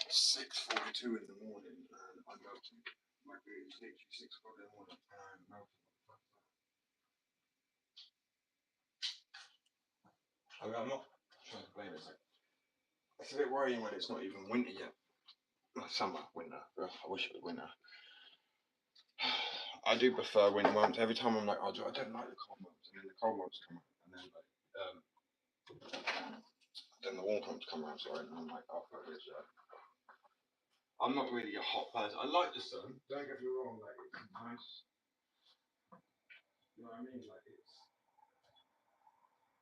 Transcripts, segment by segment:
6:42 in the morning and I'm melting. Like it's literally 6 o'clock in the morning and I'm melting. I mean, I'm not trying to blame it. It's a bit worrying when it's not even winter yet. Summer, winter. Ugh, I wish it was winter. I do prefer winter months. Every time I'm like, oh, I don't like the cold months, and then the cold months come out, and then like, then the warm months come around. Sorry, and I'm like, oh, fuck this. I'm not really a hot person. I like the sun. Don't get me wrong. Like it's nice. You know what I mean? Like it's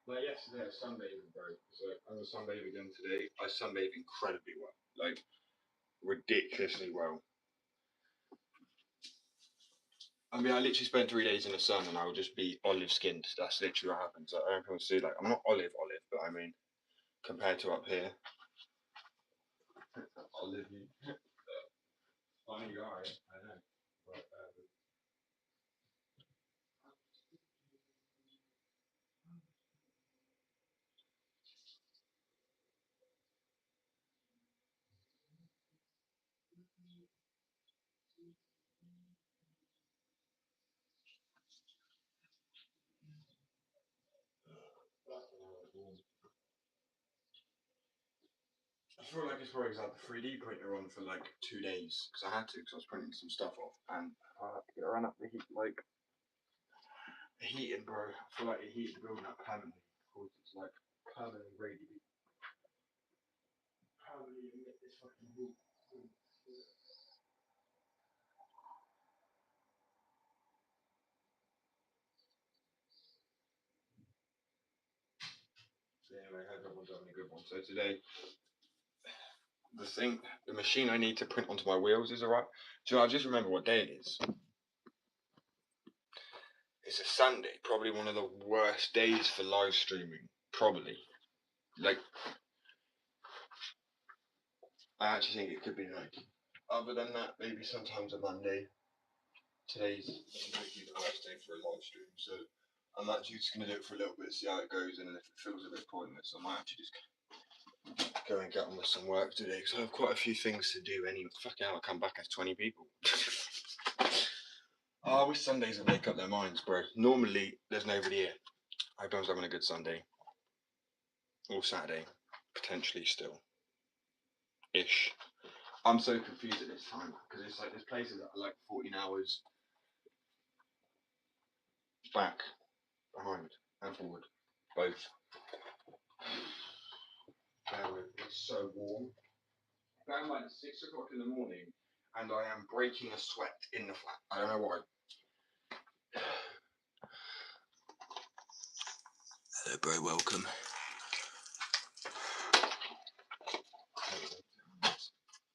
like yesterday I sunbathing, bro. So I'm gonna sunbathe again today. I sunbathe incredibly well, like ridiculously well. I mean, I literally spend 3 days in the sun and I will just be olive skinned. That's literally what happens. Like, I don't know if people see, like, I'm not olive, but I mean, compared to up here, olive. Funny guy, I know. But, I feel like it's probably had the 3D printer on for like 2 days because I had to because I was printing some stuff off and I had to get around up the heat, like the heating, bro. I feel like the heat building up permanently because it's like permanently permanently emit this fucking heat. So anyway, I hope everyone's having a good one. So today, the machine I need to print onto my wheels is alright. Do you know, I just remember what day it is. It's a Sunday, probably one of the worst days for live streaming. Probably. Like, I actually think it could be like, other than that, maybe sometimes a Monday. Today's completely the worst day for a live stream, so I'm actually just going to do it for a little bit, see how it goes, and if it feels a bit pointless, I might actually just go and get on with some work today, because I have quite a few things to do anyway. Fuck hell, I'll come back as 20 people. Oh, I wish Sundays would make up their minds, bro. Normally, there's nobody here. I hope everyone's having a good Sunday. Or Saturday, potentially still. Ish. I'm so confused at this time, because it's like there's places that are like 14 hours back, behind, and forward. Both. It's so warm. Bear in mind, it's 6 o'clock in the morning, and I am breaking a sweat in the flat. I don't know why. Hello, bro. Welcome.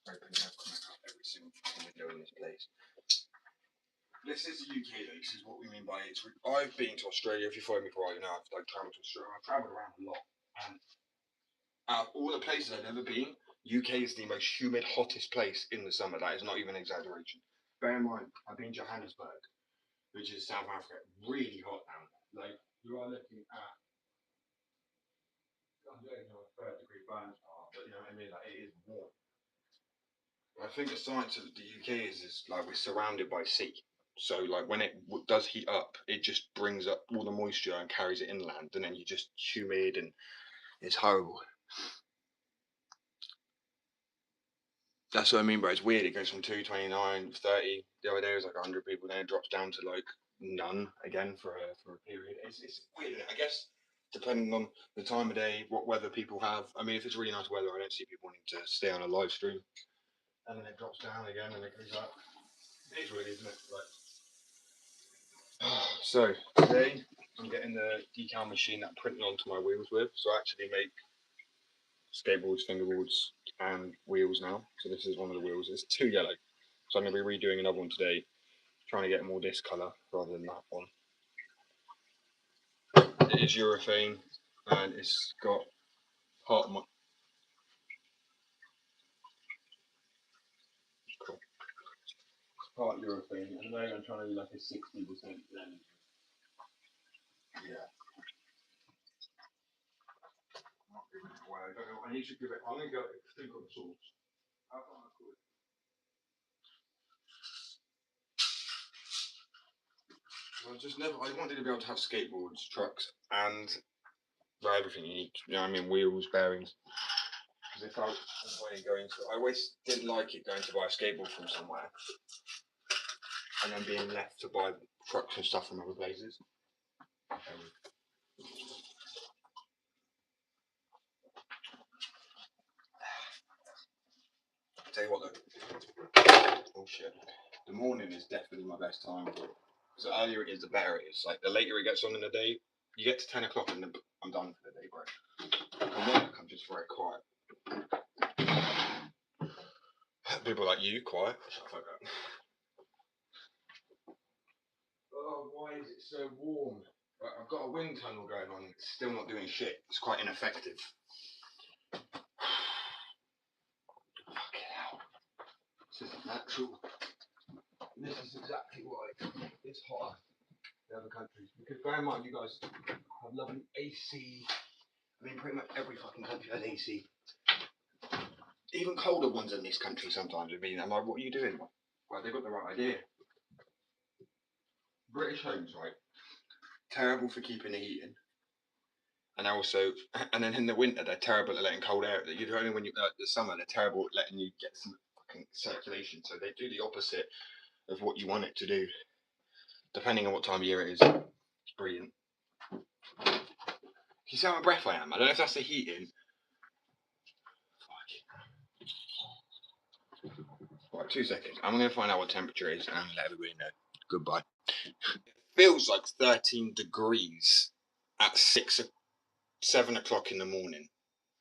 Opening up every single window in this place. This is the UK, though. This is what we mean by it. I've been to Australia. If you follow me for a while, you know I've like travelled to Australia. I've travelled around a lot, and out of all the places I've ever been, UK is the most humid, hottest place in the summer. That is not even an exaggeration. Bear in mind, I've been to Johannesburg, which is South Africa. Really hot down there. Like, you are looking at, I don't know what 3rd-degree burns are, but you know what I mean? Like, it is warm. I think the science of the UK is like we're surrounded by sea. So like when it does heat up, it just brings up all the moisture and carries it inland, and then you just humid and it's horrible. That's what I mean, bro. It's weird. It goes from 229, 30. The other day it was like 100 people, then it drops down to like none again for a period. It's weird. I guess depending on the time of day, what weather people have. I mean, if it's really nice weather, I don't see people wanting to stay on a live stream. And then it drops down again, and it goes up. It is weird, isn't it? Like, so today I'm getting the decal machine that I'm printing onto my wheels with. So I actually make skateboards, fingerboards, and wheels now. So this is one of the wheels. It's too yellow, so I'm going to be redoing another one today, trying to get more this colour rather than that one. It is urethane, and it's got part of my part urethane. At the moment, I'm trying to do like a 60% blend. Yeah. Well, I don't know. I need to give it. I'm going to go think of the sauce. I wanted to be able to have skateboards, trucks, and well, everything you need. You know what I mean? Wheels, bearings. Because if I always didn't like it going to buy a skateboard from somewhere and then being left to buy trucks and stuff from other places. Tell you what though, oh shit, the morning is definitely my best time. Because the earlier it is, the better it is. Like the later it gets on in the day, you get to 10 o'clock and then I'm done for the day, bro. From work, I'm just very quiet. People like you, quiet. Shut the fuck up. Oh, why is it so warm? I've got a wind tunnel going on. It's still not doing shit. It's quite ineffective. Fucking hell. This isn't natural. This is exactly why it's hotter than other countries. Because bear in mind, you guys have lovely AC. I mean, pretty much every fucking country has AC. Even colder ones in this country sometimes have been. I'm like, what are you doing? Well, they've got the right idea. British homes, right? Terrible for keeping the heat in. And also, and then in the winter, they're terrible at letting cold air. You're only when you the summer, they're terrible at letting you get some fucking circulation. So they do the opposite of what you want it to do, depending on what time of year it is. It's brilliant. You see how out breath I am? I don't know if that's the heating. Right, 2 seconds. I'm going to find out what temperature it is and let everybody know. Goodbye. It feels like 13 degrees at 7 o'clock in the morning.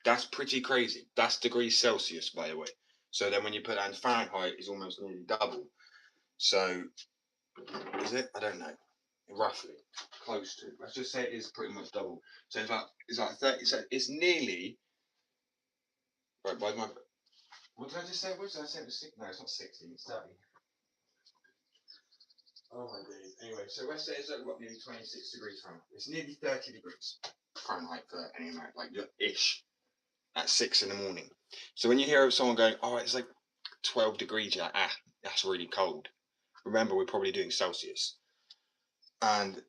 That's pretty crazy. That's degrees Celsius, by the way. So then when you put that in Fahrenheit, it's almost nearly double. So, is it? I don't know. Roughly. Close to. Let's just say it is pretty much double. So it's like 30. So it's nearly. Right, by my. What did I just say? What did I say? It was 6. No, it's not 60. It's 30. Oh my days. Anyway, so let's say it's like what, nearly 26 degrees Fahrenheit. It's nearly 30 degrees Fahrenheit for any American, like ish, at 6 in the morning. So when you hear of someone going, oh, it's like 12 degrees, you're like, that's really cold. Remember, we're probably doing Celsius. And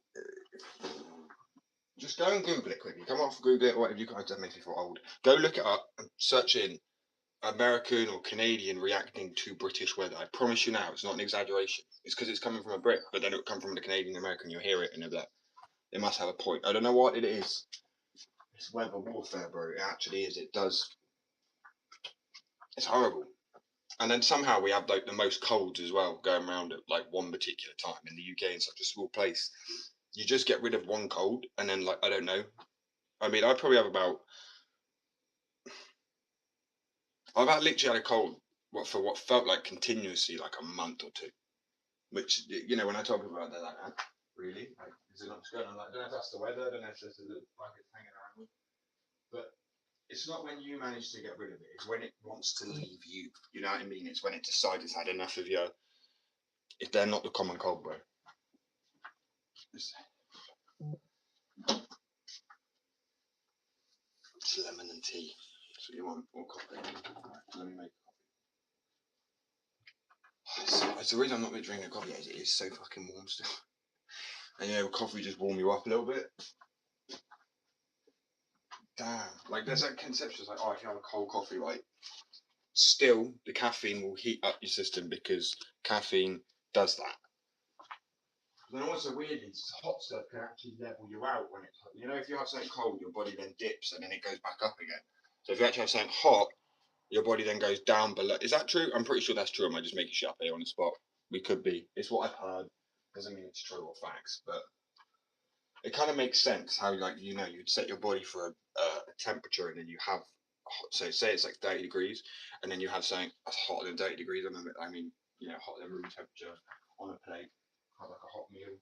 just go and Google it quickly. Come off Google it, or whatever you guys, that makes me feel old. Go look it up and search in American or Canadian reacting to British weather. I promise you now, it's not an exaggeration. It's because it's coming from a Brit, but then it'll come from the Canadian American. You'll hear it and you'll be like, it must have a point. I don't know what it is. It's weather warfare, bro. It actually is. It does. It's horrible. And then somehow we have like the most colds as well going around at like one particular time in the UK in such a small place. You just get rid of one cold and then like I don't know. I mean, I probably have about. I've literally had a cold for what felt like continuously like a month or two. Which you know when I talk about that, like really, like is it not what's going on? Like, I don't know if that's the weather. I don't know if there's a little bucket hanging around. But it's not when you manage to get rid of it. It's when it wants to leave you. You know what I mean? It's when it decides it's had enough of you. If they're not the common cold, bro. It's lemon and tea. That's what you want, or coffee. Right, let me make coffee. It's the reason I'm not been drinking coffee. It is so fucking warm still. And you know, coffee just warm you up a little bit. Damn. Like there's that conception. It's like, oh, if you have a cold coffee, right? Still, the caffeine will heat up your system because caffeine does that. But then also weirdly, hot stuff can actually level you out when it's hot. You know, if you have something cold, your body then dips and then it goes back up again. So if you actually have something hot, your body then goes down below. Is that true? I'm pretty sure that's true. Am I just making shit up here on the spot? We could be. It's what I've heard. Doesn't mean it's true or facts, but it kind of makes sense how like you'd set your body for a temperature and then you have so say it's like 30 degrees and then you have something that's hotter than 30 degrees. I mean, hotter than room temperature on a plate. Have like a hot meal.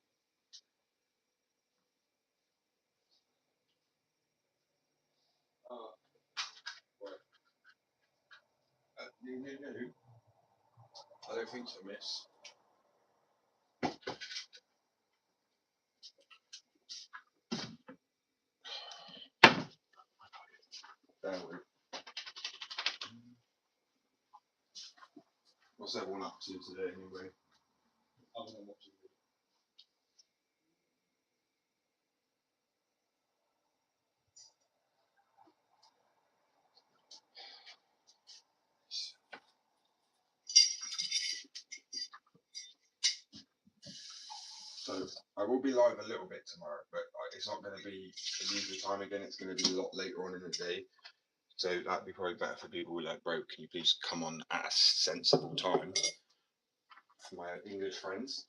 Right. No. I don't think so, miss. Bear with. What's everyone up to today anyway? Other than watching. So I will be live a little bit tomorrow, but it's not going to be the usual time again. It's going to be a lot later on in the day. So that'd be probably better for people who are like, bro, can you please come on at a sensible time for my English friends?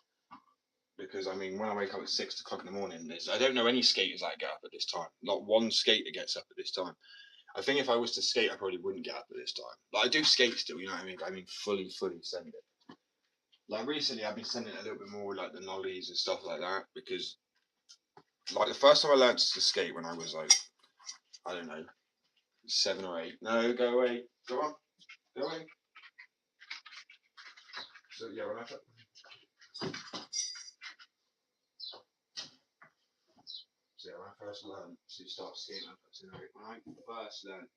Because I mean, when I wake up at 6 o'clock in the morning, I don't know any skaters that get up at this time. Not one skater gets up at this time. I think if I was to skate, I probably wouldn't get up at this time. Like I do skate still, you know what I mean? I mean, fully send it. Like recently, I've been sending it a little bit more, like the nollies and stuff like that, because like the first time I learned to skate when I was like, I don't know, 7 or 8. No, go away. Go on, go away. So yeah, when I first learned to start skating, when I first learned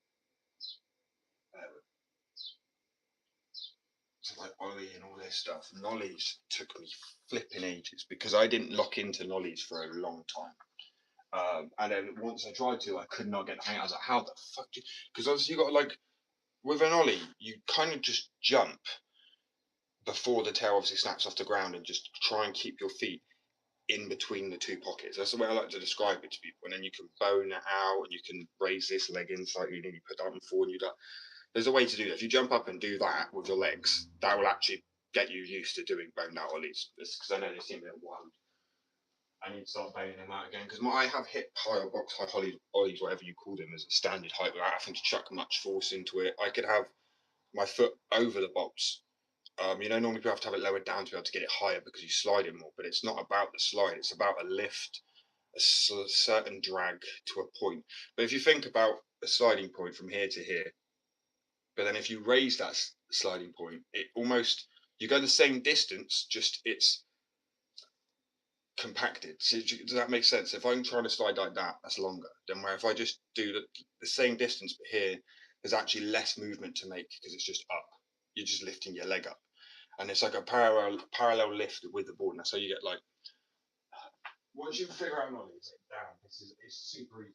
to like ollie and all this stuff, nollies took me flipping ages because I didn't lock into nollies for a long time. And then once I tried to, I could not get the hang. I was like, how the fuck? Because obviously you got to like with an ollie, you kind of just jump before the tail obviously snaps off the ground and just try and keep your feet in between the two pockets. That's the way I like to describe it to people. And then you can bone it out and you can raise this leg in slightly and you put that on forward and you do that. There's a way to do that. If you jump up and do that with your legs, that will actually get you used to doing boned out ollies. Because I know they seem a bit wild. I need to start boning them out again because I have hip high or box high ollies, whatever you call them, as a standard height without having to chuck much force into it. I could have my foot over the box. Normally people have to have it lowered down to be able to get it higher because you slide it more, but it's not about the slide. It's about a lift, a certain drag to a point. But if you think about a sliding point from here to here, but then if you raise that sliding point, it almost you go the same distance, just it's compacted. So does that make sense? If I'm trying to slide like that, that's longer. Then where if I just do the same distance, but here there's actually less movement to make because it's just up. You're just lifting your leg up, and it's like a parallel lift with the board. And that's how you get like. Once you figure out nollie, it's like down. It's super easy.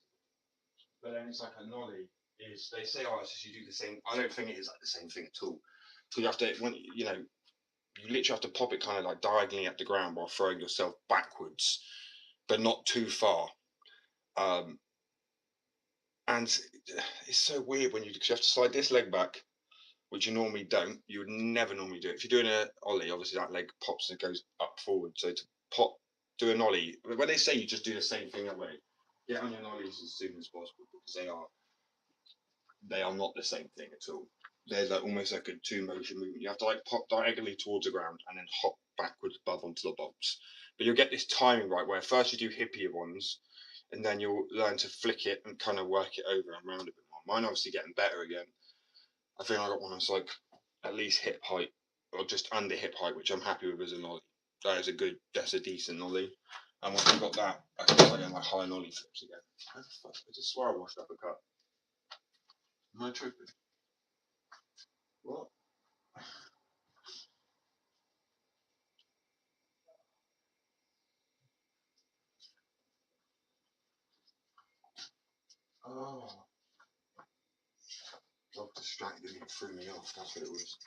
But then it's like a nollie is they say, oh, it's just you do the same. I don't think it is like the same thing at all. Because you have to when you literally have to pop it kind of like diagonally at the ground while throwing yourself backwards, but not too far. Um, and it's so weird when because you have to slide this leg back, which you normally don't. You would never normally do it. If you're doing a ollie, obviously that leg pops and goes up forward. So to do an ollie, when they say you just do the same thing that way, get on your nollies as soon as possible because they are not the same thing at all. They're like almost like a two motion movement. You have to like pop diagonally towards the ground and then hop backwards above onto the box. But you'll get this timing right where first you do hippier ones and then you'll learn to flick it and kind of work it over and around a bit more. Mine obviously getting better again. I think I got one that's like at least hip height or just under hip height, which I'm happy with as a nollie. That's a decent nollie. And once I've got that, I can start getting like high nollie flips again. How the fuck? I just swear I washed up a cut. Am I tripping? What? Oh, dog distracted me and threw me off. That's what it was.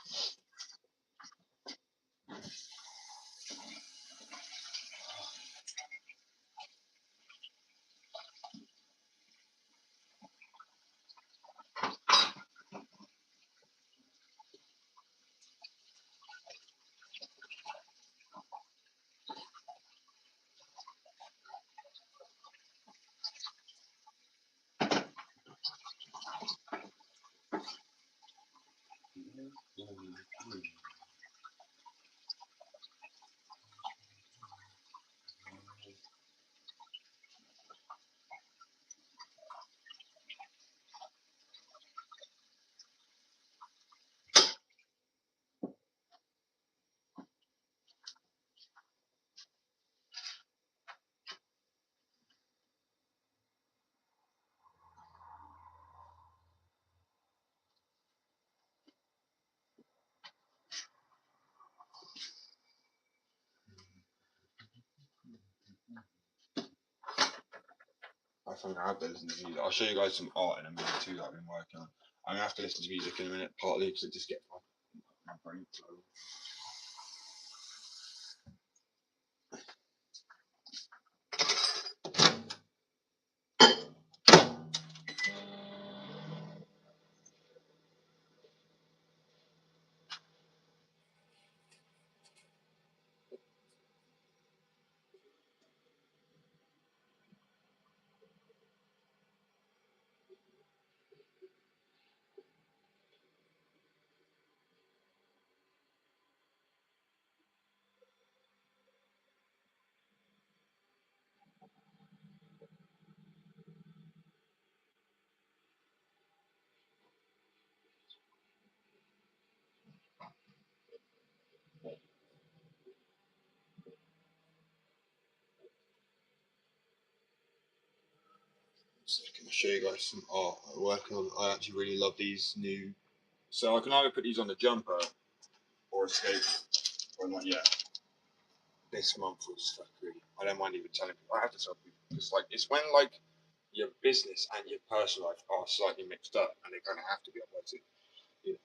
life. I'm gonna have to listen to music. I'll show you guys some art in a minute too that I've been working on. I'm gonna have to listen to music in a minute, partly because it just gets my brain flowing. So I'm gonna show you guys some art I'm working on. I actually really love these new. So I can either put these on the jumper or a skate, or not yet. This month was fucking. I don't mind even telling people. I have to tell people because like it's when like your business and your personal life are slightly mixed up, and they kind of have to be on there too. You know?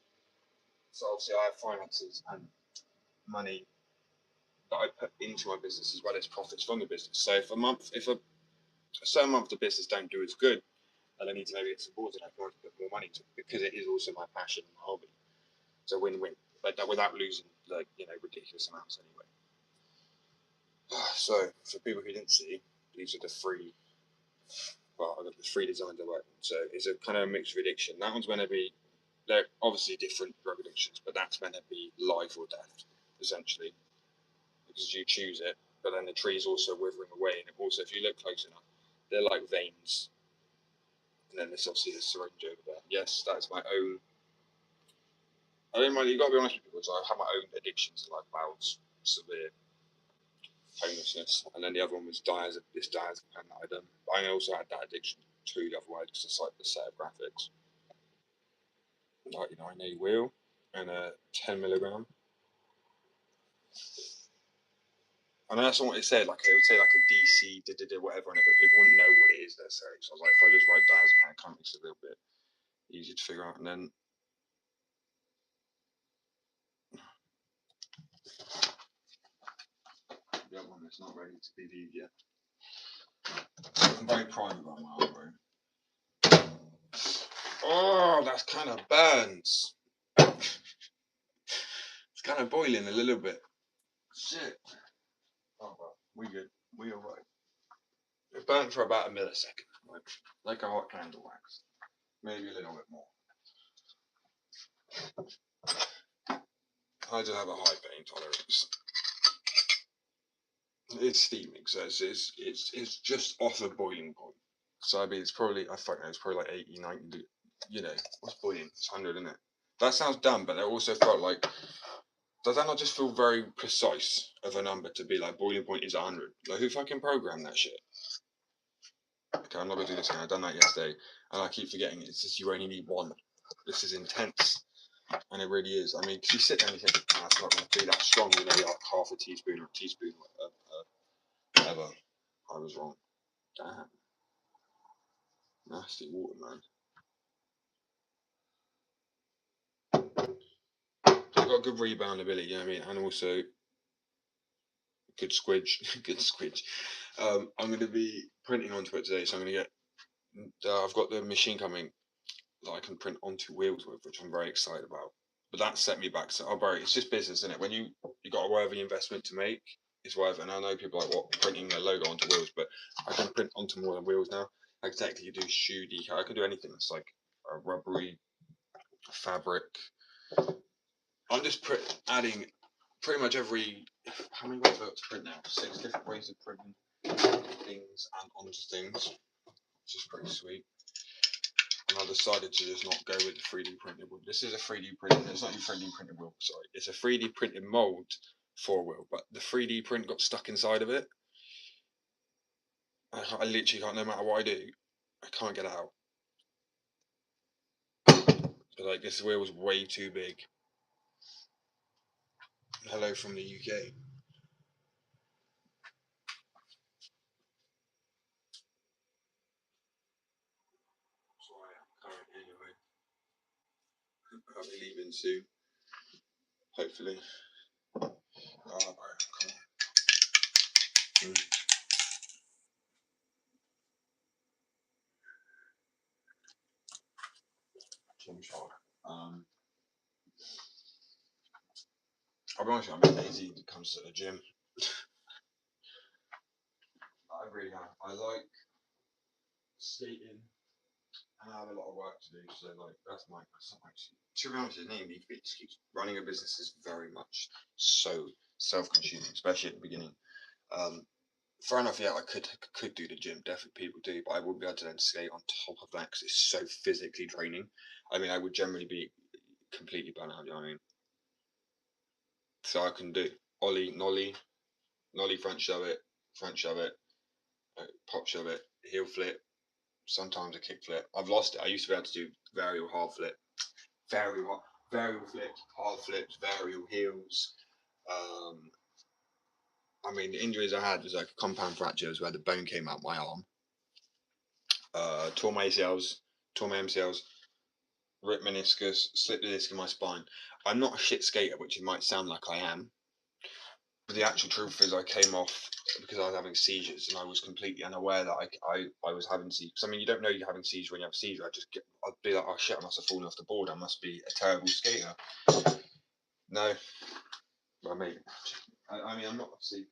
So obviously I have finances and money that I put into my business as well as profits from the business. So if a certain month the business don't do as good, and I need to maybe get supported, I can always put more money to it because it is also my passion and my hobby. It's a win-win, but without losing like ridiculous amounts anyway. So for people who didn't see, these are the three. Well, I've got the three designs I work on. So it's a kind of a mixed addiction. That one's meant to be. They're obviously different drug addictions, but that's meant to be life or death, essentially, because you choose it. But then the tree's also withering away, and also, if you look close enough, they're like veins. And then there's obviously the syringe over there. Yes, that's my own. I don't mind. You got to be honest with people. So I have my own addictions to like bowels, severe homelessness, and then the other one was diazepam that I done. But I also had that addiction to the other way because it's like the set of graphics. 99A wheel and a 10 milligram. I know that's not what it said. Like it would say like a DC, whatever on it, but people wouldn't know what it is necessarily. So I was like, if I just write diazepam, it kind of makes it a little bit easier to figure out. And then the other one that's not ready to be viewed yet. I'm very private about my art, bro. Oh, that's kind of burns. It's kind of boiling a little bit. Shit. Oh well, we good. We alright. It burnt for about a millisecond, like a hot candle wax. Maybe a little bit more. I just have a high pain tolerance. It's steaming, so it's just off the boiling point. So I mean, it's probably it's probably like 80, 90. What's boiling? It's 100, isn't it? That sounds dumb, but it also felt like. Does that not just feel very precise of a number to be like boiling point is 100? Like who fucking programmed that shit? Okay, I'm not gonna do this again. I've done that yesterday, and I keep forgetting. It's just you only need one. This is intense, and it really is. I mean, because you sit there and you think, oh, it's not going to be that strong. Like half a teaspoon or a teaspoon, whatever. I was wrong. Damn, nasty water, man. I've got good rebound ability, you know what I mean, and also good squidge, good squidge. I'm going to be printing onto it today, so I'm going to get. I've got the machine coming that I can print onto wheels with, which I'm very excited about. But that set me back. So, it's just business, isn't it? When you got a worthy investment to make, it's worth it. And I know people are like, what, printing a logo onto wheels, but I can print onto more than wheels now. I can technically do shoe decal. I can do anything that's like a rubbery fabric. I'm just adding pretty much every. How many ways have I got to print now? 6 different ways of printing things and onto things, which is pretty sweet. And I decided to just not go with the 3D printed wheel. This is a 3D printed. It's not a 3D printed wheel. Sorry, it's a 3D printed mold for a wheel, but the 3D print got stuck inside of it. I literally can't. No matter what I do, I can't get it out. But like this wheel was way too big. Hello from the UK. I'll be leaving soon. Hopefully. Oh, bro, come on. Gym shot. I'll be honest with you, I'm a bit lazy when it comes to the gym. I really am. I like skating and I have a lot of work to do, so like that's not my to be honest, it need to be excuse. Running a business is very much so self-consuming, especially at the beginning. Um, Fair enough, yeah, I could do the gym. Definitely, people do, but I wouldn't be able to then skate on top of that because it's so physically draining. I mean, I would generally be completely burnt out. You know what I mean? So I can do ollie, nollie, front shove it, pop shove it, heel flip. Sometimes a kick flip. I've lost it. I used to be able to do varial hard flip, varial flips, hard flips, varial heels. Um, I mean, the injuries I had was like compound fractures where the bone came out my arm. Tore my ACLs, tore my MCLs, ripped meniscus, slipped the disc in my spine. I'm not a shit skater, which it might sound like I am. But the actual truth is, I came off because I was having seizures, and I was completely unaware that I was having seizures. I mean, you don't know you're having seizures when you have a seizure. I'd be like, oh shit, I must have fallen off the board. I must be a terrible skater. No, well, maybe. I mean, I'm not obviously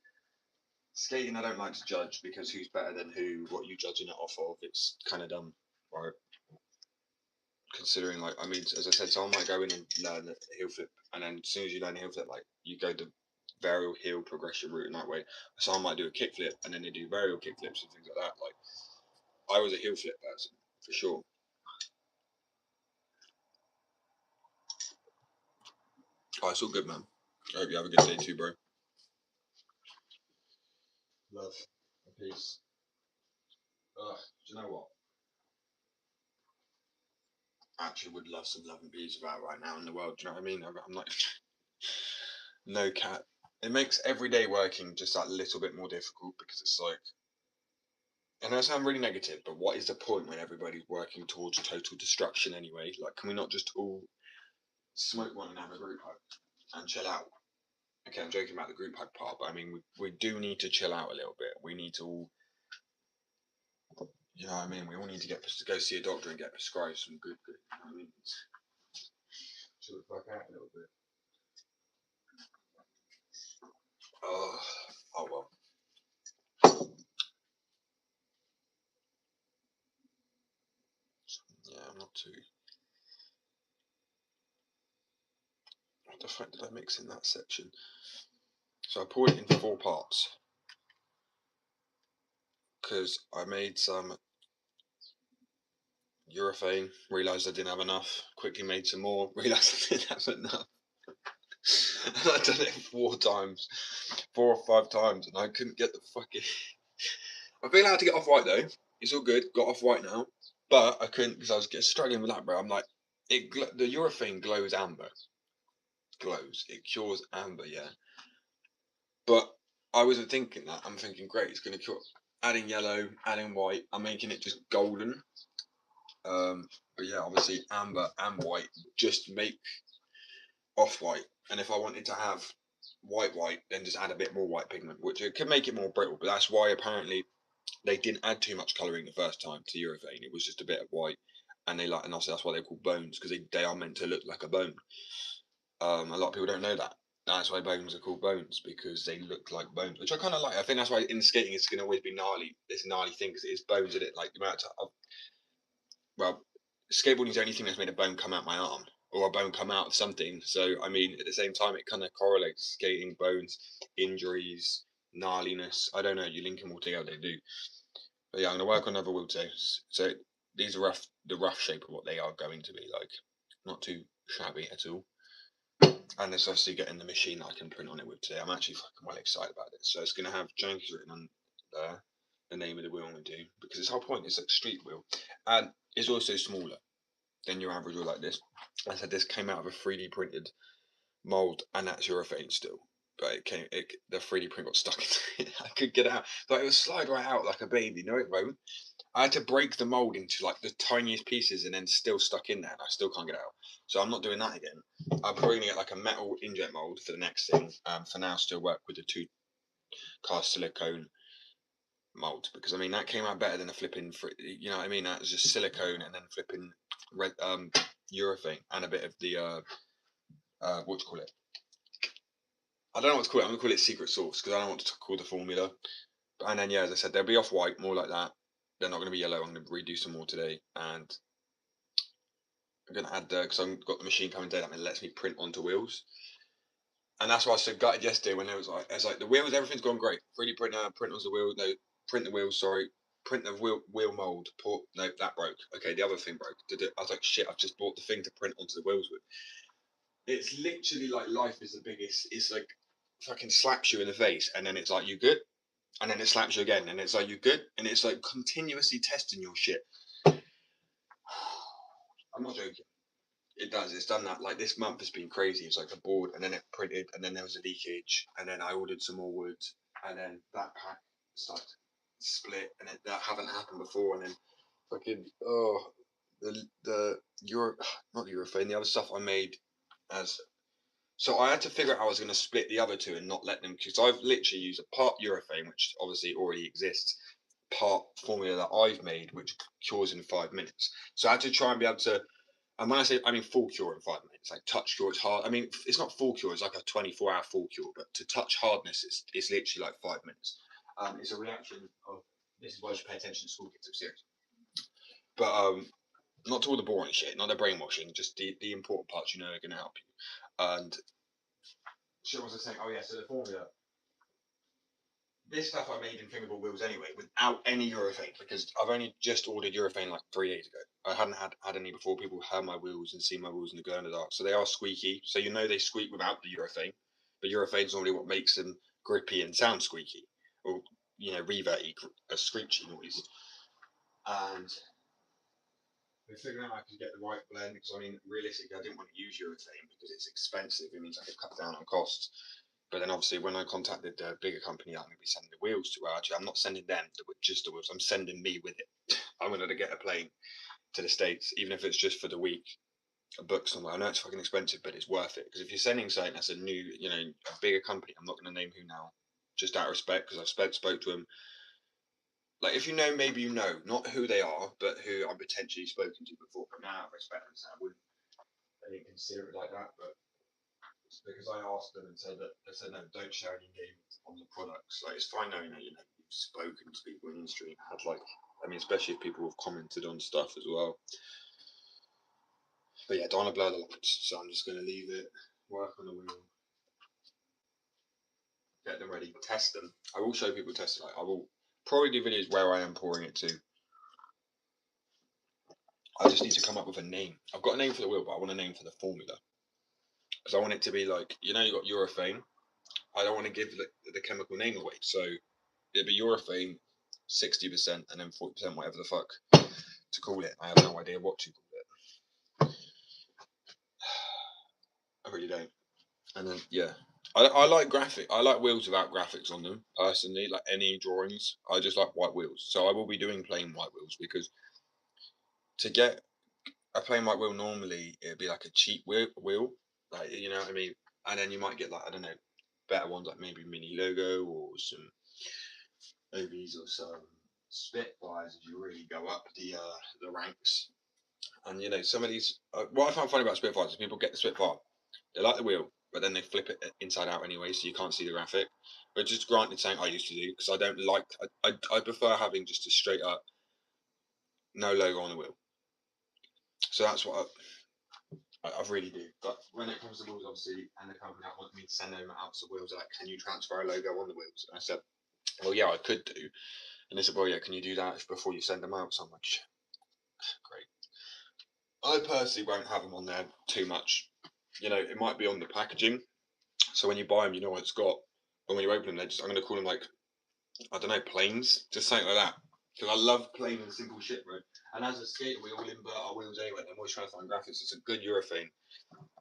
skating. I don't like to judge because who's better than who? What are you judging it off of? It's kind of dumb, right? Considering, like, I mean, as I said, someone might go in and learn a heel flip, and then as soon as you learn a heel flip, like, you go the varial heel progression route in that way. Someone might do a kick flip, and then they do varial kick flips and things like that. Like, I was a heel flip person for sure. Oh, it's all good, man. I hope you have a good day too, bro. Love and peace. Do you know what? I actually would love some love and peace about right now in the world. Do you know what I mean? I'm like, no cat. It makes everyday working just that little bit more difficult because it's like, and I sound really negative, but what is the point when everybody's working towards total destruction anyway? Like, can we not just all smoke one and have a group hug and chill out? Okay, I'm joking about the group hug part, but I mean, we do need to chill out a little bit. We need to all, you know what I mean? We all need to go see a doctor and get prescribed some good, you know what I mean? Chill the fuck out a little bit. Oh, oh well. Yeah, I'm not too. What the fuck did I mix in that section? So I poured it in 4 parts because I made some urethane, realised I didn't have enough, quickly made some more, realised I didn't have enough. And I'd done it 4 times, 4 or 5 times, and I couldn't get the fucking. I've been allowed to get off white though. It's all good. Got off white now, but I couldn't because I was struggling with that, bro. I'm like, the urethane glows amber. Glows. It cures amber, yeah. But I wasn't thinking that. I'm thinking, great, it's going to cure. Adding yellow, adding white. I'm making it just golden. But yeah, obviously amber and white just make off white. And if I wanted to have white, then just add a bit more white pigment, which it could make it more brittle. But that's why apparently they didn't add too much colouring the first time to urethane. It was just a bit of white, and and also that's why they're called bones because they are meant to look like a bone. A lot of people don't know that. That's why bones are called bones because they look like bones, which I kind of like. I think that's why in skating it's going to always be gnarly. This gnarly thing because it is bones in it. Like the amount of well, skateboarding is the only thing that's made a bone come out my arm or a bone come out of something. So I mean, at the same time, it kind of correlates skating, bones, injuries, gnarliness. I don't know. You link them all together, they do. But yeah, I'm gonna work on another wheelchair. So these are the rough shape of what they are going to be like. Not too shabby at all. And it's obviously getting the machine that I can print on it with today. I'm actually fucking well excited about it. So it's gonna have Jankies written on there, the name of the wheel I'm gonna do, because its whole point is like street wheel, and it's also smaller than your average wheel like this. I said this came out of a 3D printed mold, and that's urethane still. But the 3D print got stuck in it. I could get it out, but it would slide right out like a baby. No, it won't. I had to break the mold into like the tiniest pieces and then still stuck in there, and I still can't get it out. So I'm not doing that again. I'm probably gonna get like a metal injet mold for the next thing. For now, still work with the two cast silicone mold, because I mean that came out better than a flipping. You know what I mean? That was just silicone and then flipping red urethane and a bit of the what do you call it? I don't know what to call it. I'm gonna call it secret sauce because I don't want to call the formula. And then yeah, as I said, they'll be off white, more like that. They're not gonna be yellow. I'm gonna redo some more today, and I'm gonna add because I've got the machine coming today that lets me print onto wheels. And that's why I was so gutted yesterday when it was like, the wheels, everything's gone great. 3D printer, print on the wheel, no, print the wheels, sorry, print the wheel mold. No, that broke. Okay, the other thing broke. I was like, shit, I've just bought the thing to print onto the wheels with. It's literally like life is the biggest. It's like fucking slaps you in the face, and then it's like, you good? And then it slaps you again, and it's like, you good? And it's like continuously testing your shit. I'm not joking. It does. It's done that. Like this month has been crazy. It's like a board, and then it printed, and then there was a leakage, and then I ordered some more wood, and then that pack started split, and that haven't happened before, and then fucking the Euro, not the urethane, the other stuff I made as. So I had to figure out how I was going to split the other two and not let them, because I've literally used a part urethane, which obviously already exists, part formula that I've made, which cures in 5 minutes. So I had to try and be able to. And when I say, I mean full cure in 5 minutes, like touch cure, it's hard. I mean, it's not full cure; it's like a 24-hour full cure. But to touch hardness, it's literally like 5 minutes. It's a reaction of. This is why you should pay attention to school kids. It's serious. But not to all the boring shit, not the brainwashing, just the important parts you know are going to help you. And shit, what was I saying? Oh yeah, so the formula. This stuff I made in Fingerball wheels anyway, without any urethane, because I've only just ordered urethane like 3 days ago. I hadn't had any before. People heard my wheels and seen my wheels in the glow in the dark, so they are squeaky. So you know they squeak without the urethane, but urethane's normally what makes them grippy and sound squeaky, or reverty, a screechy noise. And we figured out I could get the right blend, because I mean, realistically, I didn't want to use urethane because it's expensive. It means I could cut down on costs. But then obviously when I contacted the bigger company I'm going to be sending the wheels to, actually I'm not sending them just the wheels, I'm sending me with it. I'm going to get a plane to the States, even if it's just for the week, a book somewhere. I know it's fucking expensive, but it's worth it. Because if you're sending something that's a new, a bigger company, I'm not going to name who now, just out of respect, because I spoke to them. Like, if you know, maybe you know, not who they are, but who I've potentially spoken to before. But now out of respect, I didn't consider it like that, but because I asked them and said they said no, don't share any name on the products. Like it's fine knowing that you've spoken to people in the industry, had especially if people have commented on stuff as well. But yeah, don't want to blow the lights, so I'm just going to leave it, work on the wheel, get them ready, test them. I will show people test it. Like I will probably do videos where I am pouring it to. I just need to come up with a name. I've got a name for the wheel, but I want a name for the formula, because I want it to be like, you got urethane. I don't want to give the chemical name away, so it'd be urethane 60% and then 40% whatever the fuck to call it. I have no idea what to call it. I really don't. And then yeah, I like I like wheels without graphics on them personally. Like any drawings, I just like white wheels. So I will be doing plain white wheels, because to get a plain white wheel normally it'd be like a cheap wheel, like you know what I mean. And then you might get like, I don't know, better ones like maybe Mini Logo or some OBs or some Spitfires if you really go up the ranks. And some of these, what I found funny about Spitfires is people get the Spitfire, they like the wheel, but then they flip it inside out anyway, so you can't see the graphic. But just granted, saying I used to do, because I don't like, I prefer having just a straight up no logo on the wheel. So that's what I really do. But when it comes to wheels, obviously, and the company that want me to send them out to wheels, like, can you transfer a logo on the wheels? And I said, well, yeah, I could do. And they said, well, yeah, can you do that before you send them out? So I'm like, great. I personally won't have them on there too much. It might be on the packaging, so when you buy them, you know what it's got. But when you open them, I'm going to call them like, I don't know, planes, just something like that. Because I love plain and simple shit, bro. And as a skater, we all invert our wheels anyway. I'm always trying to find graphics. It's a good urethane,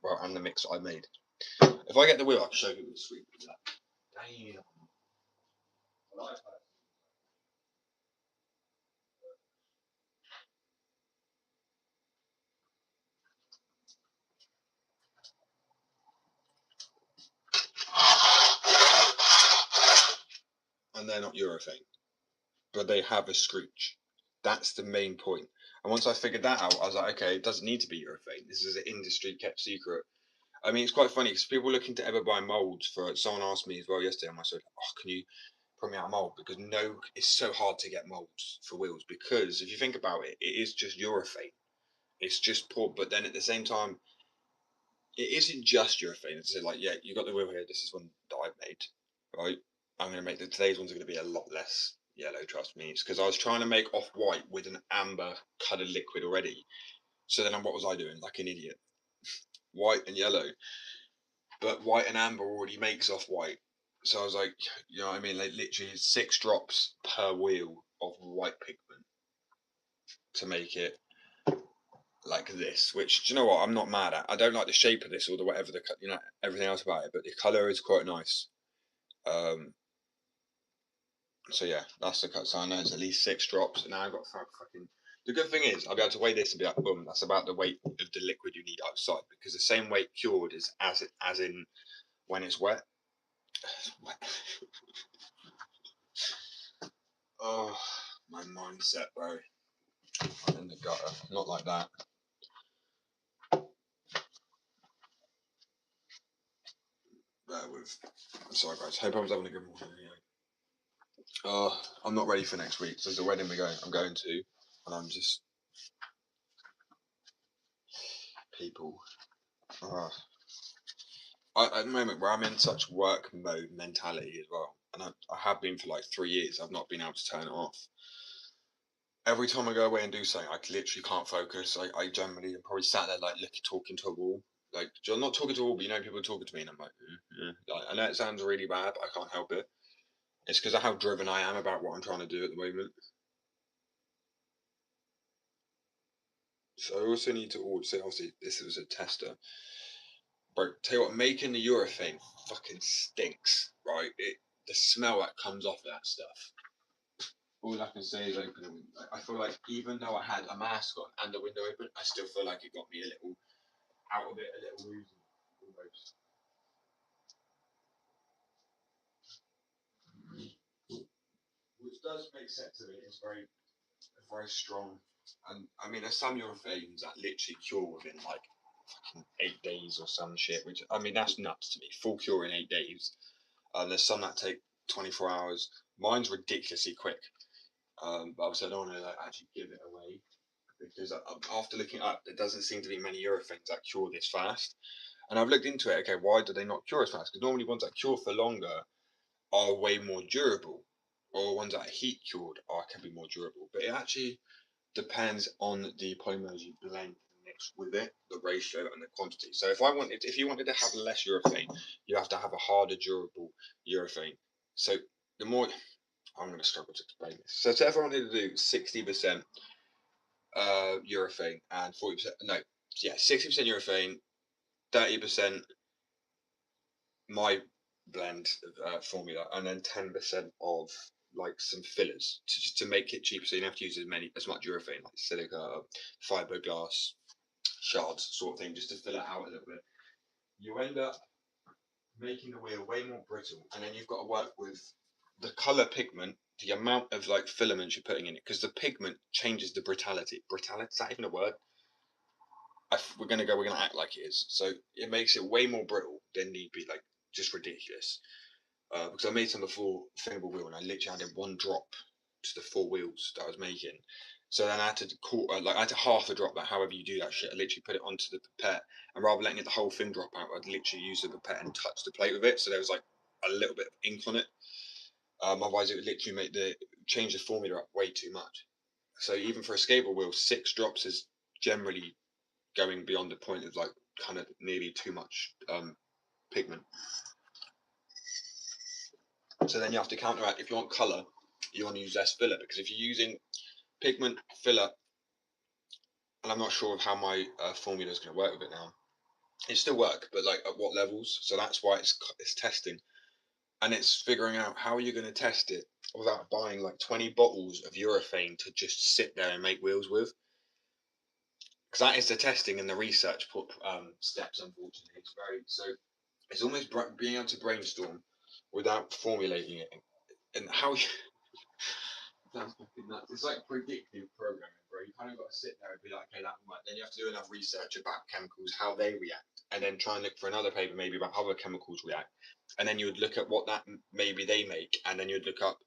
well, and the mix I made. If I get the wheel, I can show you the sweet. Damn. and they're not urethane, but they have a screech. That's the main point. And once I figured that out, I was like, okay, it doesn't need to be urethane. This is an industry kept secret. I mean, it's quite funny because people looking to ever buy molds for. Someone asked me as well yesterday, and I said, "Oh, can you put me out a mold?" Because no, it's so hard to get molds for wheels. Because if you think about it, it is just urethane. It's just poor, but then at the same time, it isn't just urethane. It's like, yeah, you got the wheel here. This is one that I've made, right? I'm gonna make today's ones are gonna be a lot less yellow. Trust me. It's because I was trying to make off white with an amber coloured liquid already. So then, what was I doing? Like an idiot. White and yellow, but white and amber already makes off white. So I was like, you know what I mean? Like literally 6 drops per wheel of white pigment to make it like this. Which, do you know what? I'm not mad at. I don't like the shape of this or the whatever the everything else about it, but the color is quite nice. Um. So yeah, that's the cut. So I know it's at least 6 drops, and now I've got fucking. The good thing is I'll be able to weigh this and be like, boom, that's about the weight of the liquid you need outside, because the same weight cured is as in when it's wet. Oh, my mindset, bro. I'm in the gutter. Not like that. Sorry, guys. Hope everyone's having a good morning. I'm not ready for next week. So there's a wedding I'm going to, and I'm just people. At the moment where I'm in such work mode mentality as well, and I have been for like 3 years. I've not been able to turn it off. Every time I go away and do something, I literally can't focus. I generally am probably sat there like talking to a wall. Like, I'm not talking to a wall, but you know, people are talking to me, and I'm like, like, I know it sounds really bad, but I can't help it. It's because of how driven I am about what I'm trying to do at the moment. So I also need to order. So obviously, this was a tester. But tell you what, making the urethane fucking stinks, right? The smell that comes off that stuff. All I can say is open the window. I feel like even though I had a mask on and the window open, I still feel like it got me a little out of it, a little woozy almost. Which does make sense of it. It's very strong. And I mean, there's some urethanes that literally cure within like 8 days or some shit. Which I mean, that's nuts to me. Full cure in 8 days. There's some that take 24 hours. Mine's ridiculously quick. But obviously I don't want to like actually give it away, because after looking up, there doesn't seem to be many urethanes that cure this fast. And I've looked into it. Okay, why do they not cure as fast? Because normally ones that cure for longer are way more durable, or ones that are heat cured can be more durable. But it actually depends on the polymers you blend and mix with it, the ratio and the quantity. So if you wanted to have less urethane, you have to have a harder, durable urethane. So the more I'm going to struggle to explain this. So if everyone wanted to do 60% urethane and 40%, no, yeah, 60% urethane, 30% my blend formula, and then 10% of like some fillers to make it cheaper. So you don't have to use as much urethane, like silica, fiberglass shards, sort of thing, just to fill it out a little bit. You end up making the wheel way more brittle, and then you've got to work with the color pigment, the amount of like filaments you're putting in it, because the pigment changes the brittality. Brittality, is that even a word? We're gonna act like it is. So it makes it way more brittle than need be, like just ridiculous. Because I made some before thinnable wheel, and I literally added 1 drop to the 4 wheels that I was making. So then I had to I had to half a drop that. However you do that shit, I literally put it onto the pipette, and rather than letting the whole thing drop out, I'd literally use the pipette and touch the plate with it. So there was like a little bit of ink on it. Otherwise, it would literally change the formula up way too much. So even for a skateboard wheel, 6 drops is generally going beyond the point of like kind of nearly too much pigment. So then you have to counteract. If you want color, you want to use less filler, because if you're using pigment filler, and I'm not sure of how my formula is going to work with it now. It still work, but like at what levels? So that's why it's testing, and it's figuring out how are you going to test it without buying like 20 bottles of urethane to just sit there and make wheels with. Because that is the testing and the research steps. Unfortunately, it's almost being able to brainstorm without formulating it and how you That's fucking nuts. It's like predictive programming, bro. You kind of got to sit there and be like, okay, that might. Then you have to do enough research about chemicals, how they react, and then try and look for another paper maybe about how other chemicals react, and then you would look at what that maybe they make, and then you'd look up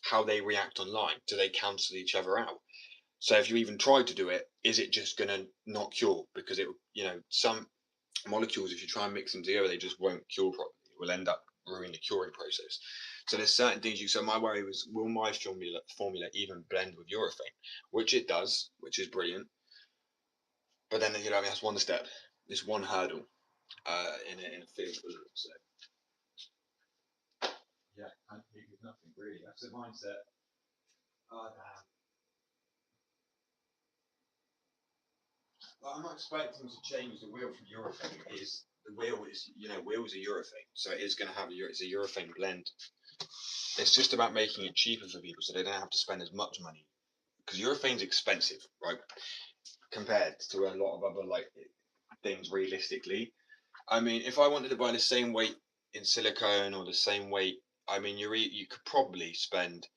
how they react online. Do they cancel each other out? So if you even try to do it, is it just gonna not cure? Because it, some molecules, if you try and mix them together, they just won't cure properly. It will end up ruining the curing process. So there's certain things you. So my worry was, will my formula even blend with urethane? Which it does, which is brilliant. But then that's one step, it's one hurdle in a field. So yeah, can't think of nothing really. That's the mindset. Oh damn. Well, I'm not expecting to change the wheel from urethane. The wheel is wheels are urethane, so it is going to have it's a urethane blend. It's just about making it cheaper for people, so they don't have to spend as much money. Because urethane's expensive, right? Compared to a lot of other things, realistically. I mean, if I wanted to buy the same weight in silicone or the same weight, I mean, you could probably spend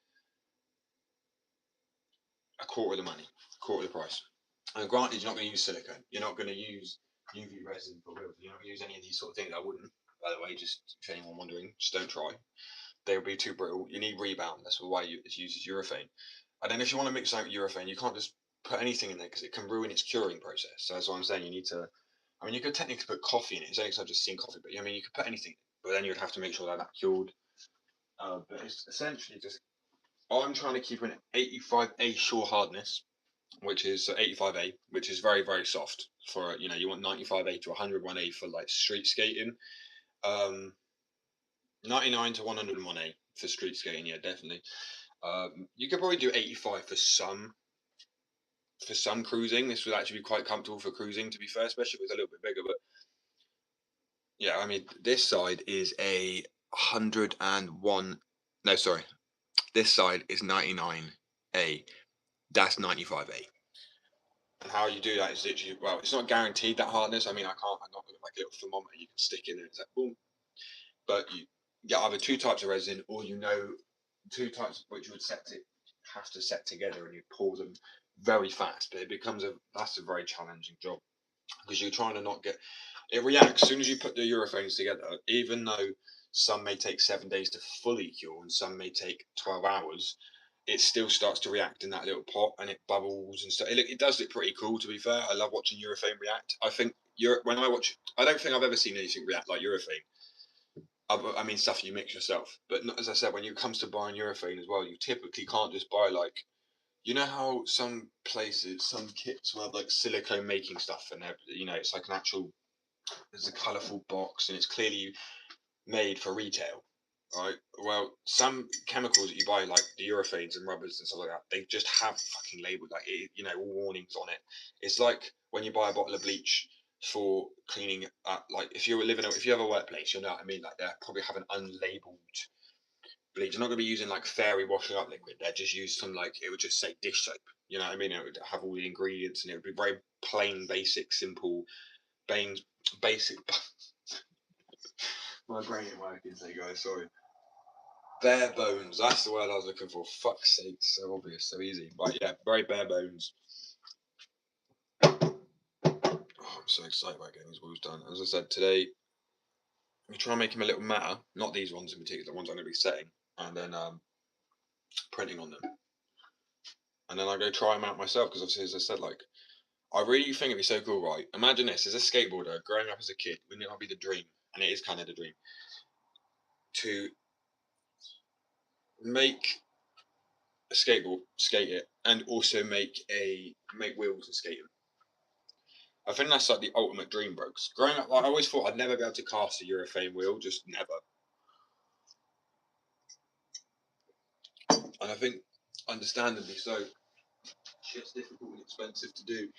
a quarter of the money, quarter of the price. And granted, you're not going to use silicone. You're not going to use UV resin for wheels. You're not going to use any of these sort of things. I wouldn't, by the way, just if anyone wondering, just don't try. They would be too brittle. You need rebound. That's why it uses urethane. And then if you want to mix out urethane, you can't just put anything in there because it can ruin its curing process. So that's what I'm saying. You need to. I mean, you could technically put coffee in it. It's only because I've just seen coffee, but I mean, you could put anything, but then you'd have to make sure that that's cured. But it's essentially just. I'm trying to keep an 85A shore hardness, which is 85A, which is very very soft for you want 95A to 101A for like street skating. 99 to 101A for street skating, yeah, definitely. You could probably do 85 for some cruising. This would actually be quite comfortable for cruising, to be fair, especially if it's a little bit bigger. But yeah, I mean, this side is a 101. No, sorry, this side is 99A. That's 95A. And how you do that is literally, well, it's not guaranteed that hardness. I mean, I'm not going to like a little thermometer you can stick in and it's like boom. But you get either two types of resin or two types which you would have to set together and you pour them very fast. But that's a very challenging job because you're trying to not get it reacts as soon as you put the urethanes together. Even though some may take 7 days to fully cure and some may take 12 hours, it still starts to react in that little pot and it bubbles and stuff. It does look pretty cool, to be fair. I love watching urethane react. I think I don't think I've ever seen anything react like urethane. I mean, stuff you mix yourself. But not, as I said, when it comes to buying urethane as well, you typically can't just buy how some places, some kits will have like silicone making stuff, and it's like an actual, there's a colourful box, and it's clearly made for retail, right? Well, some chemicals that you buy, like the urethanes and rubbers and stuff like that, they just have fucking labeled all warnings on it. It's like when you buy a bottle of bleach for cleaning up, like if you have a workplace, you know what I mean. Like they probably have an unlabeled bleach. They're not going to be using like fairy washing up liquid. They're just use some it would just say dish soap. You know what I mean? It would have all the ingredients and it would be very plain, basic, simple, basic. My brain ain't working today, guys. Sorry. Bare bones. That's the word I was looking for. Fuck's sake, so obvious, so easy. But yeah, very bare bones. Oh, I'm so excited about getting these wheels done. As I said today, I'm gonna try and make them a little matter. Not these ones in particular, the ones I'm gonna be setting, and then printing on them. And then I go try them out myself because obviously, as I said, I really think it'd be so cool, right? Imagine this as a skateboarder growing up as a kid. Wouldn't it be the dream? And it is kind of the dream to make a skateboard, skate it, and also make wheels and skate them. I think that's like the ultimate dream, bro. 'Cause growing up, I always thought I'd never be able to cast a urethane wheel, just never. And I think, understandably so, shit's difficult and expensive to do.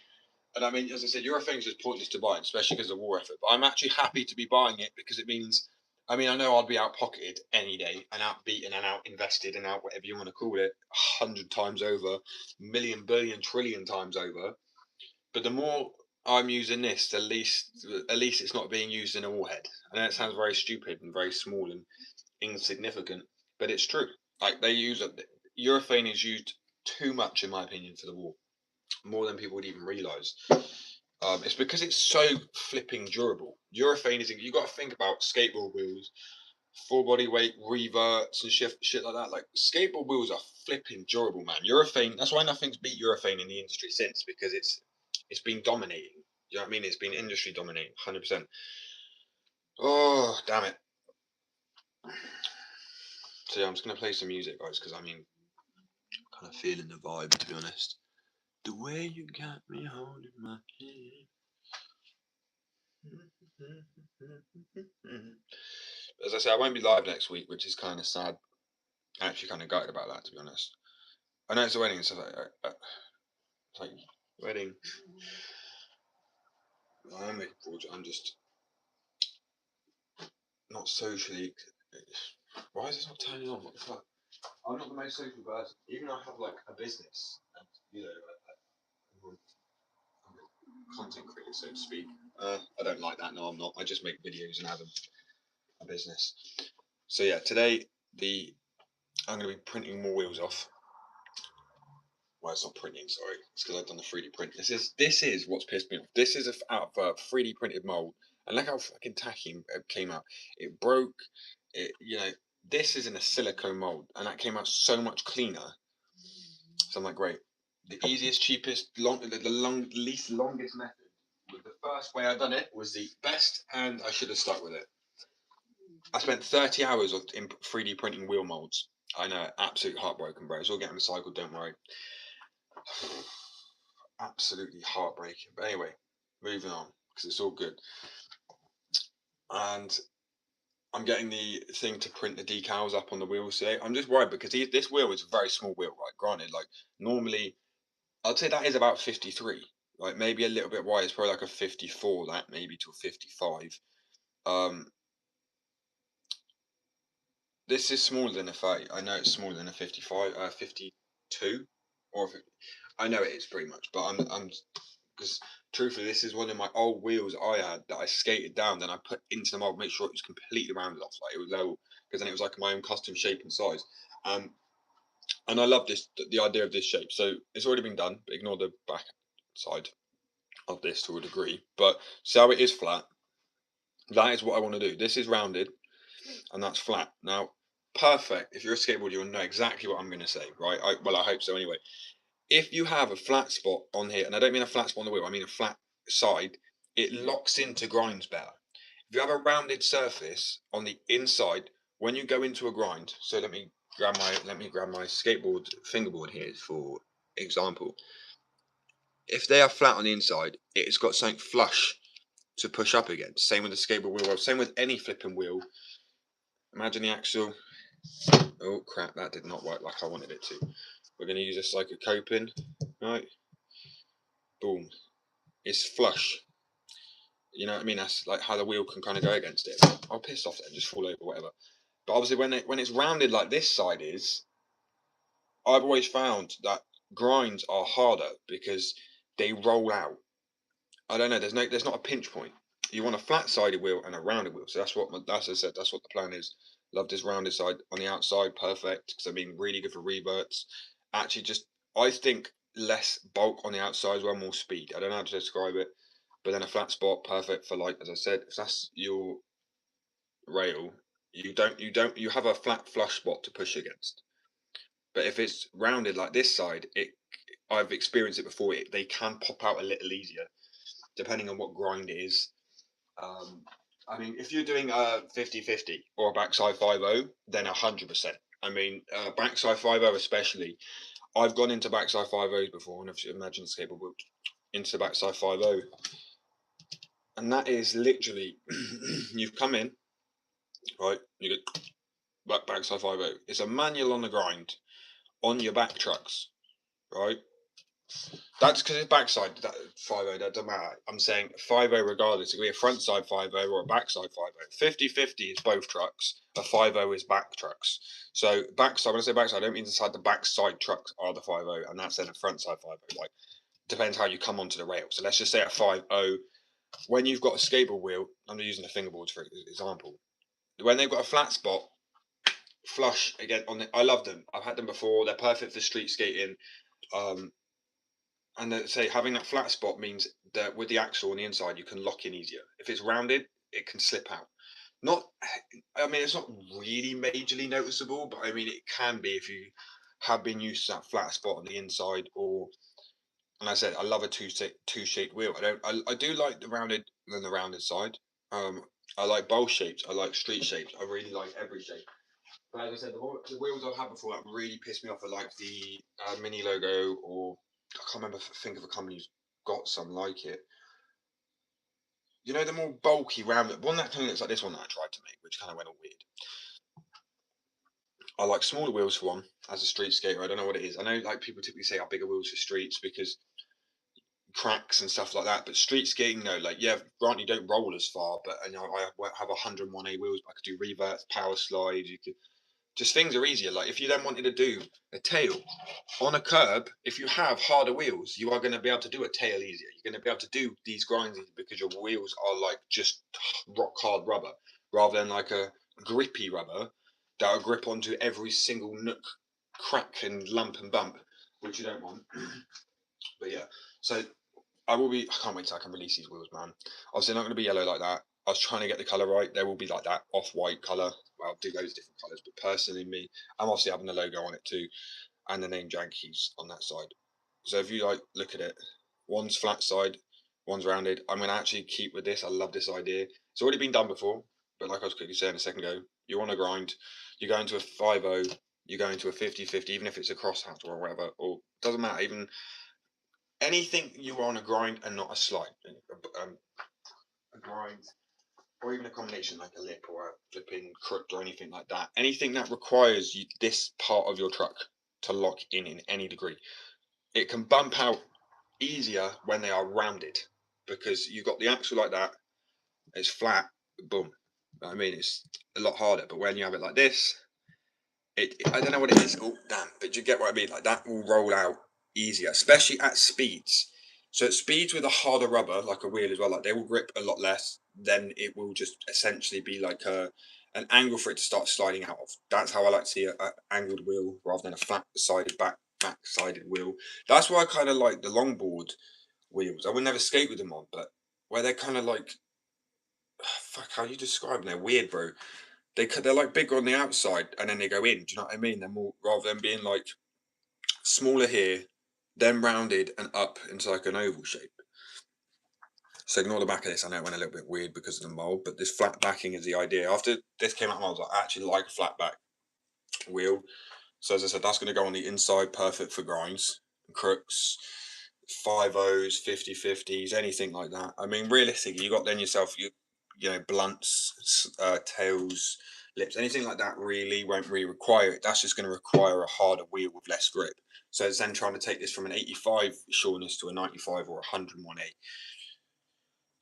And I mean, as I said, urethane's just pointless to buy, especially because of the war effort. But I'm actually happy to be buying it because it means, I mean, I know I'd be out pocketed any day and out beaten and out invested and out whatever you want to call it, 100 times over, million, billion, trillion times over. But the more I'm using this, at least it's not being used in a warhead. I know it sounds very stupid and very small and insignificant, but it's true. Like they use urethane is used too much, in my opinion, for the wall, more than people would even realise. It's because it's so flipping durable. Urethane is, you got to think about skateboard wheels, full body weight reverts and shit like that. Like skateboard wheels are flipping durable, man. Urethane. That's why nothing's beat urethane in the industry since, because it's been dominating. You know what I mean? It's been industry dominating, 100%. Oh damn it! So yeah, I'm just gonna play some music, guys, because I mean, kind of feeling the vibe, to be honest. The way you got me holding my hand. As I say, I won't be live next week, which is kind of sad. I'm actually kind of gutted about that, to be honest. I know it's a wedding and stuff it's like wedding. I am looking forward to it. I'm just not socially. Why is this not turning on? What the fuck? I'm not the most social person. Even though I have like a business, and you know, I'm a content creator, so to speak. I don't like that. No, I'm not. I just make videos and have a business. So yeah, today I'm going to be printing more wheels off. Well, it's not printing. Sorry, it's because I've done the 3D print. This is what's pissed me off. This is out of a 3D printed mold, and look how fucking tacky it came out. It broke. This is in a silicone mold, and that came out so much cleaner. So I'm like, great. The easiest, cheapest, least longest method. With the first way I done it was the best, and I should have stuck with it. I spent 30 hours in 3D printing wheel molds. I know, absolute heartbroken, bro. It's all getting recycled, don't worry. Absolutely heartbreaking. But anyway, moving on, because it's all good. And I'm getting the thing to print the decals up on the wheels today. I'm just worried because this wheel is a very small wheel, right? Granted, like normally, I'd say that is about 53. Like maybe a little bit wide. It's probably like a 54. That maybe to a 55. This is smaller than a 30. I know it's smaller than a 55. 52, or I know it is pretty much. But I'm because truthfully, this is one of my old wheels I had that I skated down, then I put into the mold, make sure it was completely rounded off, like it was level, because then it was like my own custom shape and size. And I love the idea of this shape. So it's already been done, but ignore the back side of this to a degree. But see how it is flat. That is what I want to do. This is rounded, and that's flat. Now, perfect. If you're a skateboarder, you'll know exactly what I'm going to say, right? I hope so anyway. If you have a flat spot on here, and I don't mean a flat spot on the wheel, I mean a flat side, it locks into grinds better. If you have a rounded surface on the inside, when you go into a grind, so let me grab my skateboard fingerboard here for example. If they are flat on the inside, it's got something flush to push up against. Same with the skateboard wheel, same with any flipping wheel. Imagine the axle. Oh crap, that did not work like I wanted it to. We're going to use this like a coping, right? Boom. It's flush. You know what I mean? That's like how the wheel can kind of go against it. I'll piss off then, just fall over, whatever. But obviously, when it's rounded like this side is, I've always found that grinds are harder because they roll out. I don't know. There's not a pinch point. You want a flat-sided wheel and a rounded wheel. So that's as I said. That's what the plan is. Love this rounded side on the outside, perfect. Because I mean, really good for reverts. Actually, I think less bulk on the outside as well, more speed. I don't know how to describe it. But then a flat spot, perfect for, like as I said, if that's your rail, you have a flat flush spot to push against. But if it's rounded like this side, I've experienced it before. They can pop out a little easier, depending on what grind it is. I mean, if you're doing a 50-50 or a backside 5-0, then 100%. I mean, backside 5-0 especially. I've gone into backside 5-0s before, and I've imagined skateboard into the backside 5-0. And that is literally, you've come in, right? You get backside 5-0. It's a manual on the grind on your back trucks, right? That's because it's backside 5-0, that doesn't matter. I'm saying 5-0 regardless. It could be a front side 5-0 or a backside 5-0. 50-50 is both trucks. A 5-0 is back trucks. So backside, when I say backside, I don't mean inside the backside trucks are the 5-0, and that's then a front side 5-0. Like, depends how you come onto the rail. So let's just say a 5-0. When you've got a skateboard wheel, I'm using the fingerboards for example. When they've got a flat spot, flush again on the. I love them. I've had them before. They're perfect for street skating. Um, and they say having that flat spot means that with the axle on the inside, you can lock in easier. If it's rounded, it can slip out. Not, I mean, it's not really majorly noticeable, but I mean, it can be if you have been used to that flat spot on the inside. Or, and I said, I love a two shaped wheel. I do like the rounded side. Um, I like bowl shapes. I like street shapes. I really like every shape. But as I said, the wheels I've had before that really pissed me off are like the Mini Logo, or I can't remember. Think of a company who's got some like it. You know, the more bulky round one that kind of looks like this one that I tried to make, which kind of went all weird. I like smaller wheels for one. As a street skater, I don't know what it is. I know like people typically say bigger wheels for streets because cracks and stuff like that. But street skating, no, like yeah, granted you don't roll as far, but you know I have 101A wheels. But I could do reverts, power slide. You could just things are easier. Like if you then wanted to do a tail on a curb, if you have harder wheels, you are going to be able to do a tail easier. You're going to be able to do these grinds easier because your wheels are like just rock hard rubber rather than like a grippy rubber that will grip onto every single nook, crack, and lump and bump, which you don't want. But yeah, so I will be. I can't wait till I can release these wheels, man. Obviously, they're not going to be yellow like that. I was trying to get the color right. They will be like that off-white color. Well, I'll do those different colors, but personally, me, I'm obviously having the logo on it too, and the name Jankees on that side. So if you like look at it, one's flat side, one's rounded. I'm going to actually keep with this. I love this idea. It's already been done before, but like I was quickly saying a second ago, you want to grind, you go into a 5.0, you go into a 50-50, even if it's a crosshatch or whatever, or doesn't matter, even anything you want to grind and not a slide. A grind or even a combination like a lip or a flipping crook or anything like that. Anything that requires you, this part of your truck to lock in any degree. It can bump out easier when they are rounded because you've got the axle like that, it's flat, boom. I mean, it's a lot harder, but when you have it like this, I don't know what it is. Oh, damn. But you get what I mean? Like that will roll out easier, especially at speeds. So at speeds with a harder rubber, like a wheel as well, like they will grip a lot less. Then it will just essentially be like an angle for it to start sliding out of. That's how I like to see a angled wheel rather than a flat sided back sided wheel. That's why I kind of like the longboard wheels. I would never skate with them on, but where they're kind of like, fuck, how you describe them? They're weird, bro. They're like bigger on the outside and then they go in. Do you know what I mean? They're more rather than being like smaller here, then rounded and up into like an oval shape. So ignore the back of this. I know it went a little bit weird because of the mold, but this flat backing is the idea. After this came out, I was like, I actually like a flat back wheel. So as I said, that's going to go on the inside, perfect for grinds, crooks, 5.0s, 50-50s, anything like that. I mean, realistically, you got then yourself, you know, blunts, tails, lips, anything like that really won't really require it. That's just going to require a harder wheel with less grip. So it's then trying to take this from an 85 sureness to a 95 or 101A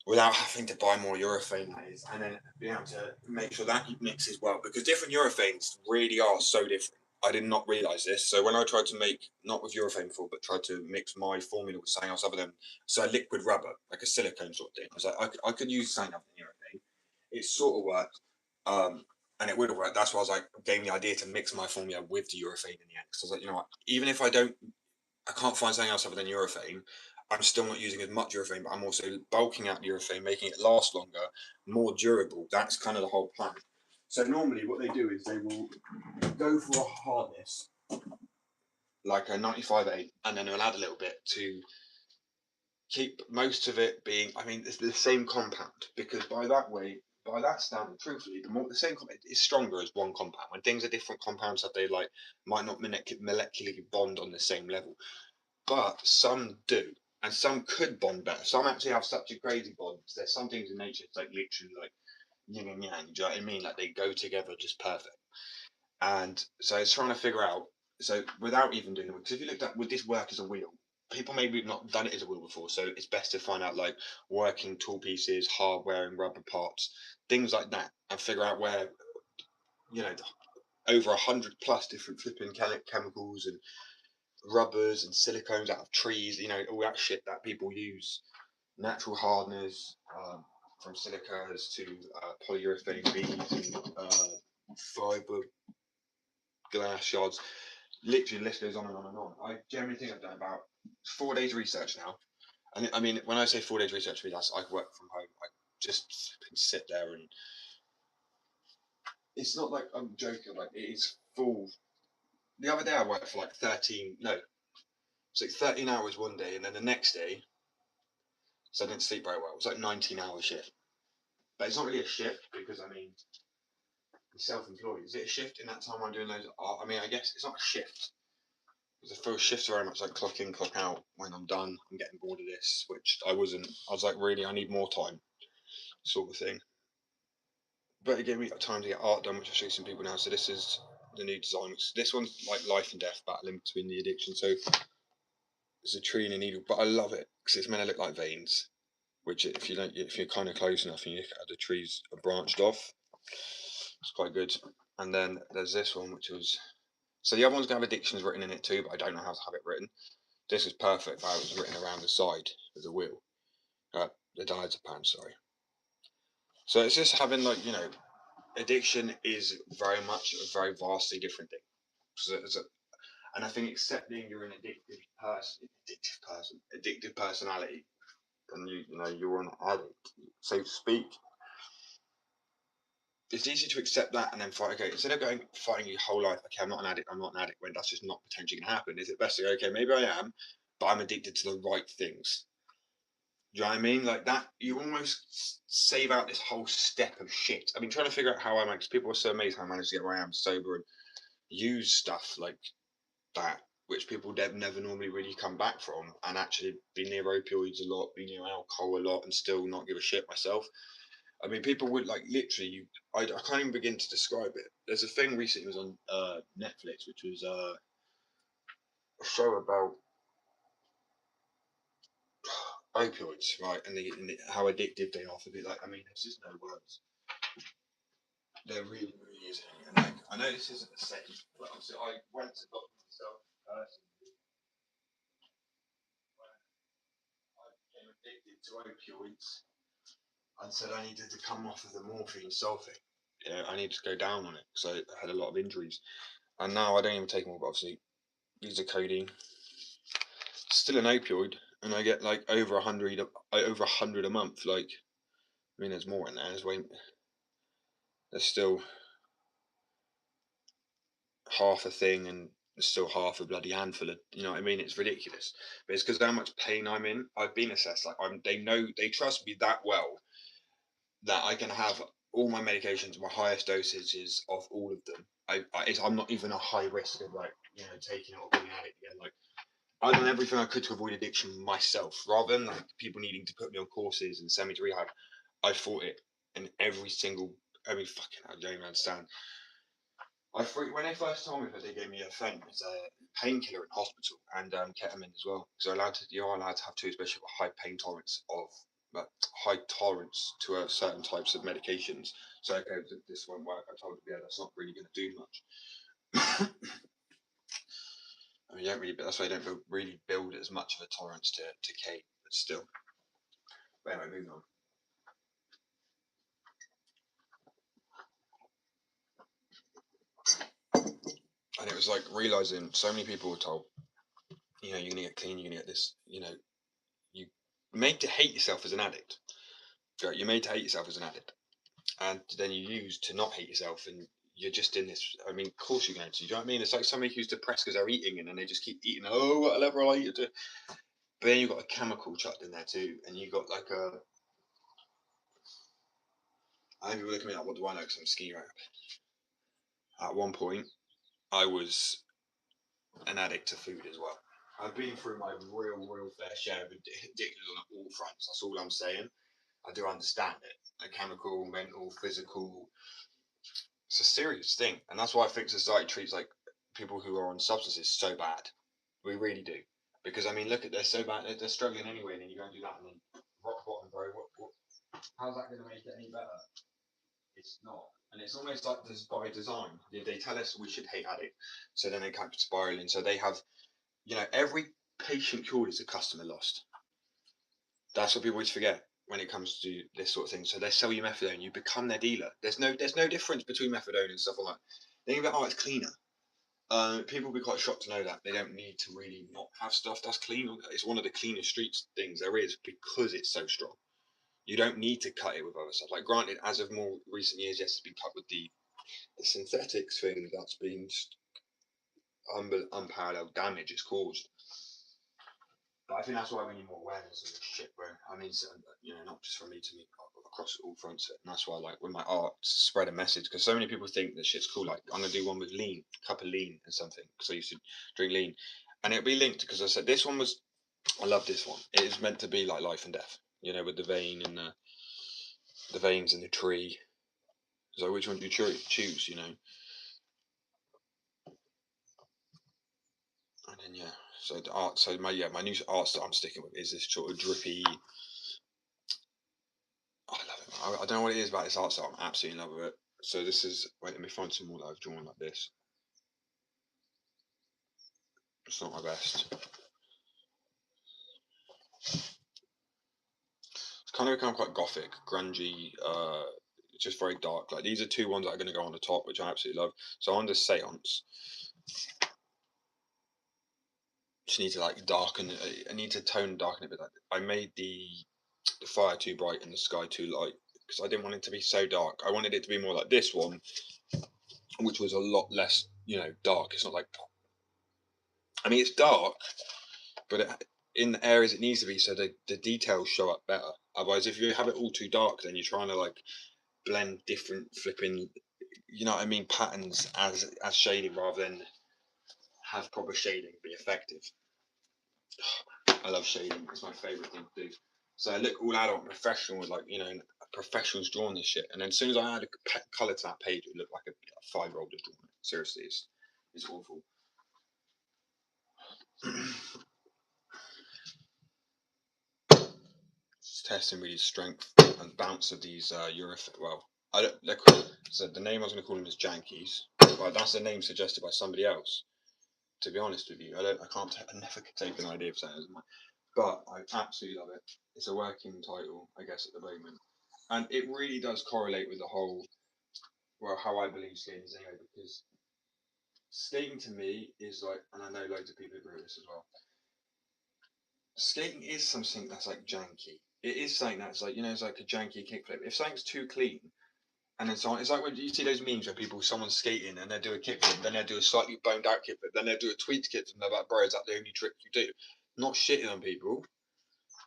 without having to buy more urethane, that is, and then being able to make sure that mixes well, because different urethanes really are so different. I did not realise this. So when I tried to make, not with urethane before, but tried to mix my formula with something else other than, so liquid rubber, like a silicone sort of thing. I was like, I could use something other than urethane. It sort of worked, and it would have worked. That's why I was like, gave me the idea to mix my formula with the urethane in the end. Because I was like, you know what, even if I can't find something else other than urethane, I'm still not using as much urethane, but I'm also bulking out the urethane, making it last longer, more durable. That's kind of the whole plan. So normally what they do is they will go for a hardness, like a 95A, and then they'll add a little bit to keep most of it being, I mean, it's the same compound, because by that standard, truthfully, the same compound is stronger as one compound. When things are different compounds that they like might not molecularly bond on the same level, but some do, and some could bond better. Some actually have such a crazy bond. There's some things in nature, it's like literally like yin and yang. Do you know what I mean? Like they go together just perfect. And so it's trying to figure out. So without even doing it, because if you looked at would this work as a wheel, people maybe not done it as a wheel before, so it's best to find out like working tool pieces, hardware, and rubber parts, things like that, and figure out where you know over 100+ different flipping chemicals and rubbers and silicones out of trees, you know, all that shit that people use, natural hardeners, from silicas to polyurethane beads and fiber glass shards. Literally, the list goes on and on and on. I generally think I've done about 4 days research now. And I mean, when I say 4 days research, that's I work from home. I just can sit there and it's not like I'm joking. Like it is full. The other day I worked for like 13. No, it's like 13 hours one day, and then the next day, so I didn't sleep very well. It was like 19-hour shift. But it's not really a shift because I mean, I'm self-employed. Is it a shift in that time I'm doing loads of art? I mean, I guess it's not a shift. Because the first shift's very much like clock in, clock out. When I'm done, I'm getting bored of this, which I wasn't. I was like, really, I need more time, sort of thing. But it gave me time to get art done, which I'll show you some people now. So this is the new design. This one's like life and death battling between the addiction. So it's a tree and a needle, but I love it because it's meant to look like veins. Which, if you don't, if you're kind of close enough and you look at the trees are branched off, it's quite good. And then there's this one, which was so the other one's gonna have addictions written in it too, but I don't know how to have it written. This is perfect. How it was written around the side of the wheel, the diazepam. Sorry. So it's just having like addiction is very much a very vastly different thing. So, and I think accepting you're an addictive personality, and you're an addict, so to speak. It's easy to accept that and then fight. Okay, instead of going fighting your whole life, okay, I'm not an addict. I'm not an addict when that's just not potentially going to happen. Is it best to go, okay, maybe I am, but I'm addicted to the right things. Do you know what I mean? Like that, you almost save out this whole step of shit. I've been trying to figure out how I manage. People are so amazed how I managed to get where I am sober and use stuff like that, which people never normally really come back from, and actually be near opioids a lot, be near alcohol a lot, and still not give a shit myself. I mean, people would like literally. I can't even begin to describe it. There's a thing recently was on Netflix, which was a show about opioids, right, and how addictive they are for people. Like, I mean, there's just no words. There really, really isn't. And like, I know this isn't the same, but obviously I went to doctor myself personally when I became addicted to opioids and said I needed to come off of the morphine sulfate. I need to go down on it because I had a lot of injuries. And now I don't even take them all, but obviously these are codeine. Still an opioid, and I get like over 100 a month. Like, I mean, there's more in there. There's still half a thing, and there's still half a bloody handful of. You know what I mean? It's ridiculous. But it's because how much pain I'm in. I've been assessed. Like, they trust me that well that I can have all my medications, my highest dosages of all of them. I'm not even a high risk of like taking it or being addict again. Like, I've done everything I could to avoid addiction myself, rather than like people needing to put me on courses and send me to rehab. I fought it in every fucking. I don't even understand. When they first told me that, they gave me a thing as a painkiller in hospital and ketamine as well. So you are allowed to have two, especially with high pain tolerance high tolerance to certain types of medications. So okay, this won't work. I told you, yeah, that's not really going to do much. I mean, you don't really. That's why you don't really build as much of a tolerance to K, but still. But anyway, moving on. And it was like realizing so many people were told, you're gonna get clean, you're gonna get this, you made to hate yourself as an addict. You're made to hate yourself as an addict, and then you use to not hate yourself, and you're just in this. I mean, of course you're going to. Do you know what I mean? It's like somebody who's depressed because they're eating, and then they just keep eating. Oh, whatever I eat. But then you've got a chemical chucked in there too, and you got like a. I think people look at me like, what do I know? Because I'm ski right. At one point, I was an addict to food as well. I've been through my real fair share of addictions on all fronts. That's all I'm saying. I do understand it. A chemical, mental, physical. It's a serious thing, and that's why I think society treats like people who are on substances so bad. We really do, because I mean, look at they're so bad. They're struggling anyway, and then you go and do that, and then rock bottom, bro. How's that going to make it any better? It's not. And it's almost like this by design. They tell us we should hate addict, so then they keep spiraling. So they have, every patient cured is a customer lost. That's what people always forget when it comes to this sort of thing. So they sell you methadone, you become their dealer. There's no difference between methadone and stuff like that. They think about, it's cleaner. People will be quite shocked to know that they don't need to really not have stuff that's clean. It's one of the cleanest streets things there is because it's so strong. You don't need to cut it with other stuff. Like, granted, as of more recent years, yes, it's been cut with the synthetics thing that's been just unparalleled damage it's caused. But I think that's why we need more awareness of this shit, bro. I mean, so, not just from me to me, across all fronts. And that's why, like, with my art, to spread a message, because so many people think that shit's cool. Like, I'm gonna do one with lean, cup of lean and something, because I used to drink lean, and it'll be linked because I said this one was. I love this one. It is meant to be like life and death, with the vein and the veins in the tree. So which one do you choose? And then so the art. So my new art style I'm sticking with is this sort of drippy. I love it. I don't know what it is about this art style. I'm absolutely in love with it. So this is. Wait, let me find some more that I've drawn like this. It's not my best. It's kind of become quite gothic, grungy. Just very dark. Like these are two ones that are going to go on the top, which I absolutely love. So under Seance, just need to like darken. I need to darken it, but I made the fire too bright and the sky too light because I didn't want it to be so dark. I wanted it to be more like this one, which was a lot less, dark. It's not like, I mean, it's dark, but in the areas it needs to be, so the details show up better. Otherwise, if you have it all too dark, then you're trying to like blend different flipping, patterns as shading rather than have proper shading be effective. I love shading. It's my favorite thing to do. So I look all adult, professional, with like professionals drawing this shit. And then as soon as I add a color to that page, it looked like a 5-year-old had drawn it. Seriously, it's awful. Just testing really strength and bounce of these Well, I don't. They're cool. So the name I was going to call them is Jankies. Well, that's the name suggested by somebody else. To be honest with you, I never could take an idea of saying it as mine. But I absolutely love it. It's a working title, I guess, at the moment. And it really does correlate with the whole, how I believe skating is anyway, because skating to me is like, and I know loads of people agree with this as well, skating is something that's like janky. It is something that's like, it's like a janky kickflip. If something's too clean, and then so on, it's like when you see those memes where someone's skating and they do a kickflip, then they do a slightly boned out kickflip, then they do a tweaked kickflip, and they're like, bro, is that the only trick you do? Not shitting on people.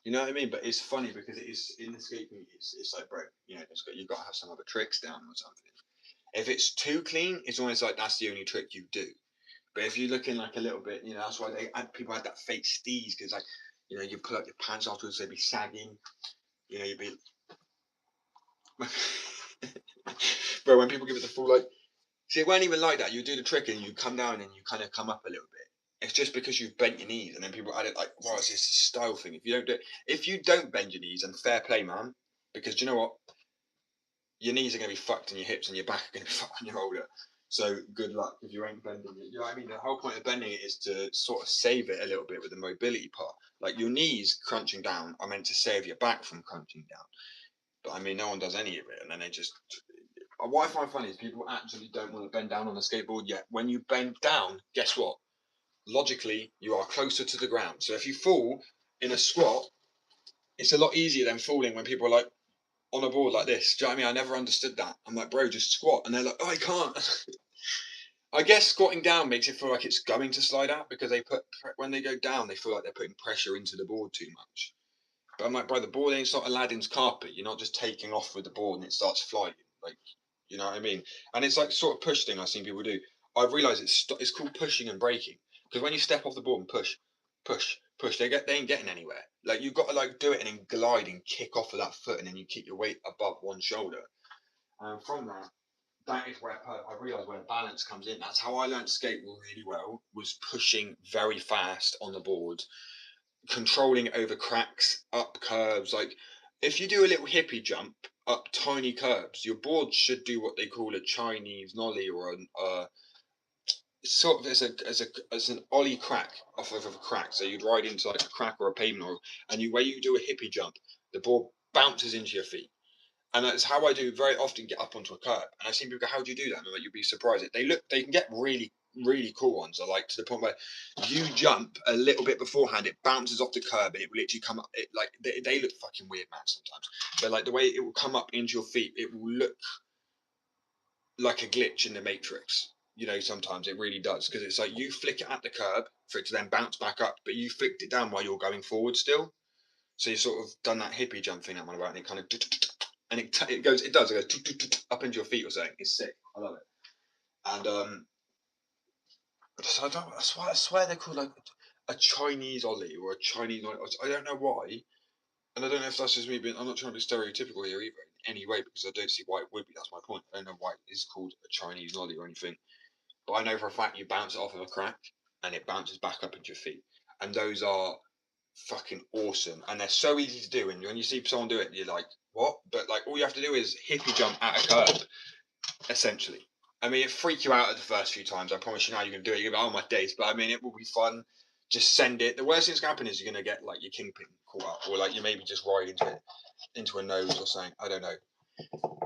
You know what I mean? But it's funny because it is in the skate community. It's like, bro, you've got to have some other tricks down or something. If it's too clean, it's almost like that's the only trick you do. But if you're looking like a little bit, that's why people had that fake steez because like, you pull up your pants afterwards, they'd be sagging. You'd be. Bro, when people give it the full like, see, it weren't even like that. You do the trick and you come down and you kind of come up a little bit. It's just because you've bent your knees, and then people add it like, "Wow, it's just a style thing." If you don't bend your knees, and fair play, man, because do you know what? Your knees are going to be fucked, and your hips and your back are going to be fucked when you're older. So good luck if you ain't bending it. You know what I mean? The whole point of bending it is to sort of save it a little bit with the mobility part. Like your knees crunching down are meant to save your back from crunching down. But I mean, no one does any of it, and then they just. What I find funny is people actually don't want to bend down on a skateboard yet. When you bend down, guess what? Logically, you are closer to the ground. So if you fall in a squat, it's a lot easier than falling when people are like on a board like this. Do you know what I mean? I never understood that. I'm like, bro, just squat. And they're like, oh, I can't. I guess squatting down makes it feel like it's going to slide out because when they go down, they feel like they're putting pressure into the board too much. But I'm like, bro, the board ain't not Aladdin's carpet. You're not just taking off with the board and it starts flying. Like, you know what I mean? And it's like sort of push thing I've seen people do. I've realised it's called pushing and braking because when you step off the board and push, they ain't getting anywhere. Like you've got to like do it and then glide and kick off of that foot and then you keep your weight above one shoulder. And from that is where I realised where balance comes in. That's how I learned to skate really well, was pushing very fast on the board, controlling over cracks, up curves. Like if you do a little hippie jump up tiny curbs, your board should do what they call a Chinese nollie or sort of as an ollie crack off of a crack. So you'd ride into like a crack or a pavement, and where you do a hippie jump, the board bounces into your feet. And that's how I do very often get up onto a curb. And I've seen people go, how do you do that? And I'm like, you'd be surprised. They can get really really cool ones are like to the point where you jump a little bit beforehand, it bounces off the curb, and it will literally come up. It like they look fucking weird, man. Sometimes, but like the way it will come up into your feet, it will look like a glitch in the Matrix. You know, sometimes it really does, because it's like you flick it at the curb for it to then bounce back up, but you flicked it down while you're going forward still. So you sort of done that hippie jump thing I'm on about, and it kind of and it goes up into your feet or something. It's sick. I love it. And so I swear they're called like a Chinese ollie or a Chinese ollie. I don't know why, and I don't know if that's just me being. I'm not trying to be stereotypical here either in any way, because I don't see why it would be. That's my point. I don't know why it is called a Chinese ollie or anything. But I know for a fact you bounce it off of a crack and it bounces back up into your feet. And those are fucking awesome. And they're so easy to do. And when you see someone do it, you're like, what? But like all you have to do is hippie jump at a curb, essentially. I mean, it freak you out at the first few times. I promise you now you're going to do it. You're going to be, oh my days. But I mean, it will be fun. Just send it. The worst thing that's going to happen is you're going to get like your kingpin caught up, or like you maybe just ride into it, into a nose or something. I don't know.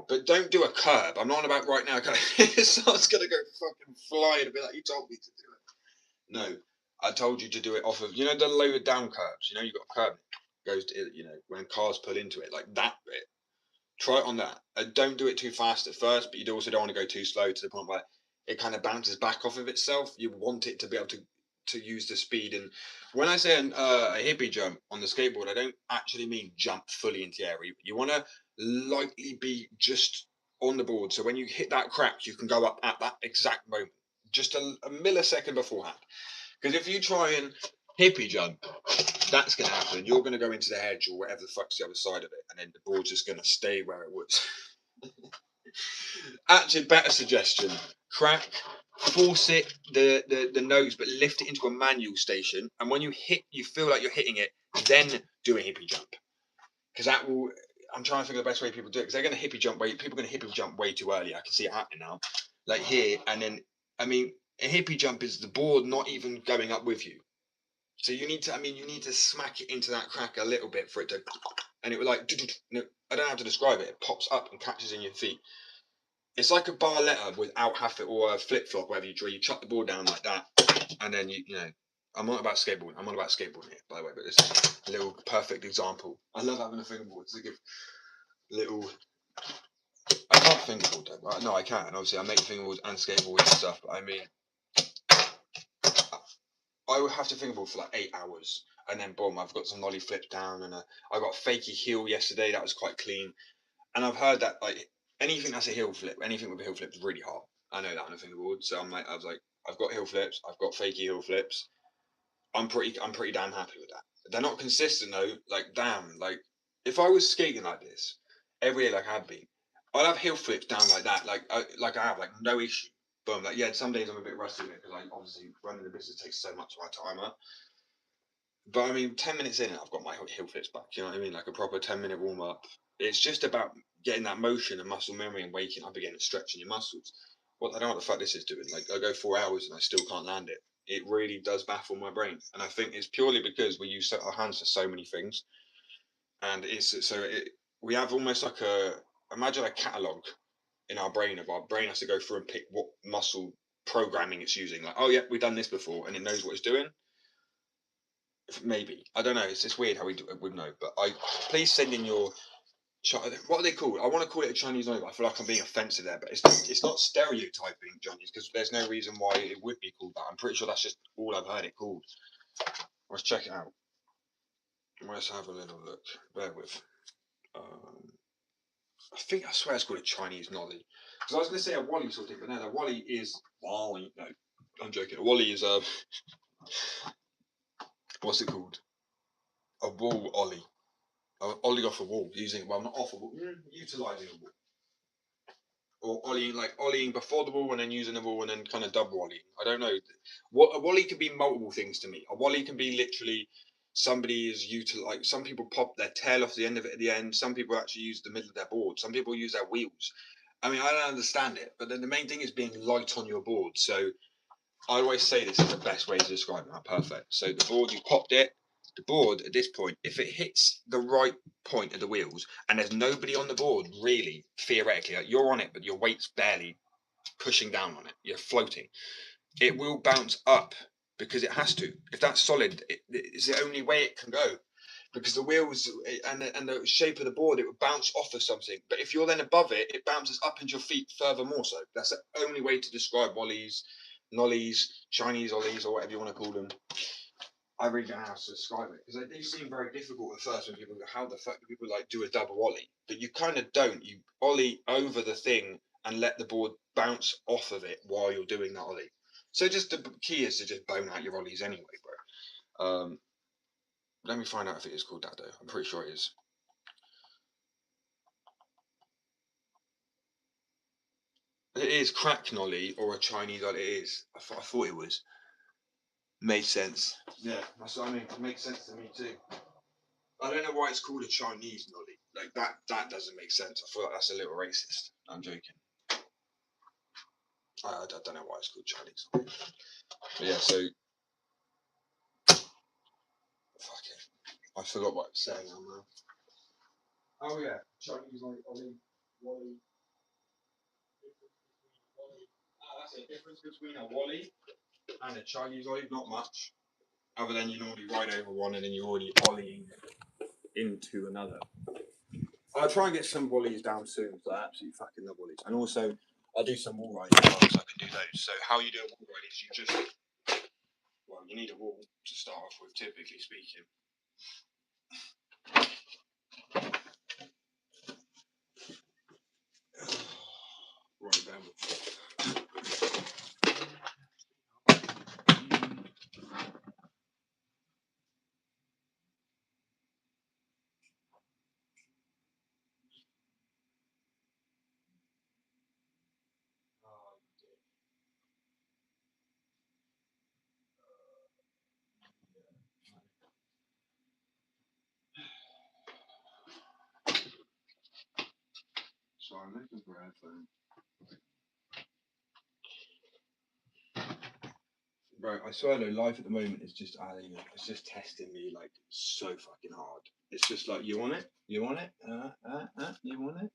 But don't do a curb. I'm not on about right now. Someone's going to go fucking flying and be like, you told me to do it. No, I told you to do it off of, you know, the lower down curbs. You know, you've got a curb goes to, you know, when cars pull into it, like that bit. Try it on that. Don't do it too fast at first, but you also don't want to go too slow to the point where it kind of bounces back off of itself. You want it to be able to use the speed. And when I say a hippie jump on the skateboard, I don't actually mean jump fully into the air. You want to lightly be just on the board. So when you hit that crack, you can go up at that exact moment, just a millisecond beforehand. Because if you try and hippie jump, that's going to happen. You're going to go into the hedge or whatever the fuck's the other side of it, and then the board's just going to stay where it was. Actually, better suggestion: crack, force it the nose, but lift it into a manual station, and when you hit, you feel like you're hitting it, then do a hippie jump. Because that will. I'm trying to think of the best way people do it. Because they're going to hippie jump way. People are going to hippie jump way too early. I can see it happening now, like here, and then I mean, a hippie jump is the board not even going up with you. So you need to, I mean, you need to smack it into that crack a little bit for it to, and it would like, no, I don't know how to describe it. It pops up and catches in your feet. It's like a barletta without half it, or a flip flop, wherever you draw. You chuck the board down like that, and then you know. I'm on about skateboarding. I'm on about skateboarding here, by the way. But it's a little perfect example. I love having a fingerboard. It's a good little. I can't fingerboard though. No, I can. Obviously, I make fingerboards and skateboards and stuff. But I mean, I would have to fingerboard for like 8 hours, and then boom, I've got some nollie flips down, and I got a fakey heel yesterday. That was quite clean, and I've heard that like anything that's a heel flip, anything with a heel flip is really hard. I know that on a fingerboard, so I was like, I've got heel flips, I've got fakey heel flips. I'm pretty damn happy with that. They're not consistent though. Like damn, like if I was skating like this every day, like I've been, I'd have heel flips down like that, like I have, like no issue. Boom, like yeah, some days I'm a bit rusty with it because like obviously running the business takes so much of my time up. But I mean, 10 minutes in, I've got my heel flips back. You know what I mean? Like a proper 10-minute warm up. It's just about getting that motion and muscle memory and waking up again and stretching your muscles. Well, I don't know what the fuck this is doing. Like I go 4 hours and I still can't land it. It really does baffle my brain, and I think it's purely because we use our hands for so many things, and we have almost like imagine a catalog in our brain. Of our brain has to go through and pick what muscle programming it's using. Like, oh yeah, we've done this before, and it knows what it's doing. Maybe I don't know. It's just weird how would know. But please send in your what are they called? I want to call it a Chinese name. I feel like I'm being offensive there, but it's not stereotyping Chinese, because there's no reason why it would be called that. I'm pretty sure that's just all I've heard it called. Let's check it out. Let's have a little look. Bear with. I swear it's called a Chinese nollie. Because I was going to say a wally sort of thing, but no, the wally is wally. No, I'm joking. A wally is what's it called? A wall ollie. Ollie off a wall, using, well, not off a wall, utilising a wall. Or ollieing before the wall and then using the wall and then kind of double ollieing. I don't know. What a wally can be multiple things to me. A wally can be literally somebody is like some people pop their tail off the end of it at the end. Some people actually use the middle of their board. Some people use their wheels. I mean, I don't understand it, but then the main thing is being light on your board. So I always say this is the best way to describe it. Perfect. So the board, you popped it. The board at this point, if it hits the right point of the wheels and there's nobody on the board, really, theoretically, like you're on it, but your weight's barely pushing down on it, you're floating. it will bounce up because it has to. If that's solid, it's the only way it can go. Because the wheels and the shape of the board, it would bounce off of something. But if you're then above it, it bounces up into your feet furthermore. So that's the only way to describe ollies, nollies, Chinese ollies, or whatever you want to call them. I really don't know how to describe it because they seem very difficult at first when people go, how the fuck do people like do a double ollie? But you kind of don't. You ollie over the thing and let the board bounce off of it while you're doing that ollie. So just the key is to just bone out your ollies anyway, bro. Let me find out if it is called that though. I'm pretty sure it is. It is crack nollie or a Chinese ollie. It is. I thought it was. Made sense. Yeah, that's what I mean. It makes sense to me too. I don't know why it's called a Chinese nollie. Like that doesn't make sense. I feel like that's a little racist. I'm joking. I don't know why it's called Chinese. But yeah, so fuck it. I forgot what I was saying now. Oh yeah, Chinese ollie, wally. That's the difference between a wally and a Chinese ollie. Not much, other than you normally ride over one and then you're already ollieing into another. I'll try and get some wallies down soon because I absolutely fucking love wallies. And also, I'll do some wall riding as well, so I can do those. So how you do a wall ride is you just, well, you need a wall to start off with, typically speaking. Right, down. So I'm looking for a headphone. Right, I swear though, life at the moment is just adding, it's just testing me like so fucking hard. It's just like, you want it? You want it? You want it?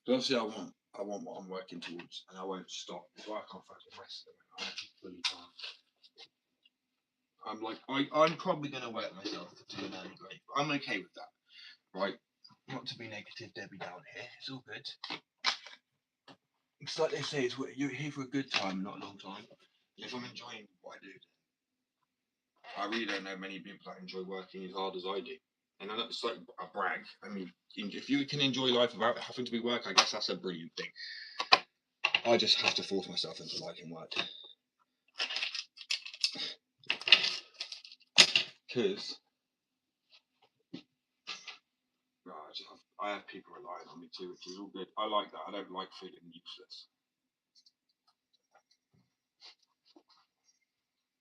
But obviously I want what I'm working towards and I won't stop. That's why I can't fucking rest at the moment. I actually fully can't. I'm like, I'm probably going to work myself to an early grave. But I'm okay with that, right? Not to be negative Debbie down here. It's all good. It's like they say, you're here for a good time, not a long time. If I'm enjoying what I do, I really don't know many people that enjoy working as hard as I do. And I know it's like a brag. I mean, if you can enjoy life without having to be work, I guess that's a brilliant thing. I just have to force myself into liking work. Because I have people relying on me too, which is all good. I like that. I don't like feeling useless.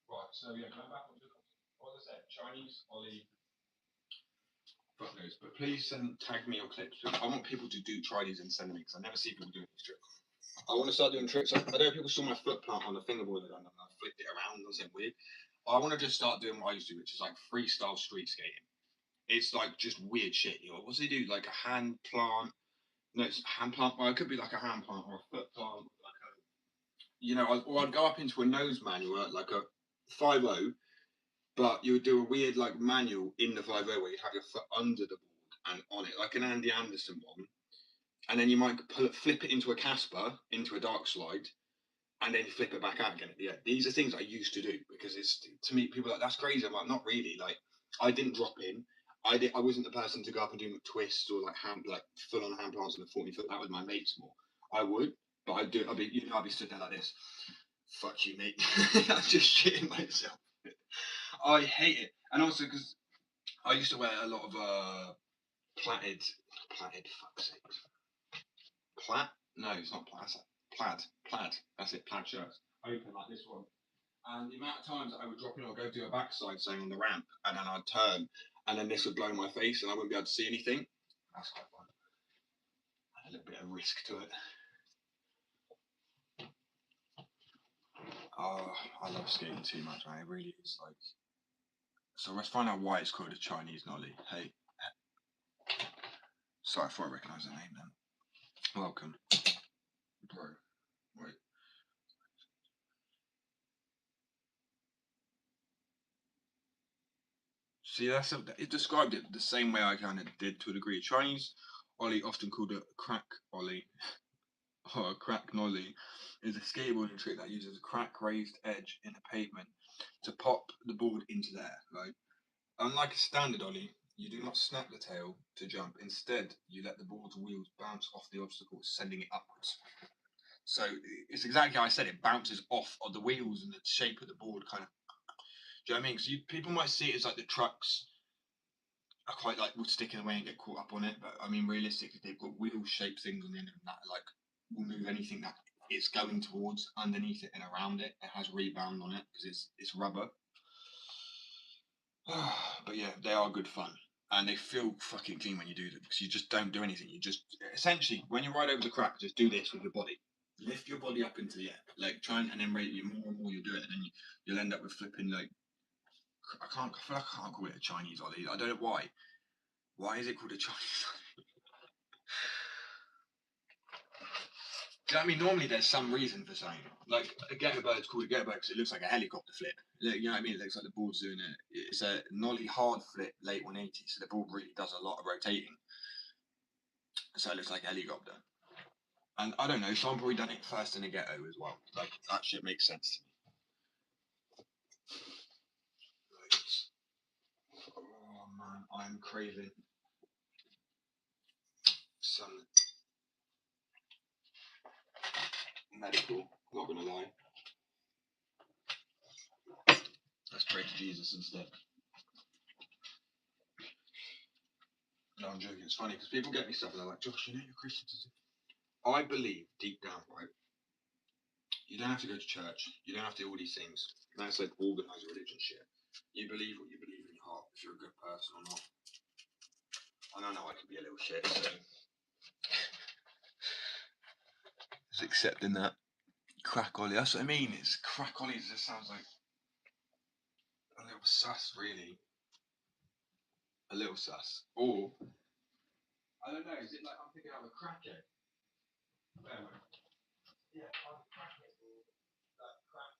Right, so yeah, going back onto what I said, Chinese, ollie, fuck knows. But please tag me your clips. I want people to try these and send them because I never see people doing these tricks. I want to start doing tricks. I don't know if people saw my foot plant on the fingerboard and I flipped it around or something weird. I want to just start doing what I used to, which is like freestyle street skating. It's like just weird shit. You know, what's they do? Like a hand plant. No, it's a hand plant. Well, it could be like a hand plant or a foot plant. Like a, you know, or I'd go up into a nose manual, like a 5-0, but you would do a weird like manual in the 5-0 where you'd have your foot under the board and on it, like an Andy Anderson one. And then you might flip it into a Casper, into a dark slide, and then flip it back out again at the end. These are things I used to do because it's to me people are like that's crazy. I'm like not really. Like I didn't drop in. I wasn't the person to go up and do twists or like full on hand plants on a 40 foot. That was my mates more. I would, but I'd do. I'd be stood there like this. Fuck you, mate. I'm just shitting myself. I hate it, and also because I used to wear a lot of plaited. Fuck's sake. Plaid? No, it's not plaid. Plaid. That's it. Plaid shirts. Open like this one. And the amount of times that I would drop in or go do a backside saying on the ramp, and then I'd turn, and then this would blow my face, and I wouldn't be able to see anything. That's quite fun. Had a little bit of risk to it. Oh, I love skating too much, man. It really is like. So let's find out why it's called a Chinese nollie. Hey. Sorry, I thought I recognised the name then. Welcome. Bro. Wait. See, it described it the same way I kind of did to a degree. Chinese ollie, often called a crack ollie or a crack nollie, is a skateboarding trick that uses a crack raised edge in a pavement to pop the board into the air. Right? Unlike a standard ollie, you do not snap the tail to jump. Instead, you let the board's wheels bounce off the obstacle, sending it upwards. So it's exactly how I said it bounces off of the wheels and the shape of the board kind of. Do you know what I mean? Because people might see it as like the trucks are quite like would stick in the way and get caught up on it, but I mean realistically they've got wheel shaped things on the end of them that like will move anything that it's going towards underneath it and around it. It has rebound on it because it's rubber. But yeah, they are good fun. And they feel fucking clean when you do them because you just don't do anything. You just essentially when you ride over the crack, just do this with your body. Lift your body up into the air, like try and then rate you more and more you do it, and then you'll end up with flipping like I feel like I can't call it a Chinese ollie. I don't know why. Why is it called a Chinese ollie? Do you know what I mean? Normally there's some reason for saying it. Like a Getabird's called a Getabird because it looks like a helicopter flip. You know what I mean? It looks like the board's doing it. It's a nollie hard flip late 180, so the board really does a lot of rotating. So it looks like a helicopter. And I don't know, someone probably done it first in a ghetto as well. Like that shit makes sense to me. Right. Oh man, I'm craving some medical, not gonna lie. Let's pray to Jesus instead. No, I'm joking. It's funny because people get me stuff and they're like, Josh, you know you're Christian. I believe deep down, right? You don't have to go to church. You don't have to do all these things. That's like organized religion shit. You believe what you believe in your heart if you're a good person or not. And I know I could be a little shit, so just accepting that. Crack ollie, that's what I mean. It's crack ollies. Just sounds like a little sus, really. A little sus. Or I don't know. Is it like I'm picking up a crackhead? Yeah, I'm a crackhead. Like crack.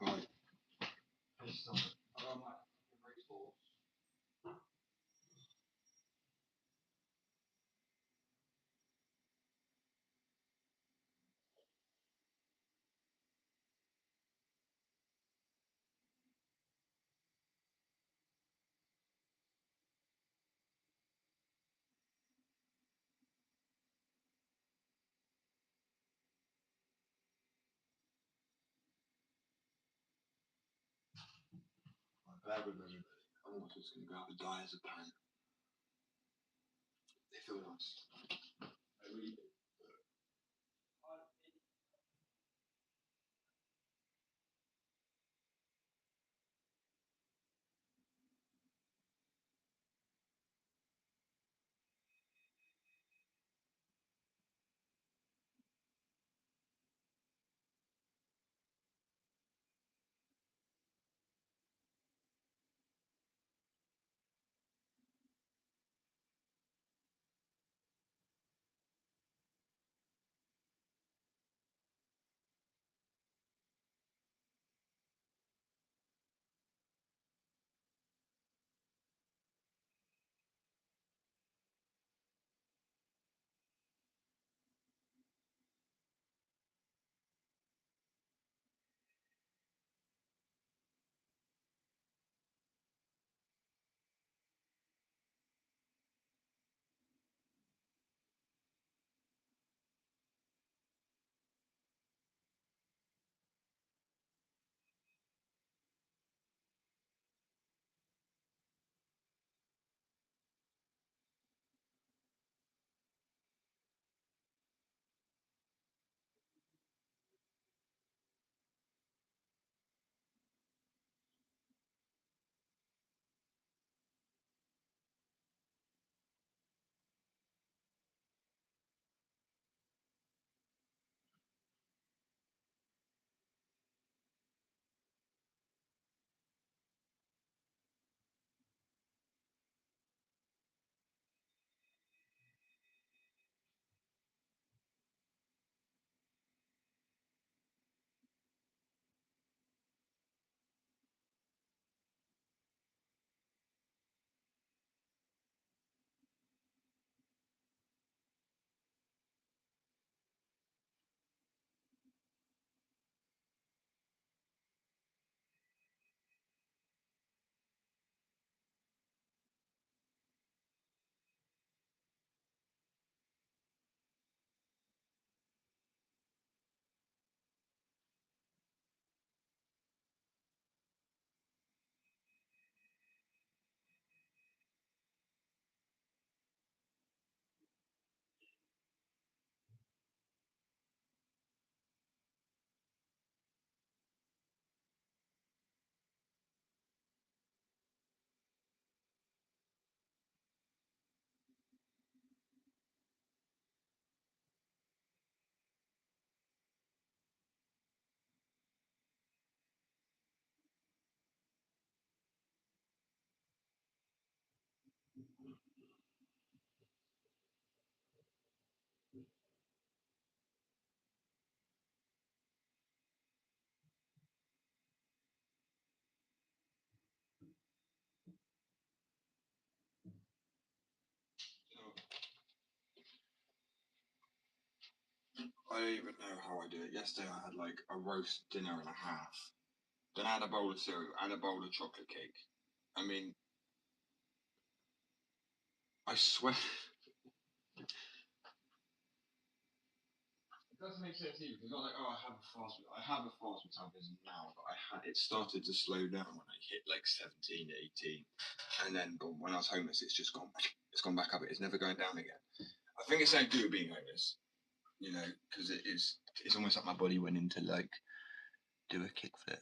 Right. Bad with everybody. I'm also just gonna go out and die as a parent. They feel nice. I really do. I don't even know how I do it. Yesterday I had like a roast dinner and a half. Then I had a bowl of cereal and a bowl of chocolate cake. I mean, I swear. It doesn't make sense either. It's not like, oh, I have a fast metabolism now, but it started to slow down when I hit like 17, 18. And then but when I was homeless, it's gone back up. It's never going down again. I think it's something to do with being homeless, because it's almost like my body went into like do a kickflip.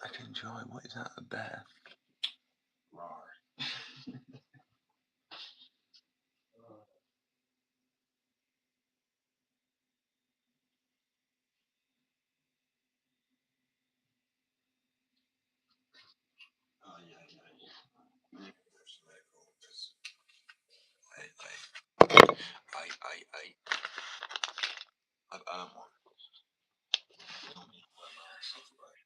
I can enjoy. What is that? A bear? Rawr. Oh yeah, yeah. Maybe there's some medical because I've earned one. Not me. Well, myself, right?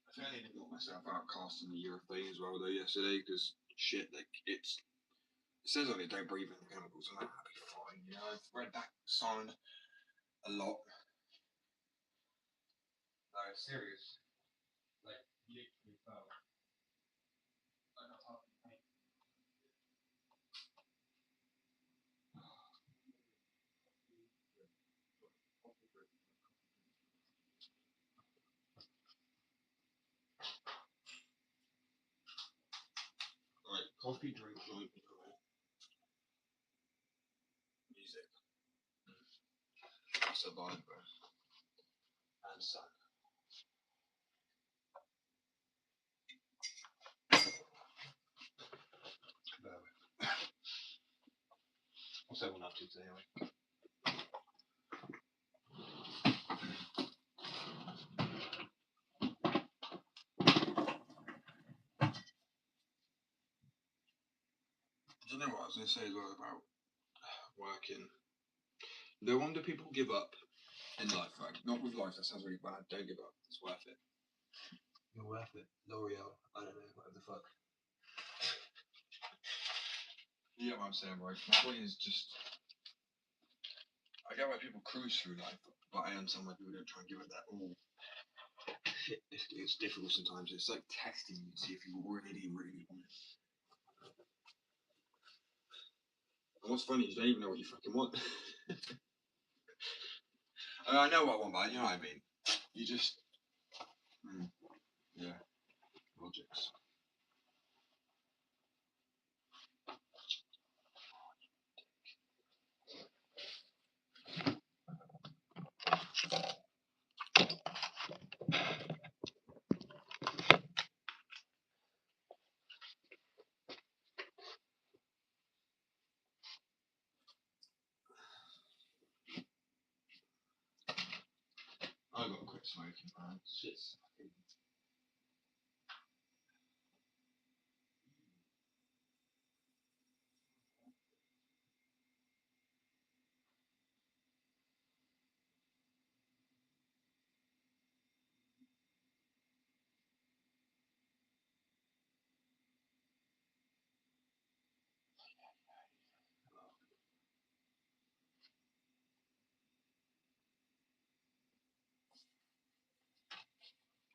I think I nearly got myself outcast in the urethane as well though yesterday because shit, like it says on it don't breathe in the chemicals and that'll be fine. I've read that sign a lot. No, it's serious. Like literally fell. Like that's how pain. Right, coffee, drink, joint, music, survivor, and sun. What's everyone up to today anyway? I don't know what I was going to say as well about working. No wonder people give up in life, right? Not with life, that sounds really bad. Don't give up. It's worth it. You're worth it. L'Oreal. I don't know, whatever the fuck. You know what I'm saying, right? My point is just. I get why people cruise through life, but I understand why people don't try and give it that all. Shit, it's difficult sometimes. It's like testing you to see if you really, really want it. And what's funny is you don't even know what you fucking want. I know what I want, but you know what I mean. You just. Yeah. Logics. I gotta quit smoking, man. Shit's fucking.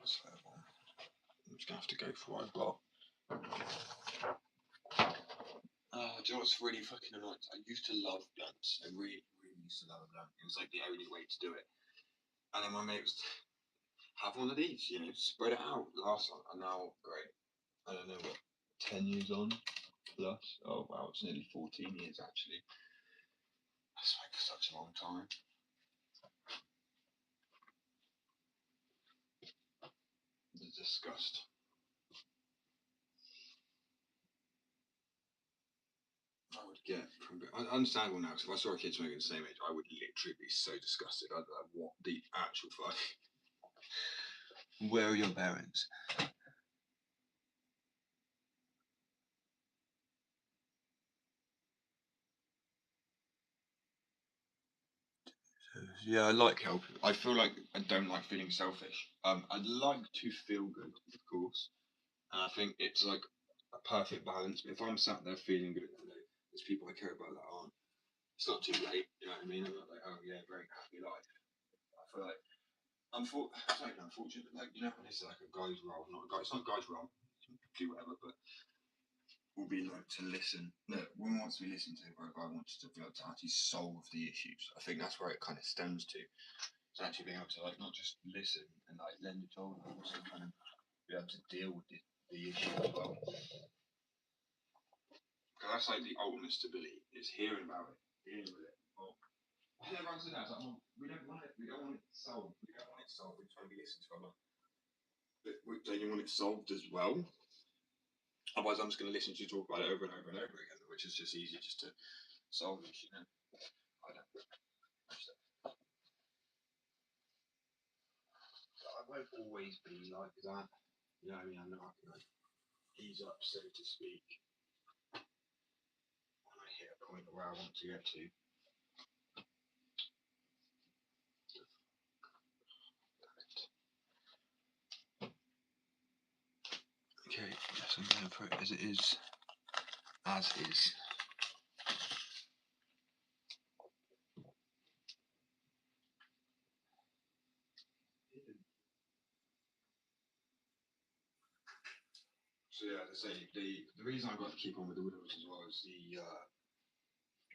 So, I'm just gonna have to go for what I've got. Do you know what's really fucking annoying? I used to love blunts. I really, really used to love a blunt. It was like the only way to do it. And then my mate was, have one of these, spread it out. Last one, and now, great. I don't know what, 10 years on plus. Oh wow, it's nearly 14 years actually. That's like such a long time. The disgust. I would would get from understandable now, because if I saw a kid smoking the same age, I would literally be so disgusted. I'd be like, what the actual fuck? Where are your parents? Yeah, I like helping. I feel like I don't like feeling selfish. I'd like to feel good, of course, and I think it's like a perfect balance. But if I'm sat there feeling good, there's people I care about that aren't. It's not too late, you know what I mean? I'm not like, oh yeah, very happy life. I feel like it's not even unfortunate, but like, you know, when it's like a guy's role, it's not a guy's role, do whatever, but will be like to listen. No, woman wants to be listened to, where a guy wants to be able to actually solve the issues. I think that's where it kind of stems to. It's actually being able to like not just listen and like lend a shoulder, but also kind of be able to deal with the issue as well. Because that's like the ultimate stability, is hearing about it, dealing with it. Well, everyone said that, like, well, we don't want it solved. We don't want it solved. We're trying to be listened to. But don't you want it solved as well? Otherwise, I'm just going to listen to you talk about it over and over and over again, which is just easier just to solve it, you know. I don't know. I won't always be like that. You know what I mean? I know I can like ease up, so to speak, when I hit a point where I want to get to. Okay, yes, I'm going for it as it is. As is. So yeah, as I say, the reason I got to keep on with the wheels as well is the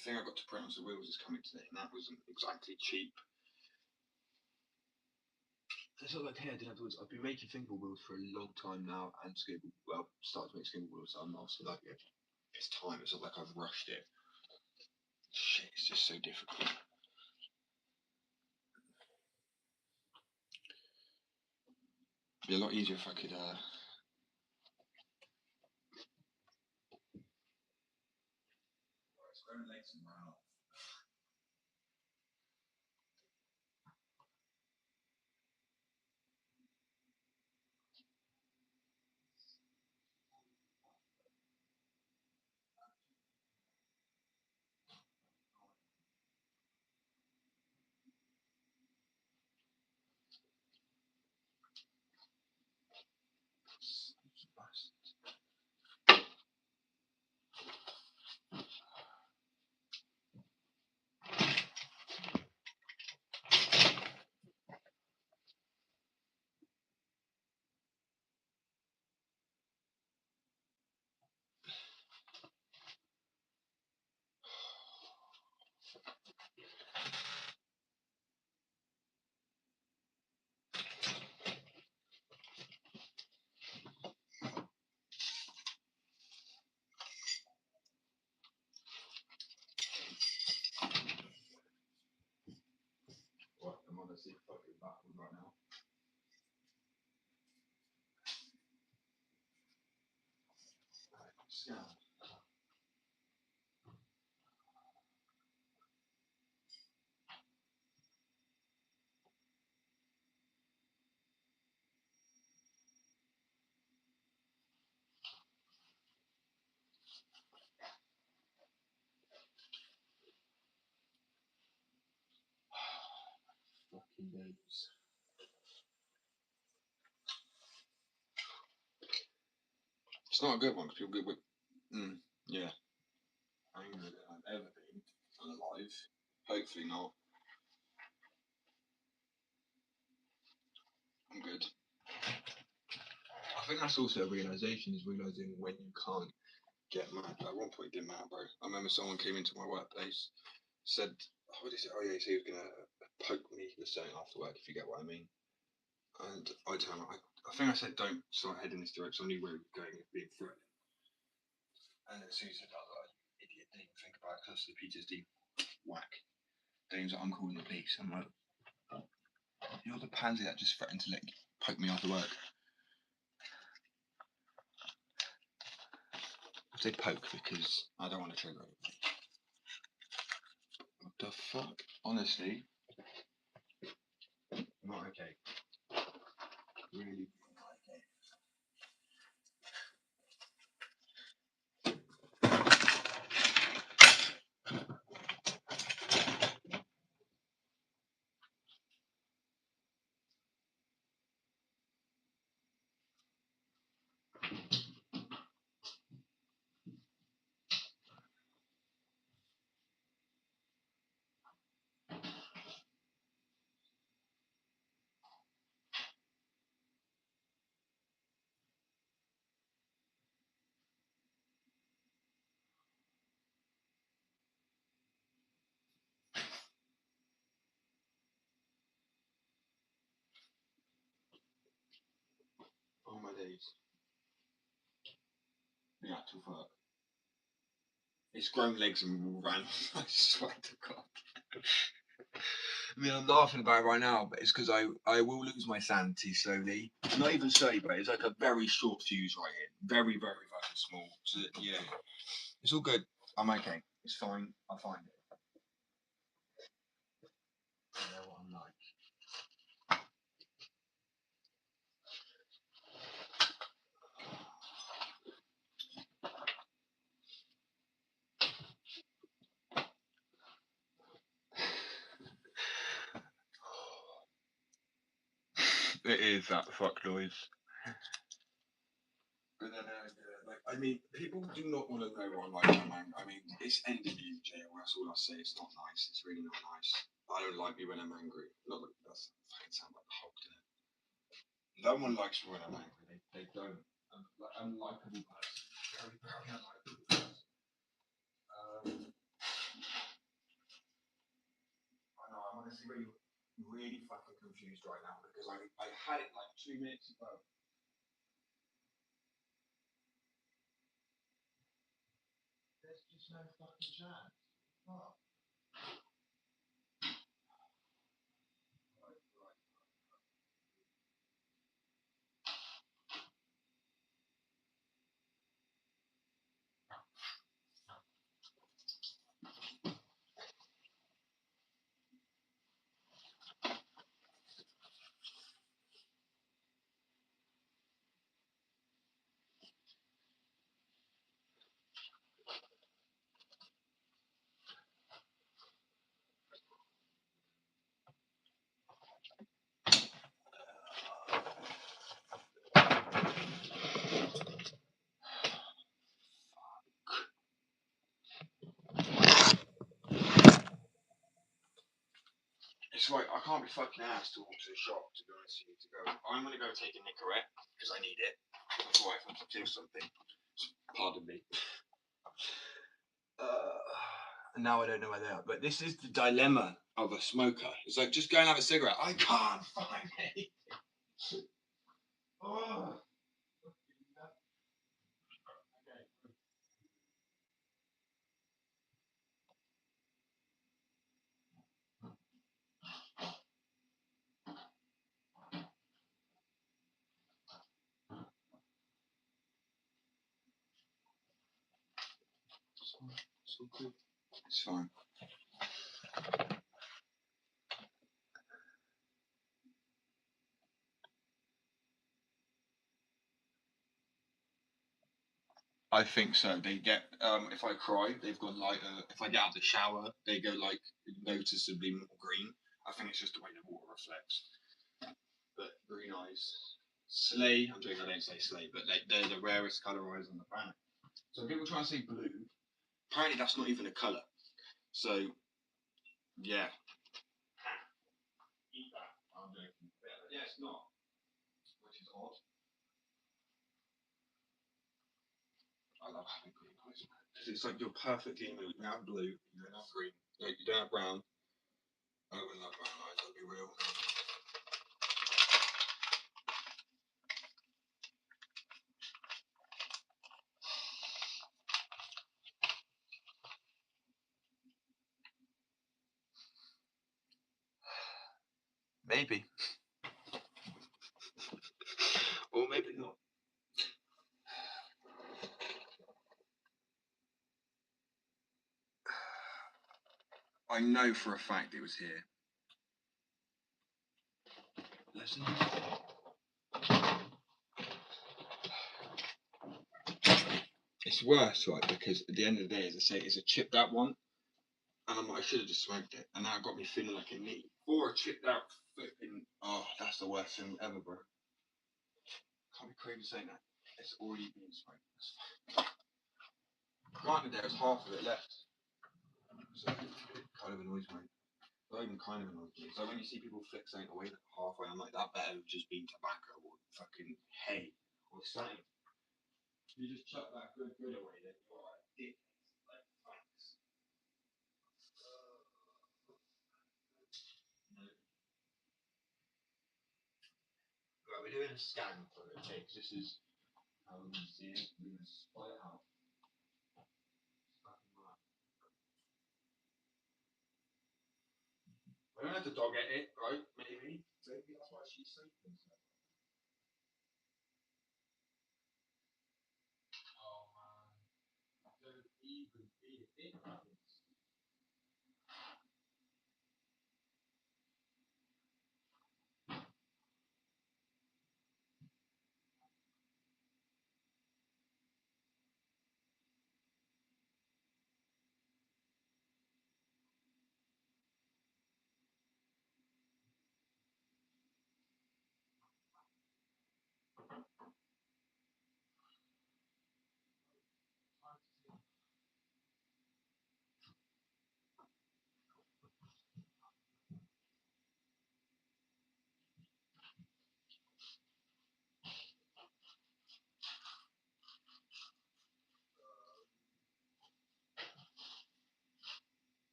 thing I got to print onto the wheels is coming today, and that wasn't exactly cheap. It's not like, hey, I didn't have the wheels. I've been making fingerboard wheels for a long time now, and started to make fingerboard wheels, so I'm also like, yeah, it's time. It's not like I've rushed it. Shit, it's just so difficult. It'd be a lot easier if I could I'm on the seat fucking backward right now. Scan. Fucking days. It's not a good one because people get with. Yeah. Angrier than I've ever been alive. Hopefully not. I'm good. I think that's also a realization, is realizing when you can't get mad. At one point, it did matter, bro. I remember someone came into my workplace, said, what did he say? Oh, yeah, he said he was going to poke me with something after work, if you get what I mean. And I told him, I think I said, don't start heading this direction. I knew where we were going, it being threatening. And as soon as he said, I was like, idiot, didn't even think about it, because the PTSD whack. Then he was like, I'm calling the police. I'm like, you're the pansy that just threatened to poke me after work. I say poke because I don't want to trigger anything. the fuck? Honestly, not okay. Really not okay. Oh my days. The actual fuck. It's grown legs and ran. I swear to God. I mean, I'm laughing about it right now, but it's because I will lose my sanity slowly. Not even slowly, but it's like a very short fuse right here. Very, very, very small. So, yeah. It's all good. I'm okay. It's fine. I'll find it. I know what I'm like. It is that fuck noise. But then, like, I mean, people do not want to know what I'm like, man. I mean, it's ending me in jail. That's all I say. It's not nice. It's really not nice. I don't like me when I'm angry. Not that that's fucking sound like a Hulk, doesn't it? No one likes me when I'm angry. They don't. I'm like unlikable person. Very, very unlikable person. I know. I'm honestly really fucking confused right now because I had it like 2 minutes ago. There's just no fucking chance. Fuck. Right, right. It's like I can't be fucking asked to walk to the shop to be honest with you to go. I'm gonna go take a Nicorette because I need it before I fucking do something. Pardon me. And now I don't know where they are. But this is the dilemma of a smoker. It's like just go and have a cigarette. I can't find it. Oh. It's all good. It's fine. I think so. They get if I cry, they've got like if I get out of the shower, they go like noticeably more green. I think it's just the way the water reflects. But green eyes. Slay, I'm joking, I don't say slay, but they're the rarest colour eyes on the planet. So people try and say blue. Apparently that's not even a colour. So yeah. Eat that. I'm joking. Yeah, it's not. Which is odd. I love having green eyes, man. It's like you're perfectly in You have blue, you don't have green. Like, you don't have brown. I would love brown eyes, I'll be real. Maybe. Or maybe not. I I know for a fact it was here. Listen. It's worse, right? Because at the end of the day, as I say, it's a chipped out one, and I should have just smoked it, and now it got me feeling like a meat. Or a chipped out flipping. Oh, that's the worst thing ever, bro. Can't be crazy saying that. It's already been smoked. Granted, there's half of it left, so it kind of annoys me. Not even kind of annoys me. So when you see people flick something away halfway, I'm like, that better have just been tobacco or fucking hay or something. You just chuck that good away, then you're like, dick. Like, thanks. Right, we're doing a scan for it, okay? 'Cause this is how we see it. We're going to spot it out. I don't have to dog at it, right? Maybe. Maybe that's why she's sleeping. Oh man. Don't even be a bit.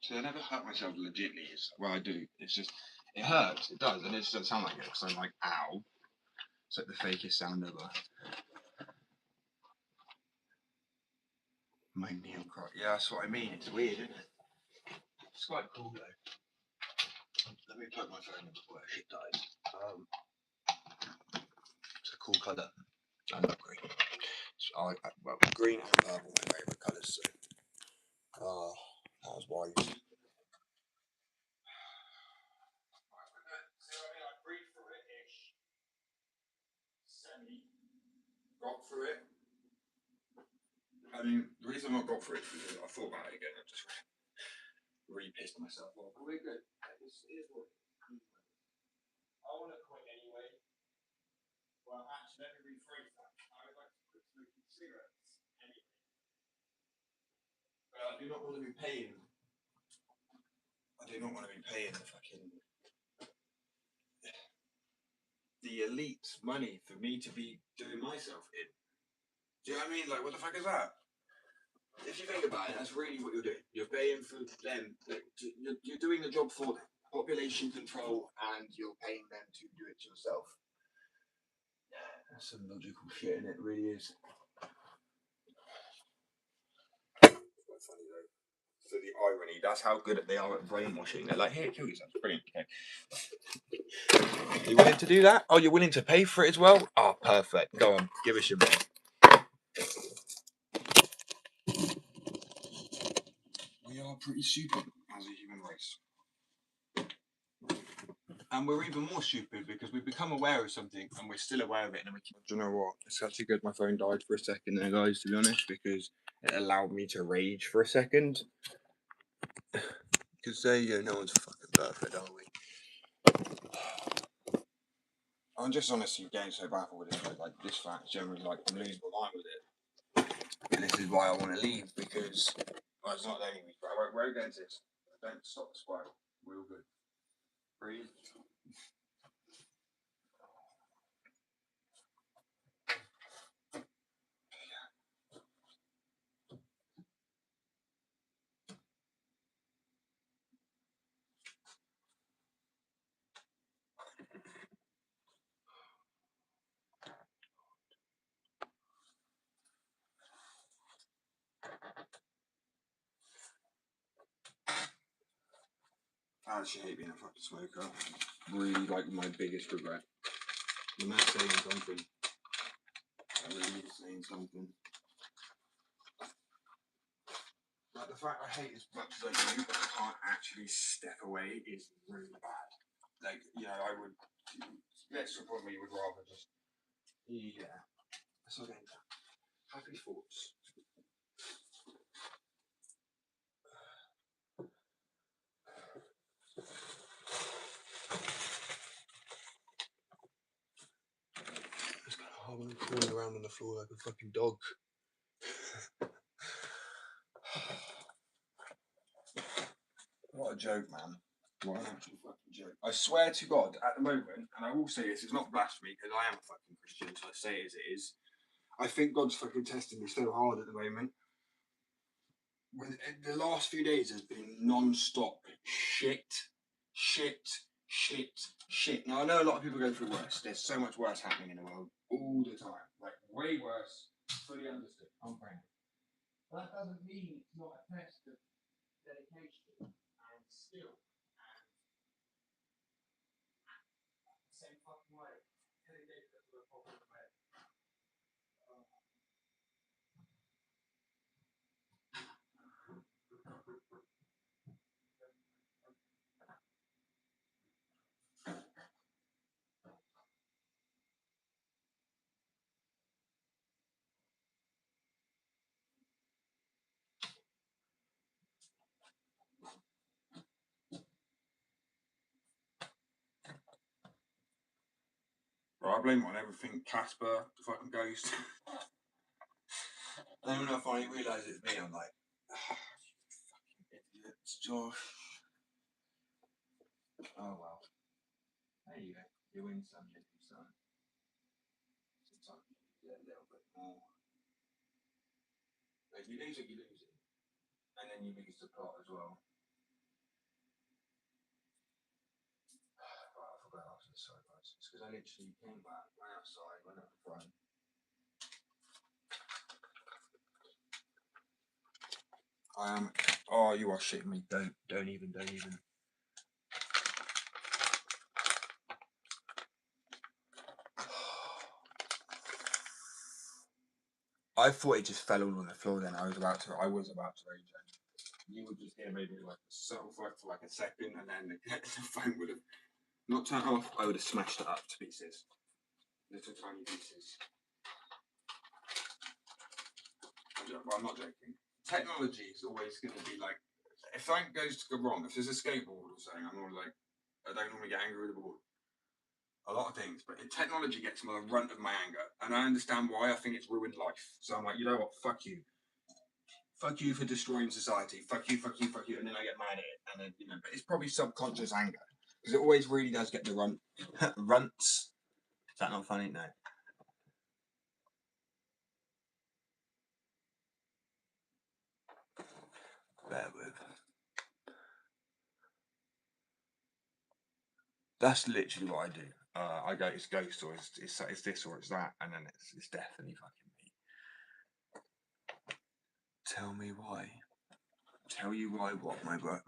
So I never hurt myself legitly. Well, I do. It's just, it hurts. It does. And it just doesn't sound like it because I'm like, ow. It's like the fakest sound ever. My nail crack. Yeah, that's what I mean. It's weird, isn't it? It's quite cool though. Let me plug my phone in before it dies. It's a cool colour. I love green. Well, green and purple are my favourite colours. So, that was wise. See what I mean? I breathed through it ish. Semi. Got through it. I mean, the reason I got through it is because I thought about it again. I just really pissed myself off. But we're good. Here's what I want to quit anyway. Well, actually, let me rephrase that. I would like to quit smoking cigarettes anyway. But I do not want to be paying. I do not want to be paying the fucking the elite money for me to be doing myself in. Do you know what I mean? Like, what the fuck is that? If you think about it, that's really what you're doing. You're paying for them. You're doing the job for them. Population control, and you're paying them to do it yourself. That's some logical shit, and it really is. Quite funny though. So the irony, that's how good they are at brainwashing. They're like, here, kill yourself. Brilliant. Okay. You willing to do that? Oh, you're willing to pay for it as well? Oh, perfect. Go on, give us your money. We are pretty stupid as a human race. And we're even more stupid because we've become aware of something and we're still aware of it. And we keep... Do you know what? It's actually good my phone died for a second there, guys, to be honest, because it allowed me to rage for a second. Because there you go, no one's fucking perfect, are we? I'm just honestly getting so baffled with this, like this fact generally, like I'm losing my mind with it. And this is why I want to leave, because well, it's not letting me. Where are we going to this? Don't stop the spiral. We're all good. Breathe. I actually hate being a fucking smoker. Really, like, my biggest regret. The man's saying something. I really need saying something. Like, the fact I hate as much as I do, but I can't actually step away is really bad. Like, you know, I would get to a point where you would rather just, yeah. So then, happy thoughts. Just kind of hobbling, crawling around on the floor like a fucking dog. What a joke, man. What an actual fucking joke. I swear to God, at the moment, and I will say this, it's not blasphemy because I am a fucking Christian, so I say it as it is. I think God's fucking testing me so hard at the moment. With the last few days has been non-stop shit. Now I know a lot of people go through worse. There's so much worse happening in the world all the time, like way worse. Fully understood. I'm praying. But that doesn't mean it's not a test of dedication and skill. Same fucking way. Dedication to a problem way. Right, I blame on everything. Casper, the fucking ghost. And then when I finally realise it's me, I'm like, oh, you fucking idiots, Josh. Oh well. There you go. You win some, you lose some. Sometimes you get a little bit more. If you lose it, you lose it. And then you lose the plot as well. Right, I forgot I was in the side license because I literally came back, went outside, went up the front. I am. Oh, you are shitting me. Don't even. I thought it just fell all on the floor. Then I was about to rage. You would just hear maybe like a subtle fight for like a second, and then the phone would have not turned off. I would have smashed it up to pieces, little tiny pieces. Well, I'm not joking. Technology is always going to be like, if something goes to go wrong, if there's a skateboard or something, I'm normally like, I don't normally get angry with the board. A lot of things, but technology gets my runt of my anger, and I understand why. I think it's ruined life. So I'm like, you know what? Fuck you. Fuck you for destroying society. Fuck you, and then I get mad at it, and then but it's probably subconscious anger because it always really does get the runt. Runts. Is that not funny? No. Bear with. That's literally what I do. I go, it's ghost or it's this or it's that, and then it's definitely fucking me. Tell me why. Tell you why what, my bro?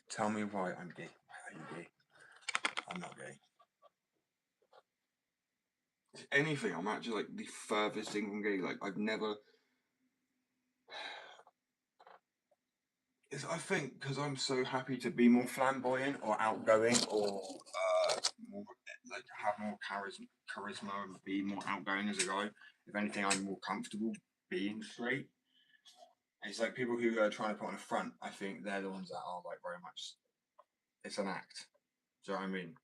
Tell me why I'm gay. Why are you gay? I'm not gay. If anything, I'm actually like the furthest thing from gay. Like I've never. I think because I'm so happy to be more flamboyant or outgoing or more like have more charisma and be more outgoing as a guy. If anything, I'm more comfortable being straight. It's like people who are trying to put on a front. I think they're the ones that are like very much. It's an act. Do you know what I mean?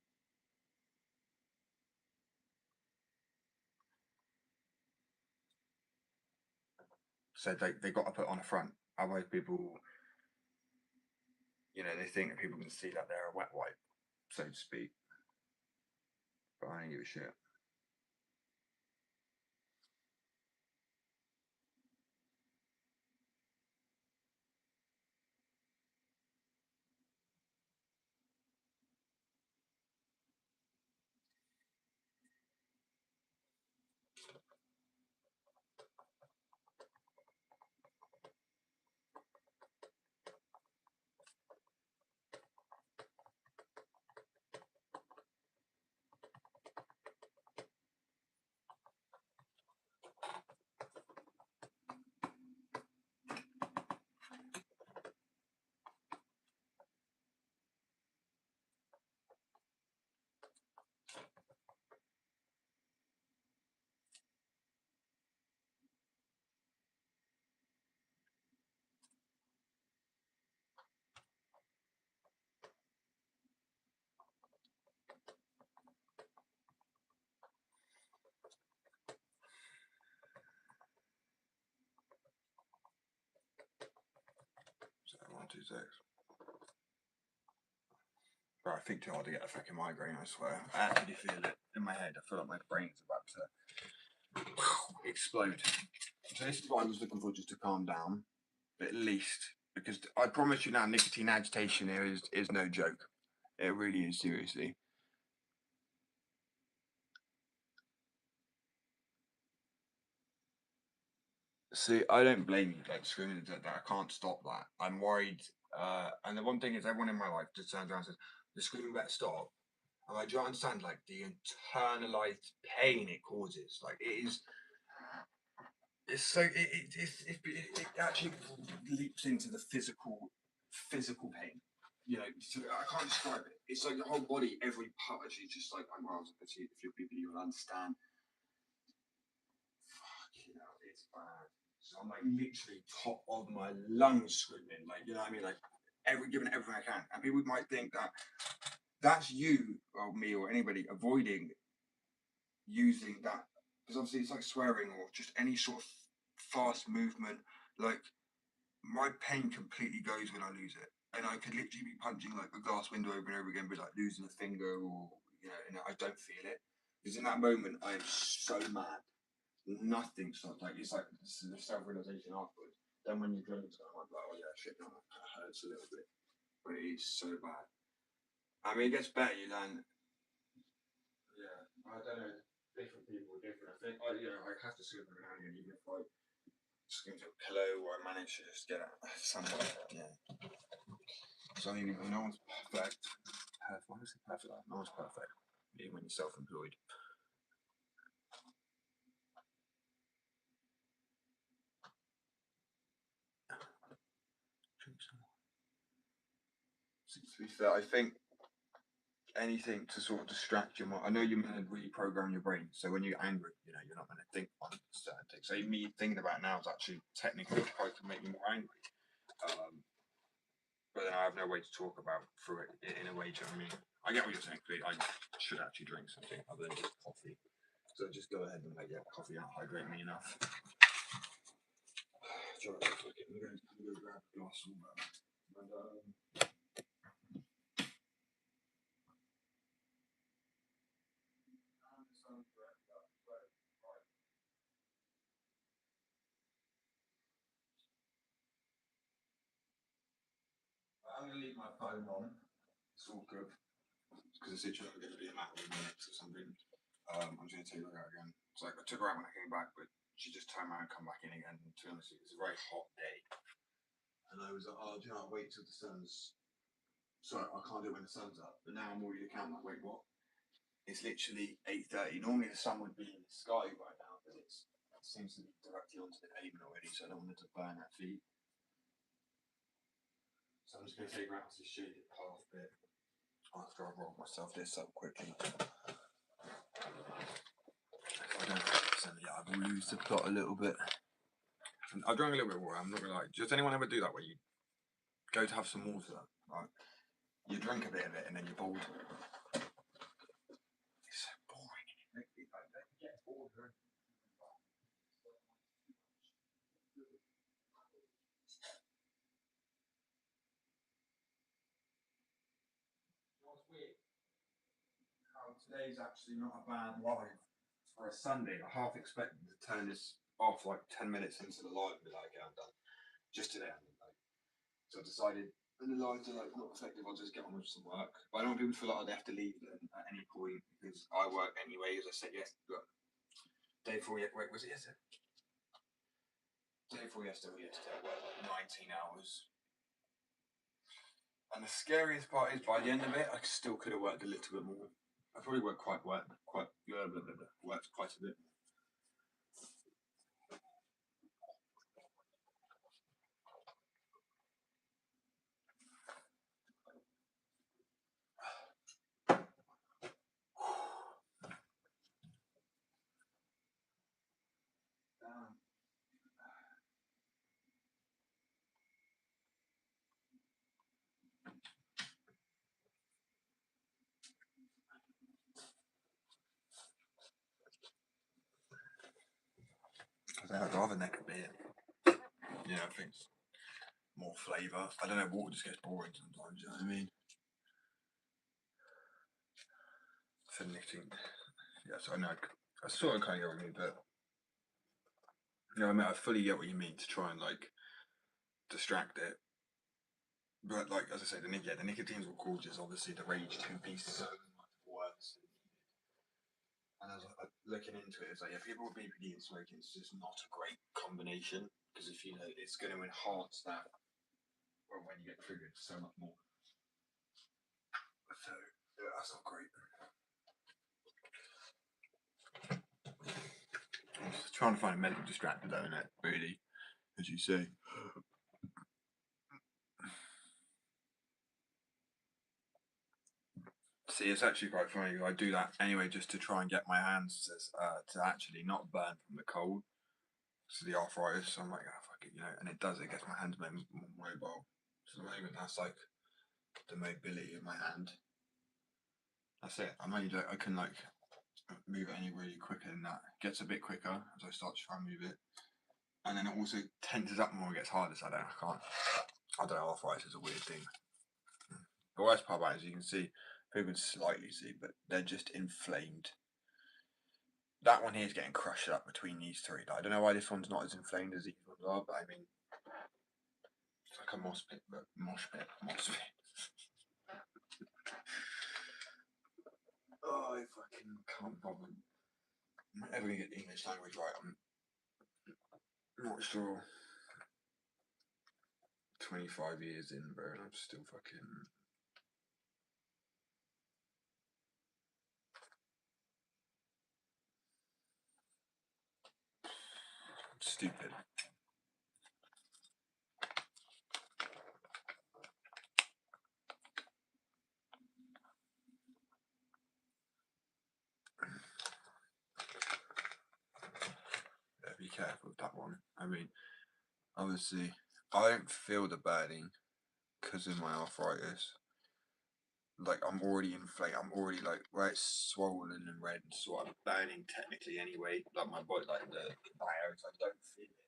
So they got to put on a front. Otherwise, people, they think that people can see that they're a wet wipe, so to speak. But I don't give a shit. 2 6. Bro, I think too hard to get a fucking migraine, I swear. I actually feel it in my head. I feel like my brain's about to explode. So this is what I was looking for, just to calm down. At least. Because I promise you now, nicotine agitation here is no joke. It really is, seriously. See, I don't blame you, like screaming at that. I can't stop that. I'm worried. And the one thing is, everyone in my life just turns around and says, "The screaming better stop." I'm like, do you understand, like, the internalized pain it causes? Like, it is. It's so it actually leaps into the physical pain. You know, so I can't describe it. It's like your whole body, every part is just like, well, if you're people, you'll understand. Fuck, you know, it's bad. So I'm like literally top of my lungs screaming, like, you know what I mean, like giving everything I can. And people might think that that's you or me or anybody avoiding using that, because obviously it's like swearing or just any sort of fast movement. Like, my pain completely goes when I lose it, and I could literally be punching like a glass window over and over again, but like losing a finger, or you know, and I don't feel it because in that moment I am so mad. Nothing stops. Like, it's like the self-realization afterwards. Then when you drink, I'm like, oh yeah, shit, no, that hurts a little bit, but it is so bad. I mean, it gets better. You learn. Yeah, I don't know. Different people are different. I think I have to sleep every now and again, even if I scream to a pillow or I manage to just get out somewhere. Yeah. So I mean, no one's perfect. Why is it perfect? No one's perfect. Even when you're self-employed. To be fair, I think anything to sort of distract your mind. I know you're meant to reprogram your brain, so when you're angry, you know, you're not going to think on certain things. So me thinking about it now is actually technically probably can make you more angry. But then I have no way to talk about through it in a way. Do you know what I mean? I get what you're saying. I should actually drink something other than just coffee. So just go ahead and make coffee not hydrate me enough. I'm going to go grab a glass of water. And, I'm going to leave my phone on. It's all good. Because it's literally going to be a matter of minutes or something. I'm just going to take a look at it again. It's like I took her out when I came back, but she just turned around and come back in again. And to be honest, it was a very hot day. And I was like, oh, do you know, I'll wait till the sun's. Sorry, I can't do it when the sun's up. But now I'm already counting, like, wait, what? It's literally 8:30. Normally the sun would be in the sky right now, but it seems to be directly onto the pavement already, so I don't want it to burn our feet. So I'm just going to take her out to the shaded path bit after I roll myself this up quickly. I've lose the plot a little bit. I've drunk a little bit of water, I'm not gonna lie. Does anyone ever do that where you go to have some water, right? You drink a bit of it and then you're bored. It's so boring. What's weird? How today's actually not a bad live for a Sunday. I half expected to turn this off like 10 minutes into the live and be like, yeah, I'm done. Just today, I mean, like, so I decided when the lives are like not effective, I'll just get on with some work. But I don't want people to feel like they have to leave them at any point because I work anyway, as I said yesterday. Day before, wait, was it yesterday? Day before yesterday, I worked like 19 hours. And the scariest part is, by the end of it, I still could have worked a little bit more. I probably worked quite a bit. I think I'd rather neck a beer. Yeah, I think more flavour. I don't know, water just gets boring sometimes, you know what I mean? For nicotine. Yeah, so I know, I sort of kind of get what you mean, but, you know, I mean, I fully get what you mean to try and, like, distract it. But, like, as I say, the nicotine's what causes, obviously, the rage 2 pieces so much worse. And as I looking into it, it's like, yeah, people with BPD and smoking is just not a great combination, because if you know, it's going to enhance that, well, when you get triggered so much more. So, yeah, that's not great. I'm just trying to find a medical distractor, though, innit? Really, as you say. See, it's actually quite funny. I do that anyway just to try and get my hands to actually not burn from the cold. So the arthritis, so I'm like, oh, fuck it, you know, and it does. It gets my hands more mobile. So the moment that's like the mobility of my hand. That's it. I can like move it any really quicker than that. It gets a bit quicker as I start to try and move it, and then it also tenses up more. It gets harder. So I don't know. Arthritis is a weird thing. The worst part about it is you can see, people can slightly see, but they're just inflamed. That one here is getting crushed up between these three. Like, I don't know why this one's not as inflamed as these ones are, but I mean, it's like a mosh pit, but mosh pit. Oh, I fucking can't bother. I'm not ever gonna get the English language right. I'm not sure. 25 years in, bro, and I'm still fucking. Stupid. Yeah, be careful with that one. I mean, obviously, I don't feel the burning because of my arthritis. Like, I'm already inflamed. I'm already like where it's swollen and red, so I'm burning technically anyway. Like my body, like my areas, I don't feel it.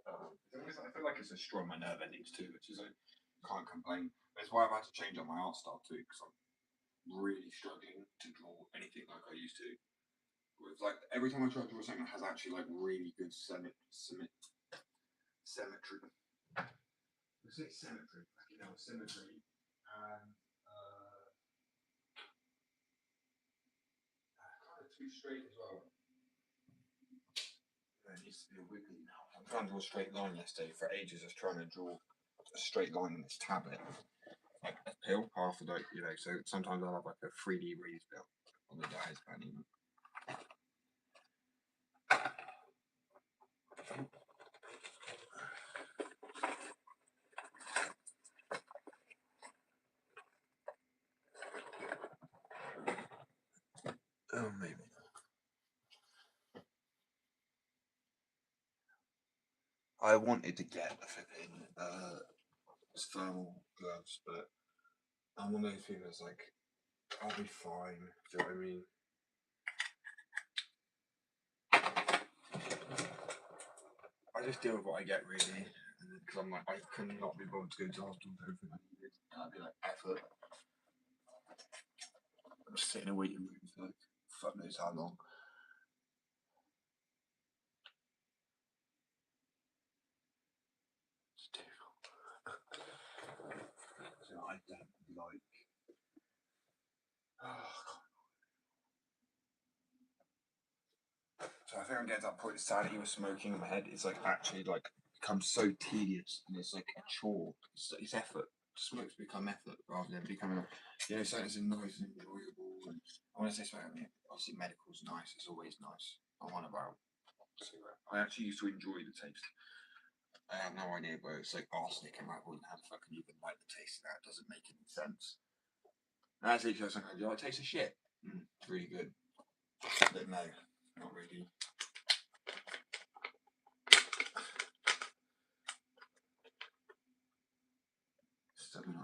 I feel like it's a straw on my nerve endings too, which is like can't complain. That's why I've had to change up my art style too, because I'm really struggling to draw anything like I used to. It's like every time I try to draw something that has actually like really good symmetry. Let's say symmetry. You know, symmetry and kind of too straight as well. It needs to be a wiggly now. I'm trying to draw a straight line yesterday for ages. I was trying to draw a straight line in this tablet, like a pill, half of like, you know. So sometimes I'll have like a 3D raised pill on the diazepam even. Oh, maybe. I wanted to get the flipping thermal gloves, but I'm one of those people that's like, I'll be fine. Do you know what I mean? I just deal with what I get really, because I'm like, I cannot be bothered to go to hospital for everything I needed. That'd be like effort. I'm just sitting in a waiting room for like fuck knows how long. It's difficult. So I don't like. So I think I'm getting to that point. The sanity with smoking in my head is like actually like becomes so tedious, and it's like a chore. It's effort. Smoke's become effort rather than becoming like, you know, something that's nice and enjoyable. And I want to say something. I mean, obviously medical's nice. It's always nice. I want about cigarette. I actually used to enjoy the taste. I have no idea, but it's like arsenic, and I wouldn't have fucking even like the taste of that. It doesn't make any sense. And that's literally something. Do you like taste of shit? It's really good. But no, not really.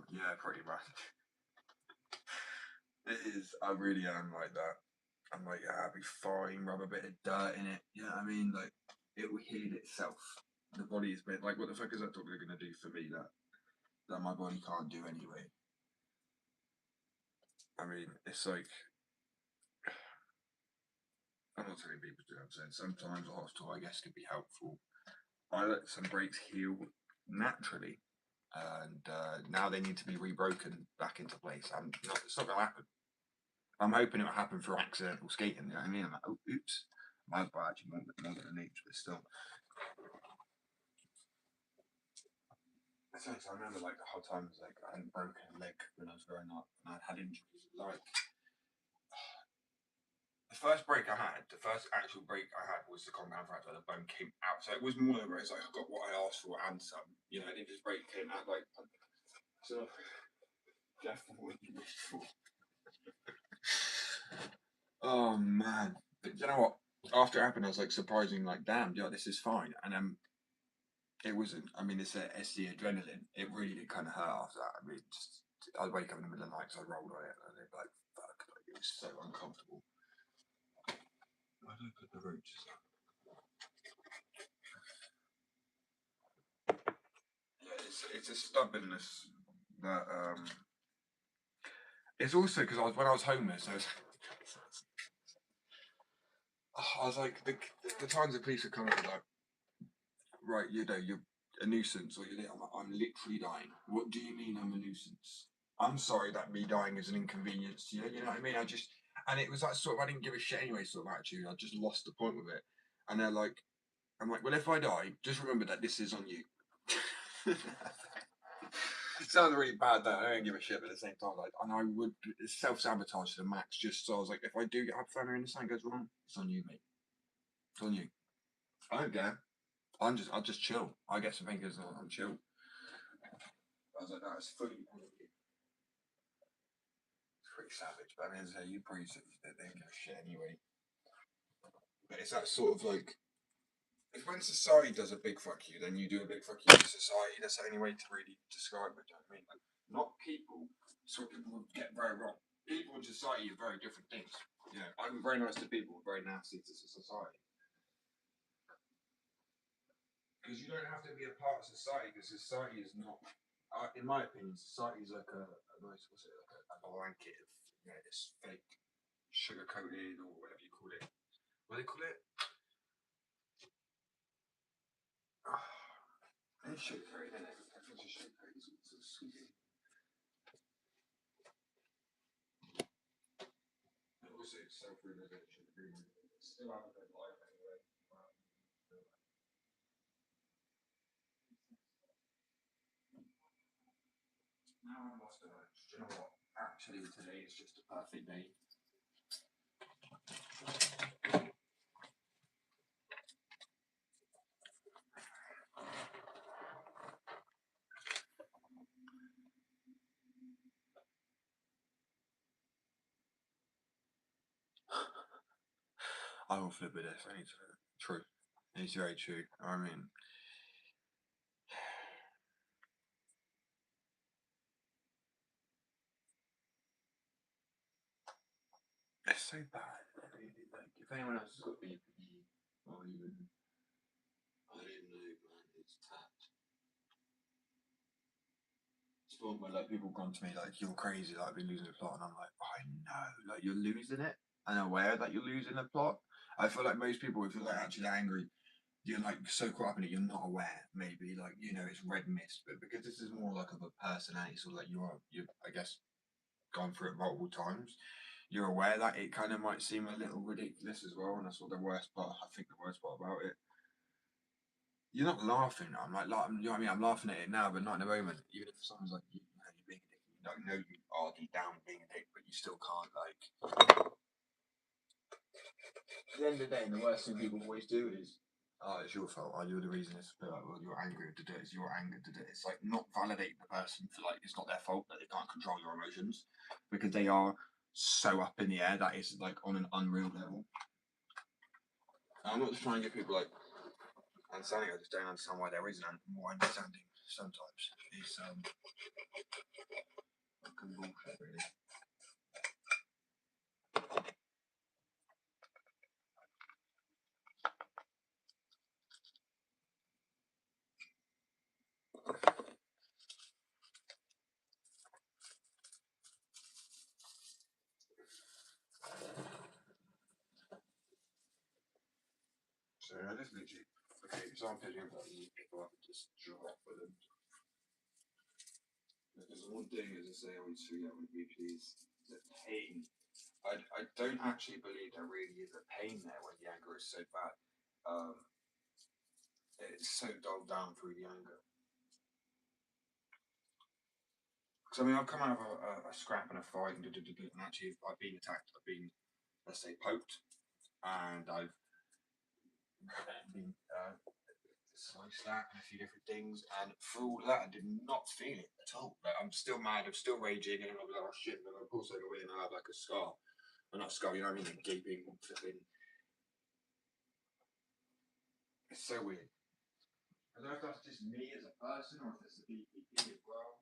Yeah, pretty much. It is. I really am like that. I'm like, yeah, I'll be fine. Rub a bit of dirt in it. You know what I mean? Like, it will heal itself. the body is bit like, what the fuck is that doctor gonna do for me that my body can't do anyway? I mean, it's like, I'm not telling people to do what I'm saying. Sometimes the hospital, I guess, can be helpful. I let some breaks heal naturally, and now they need to be rebroken back into place. It's not going to happen. I'm hoping it'll happen through accidental skating. You know what I mean? I'm like, oh, oops. Mine's by actually more than an oops, but still. So I remember like the whole time was like I had a broken leg when I was growing up, and I'd had injuries. Like the first break I had, the first actual break I had was the compound fracture. The bone came out, so it was more than it's like I got what I asked for and some. You know, I think this break came out like so. Definitely wished for. Oh man, but you know what? After it happened, I was like surprising, like damn, yeah, this is fine. And it wasn't. I mean, it's the adrenaline. It really did kind of hurt after that. I mean, just, I'd wake up in the middle of the night, so I rolled on it, and it'd be like, fuck, like, it was so uncomfortable. Why do I put the roaches up? Yeah, it's a stubbornness that It's also because when I was homeless, I was like the times the police would come over like, right, you know, you're a nuisance, or I'm literally dying. What do you mean I'm a nuisance? I'm sorry that me dying is an inconvenience to you. You know what I mean? And it was that sort of I didn't give a shit anyway sort of attitude. I just lost the point with it. And they're like, I'm like, well, if I die, just remember that this is on you. It sounds really bad that I don't give a shit, but at the same time, like, and I would self sabotage to the max. Just so I was like, if I do get hypothermia and something goes wrong, it's on you, mate. It's on you. I don't care. I'll just chill. I get some fingers and I'm chill. I was like, no, it's fully. It's pretty savage, but I mean, you breathe it, they don't give a shit anyway. But it's that sort of like, if when society does a big fuck you, then you do a big fuck you to society. That's the only way to really describe it. Do you know what I mean? Like, not people. That's what people get very wrong. People and society are very different things. You know, I'm very nice to people, very nasty to society. Because you don't have to be a part of society. Because society is not, in my opinion, society is like a nice, what's it, like a blanket of this fake sugar coated or whatever you call it. What do they call it? It's sugar coated, isn't it? Everything's just sugar coated. It's so sweet. And also, self-realization agreement. Still have a good life anyway. Now I'm off to lunch. Do you know what? Actually, today is just a perfect day. I will flip with this. I need to. True. It's very true. I mean, it's so bad. Like, if anyone else has got BPE or even, I don't even know, man, it's tapped. It's fun when like people come to me like, you're crazy, like I've been losing a plot, and I'm like, I know, like you're losing it, and aware that you're losing a plot. I feel like most people, if you're like actually angry, you're like so caught up in it, you're not aware. Maybe like it's red mist, but because this is more like of a personality, so like you I guess gone through it multiple times. You're aware that it kind of might seem a little ridiculous as well, and that's what the worst part. I think the worst part about it. You're not laughing. I'm like, you know what I mean? I'm laughing at it now, but not in the moment. Even if someone's like, you're being a dick, you don't know you are deep down being a dick, but you still can't like. At the end of the day, the worst thing people always do is, oh, it's your fault. Oh, you're the reason it's like, well, you're angry to do it. It's your anger to do it. It's like not validating the person for like it's not their fault that they can't control your emotions because they are so up in the air that it's like on an unreal level. And I'm not just trying to get people like understanding. I just don't understand why there isn't more understanding sometimes. It's fucking bullshit, really. So I just literally, okay, so I'm picking up that you people have to just drop with them. Because the one thing, as I say, I always forget with BP is the pain. I don't actually believe there really is a pain there when the anger is so bad. Um, it's so dulled down through the anger. Because I mean, I've come out of a scrap and a fight, and actually, I've been attacked. I've been, let's say, poked, and I've been sliced at and a few different things. And through all that, I did not feel it at all. Like, I'm still mad. I'm still raging, and I'm like, oh shit! And of course, I go in and I have like a scar. Well, not scar, you know what I mean? Like gaping, flipping. It's so weird. I don't know if that's just me as a person or if it's the BPP as well.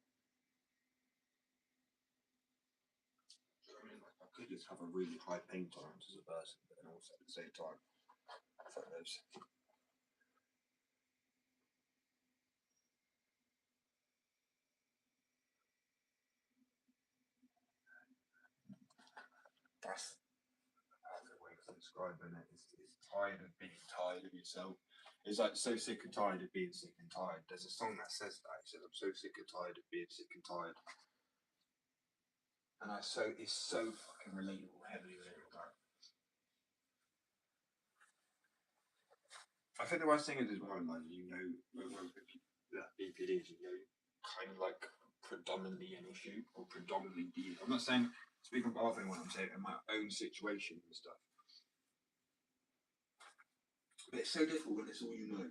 Do you know what I mean? Like, I could just have a really high pain tolerance as a person, but then also at the same time, fuck those. That's the way to describe it. It's tired of being tired of yourself. It's like so sick and tired of being sick and tired. There's a song that says that. It says, I'm so sick and tired of being sick and tired. And it's so fucking relatable, heavily relatable. I think the worst thing is well, like you know, that BPD is kind of like predominantly an issue or predominantly the. I'm not saying speaking of other anyone. I'm saying in my own situation and stuff. But it's so difficult when it's all you know.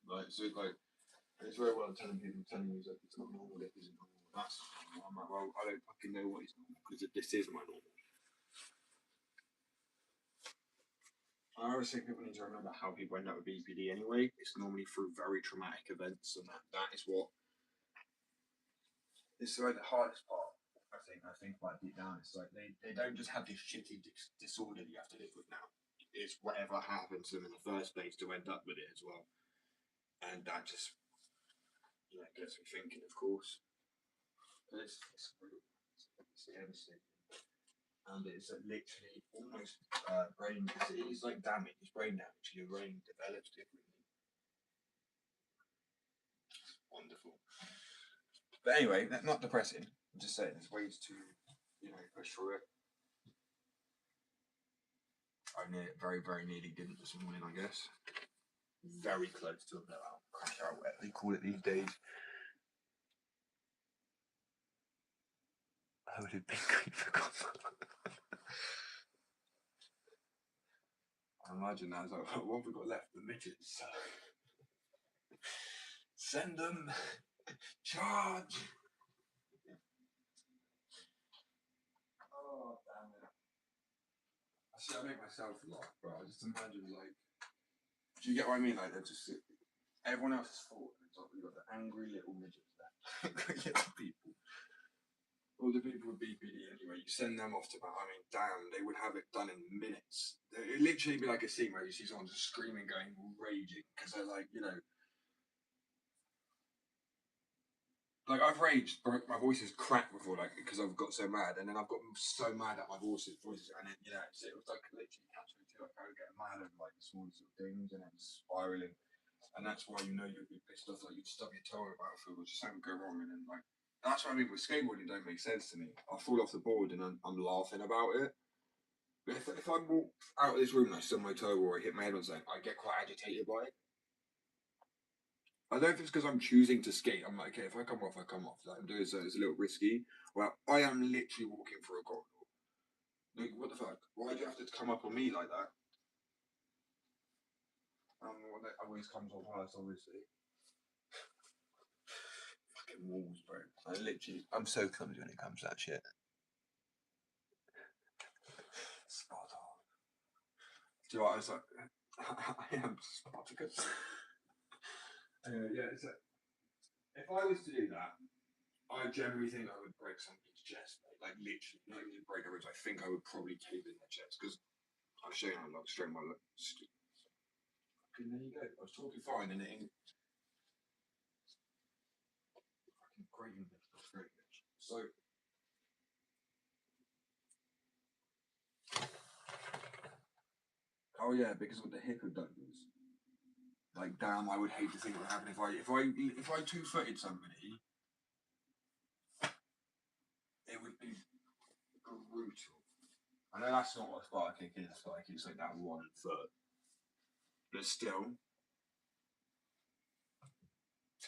Like so, like it's very well telling people, telling you that it's not normal. It isn't normal. That's normal. I'm like, well, I don't fucking know what is normal because this is my normal. I always think people need to remember how people end up with BPD anyway. It's normally through very traumatic events, and that is what. It's like the hardest part. I think like deep down, it's like they don't just have this shitty disorder that you have to live with now. It's whatever happened to them in the first place to end up with it as well, and that just gets me thinking. Of course, it's devastating, and it's literally almost brain disease, like damage. It's brain damage. Your brain develops differently. Wonderful. But anyway, that's not depressing. I'm just saying there's ways to, push through it. I very, very nearly didn't this morning, I guess. Very close to a blowout, crash out, whatever they call it these days. I would have been great for I imagine that. Like, what have we got left? The midgets. Send them. Charge. Oh, damn it. See, I make myself laugh, bro. I just imagine, like, do you get what I mean? Like, they're just, everyone else is fought. You've got the angry little midgets left. Little people. All the people with BPD anyway, you send them off to battle. I mean, damn, they would have it done in minutes. It'd literally be like a scene where you see someone just screaming, going, raging, because they're like, like I've raged, my voice is cracked before, like because I've got so mad, and then I've got so mad at my voices, and then it was like literally catching me too. Like I would get mad at like the smallest little things, and then spiraling, and that's why you'd be pissed off, like you'd stub your toe on a battlefield, or just something would go wrong, and then like that's what I mean with skateboarding. Don't make sense to me. I fall off the board and I'm laughing about it. But if I walk out of this room and I stub my toe or I hit my head on something, I get quite agitated by it. I don't know if it's because I'm choosing to skate. I'm like, okay, if I come off, I come off. Like I'm doing so, it's a little risky. Well, I am literally walking through a corridor. Like, what the fuck? Why do you have to come up on me like that? That always comes on first, obviously. Fucking walls, bro. I'm so clumsy when it comes to that shit. Spot on. Do you know what I was like? I am Spartacus. Yeah, it's if I was to do that, I generally think I would break somebody's chest, mate. Like literally, not even break their ribs. I think I would probably cave in their chest because I've shown how long straight my look. Fucking there you go. I was talking fine and it ain't fucking great English. That's great English. So Oh yeah, because of the hippodonors. Like, damn, I would hate to think what would happen if I two-footed somebody. It would be brutal. I know that's not what a spider kick is. A spider kick's like that 1 foot, but still.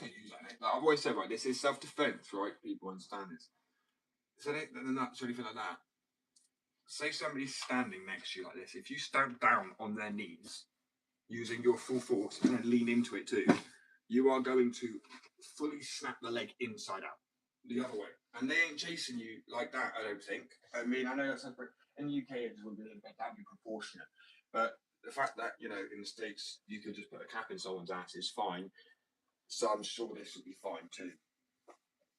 Like, I've always said, right, this is self-defense, right? People understand this. So they're not or anything like that. Say somebody's standing next to you like this. If you stand down on their knees, using your full force, and then lean into it too, you are going to fully snap the leg inside out, the other way. And they ain't chasing you like that, I don't think. I mean, I know that's in the UK it would be a little bit that'd be proportionate, but the fact that in the States you could just put a cap in someone's ass is fine. So I'm sure this would be fine too.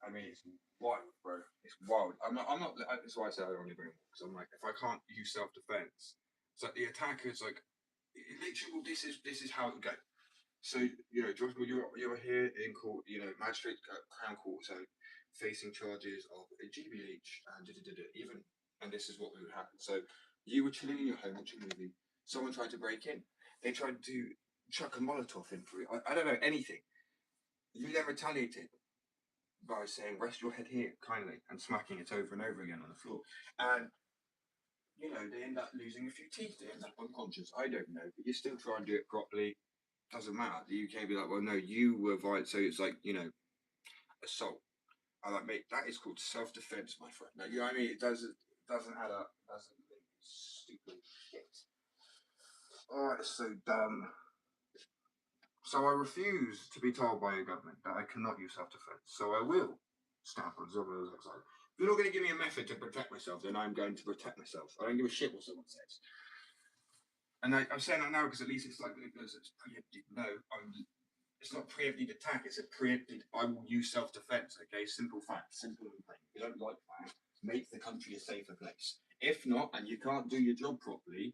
I mean, it's wild, bro. It's wild. That's why I say I only bring it because I'm like, if I can't use self-defense, it's like the attacker's like, literally, this is how it would go. So George, you're here in court, magistrate Crown Court, so facing charges of a GBH and even, and this is what would happen. So you were chilling in your home watching a movie. Someone tried to break in. They tried to chuck a Molotov in for you. I don't know anything. You then retaliated by saying, "Rest your head here, kindly," and smacking it over and over again on the floor. And they end up losing a few teeth. They end up unconscious. I don't know, but you still try and do it properly. Doesn't matter. The UK be like, well, no, you were violent, so it's like assault. I like, mate, that is called self-defense, my friend. Like, you know what I mean? It doesn't add up. Doesn't stupid shit. Oh, it's so dumb. So I refuse to be told by a government that I cannot use self-defense. So I will stamp on someone else outside. If you're not going to give me a method to protect myself, then I'm going to protect myself. I don't give a shit what someone says. And I'm saying that now because at least it's like it's preempted. No, it's not preempted attack. It's a preempted. I will use self-defense. Okay, simple fact, simple and plain. If you don't like that, make the country a safer place. If not, and you can't do your job properly,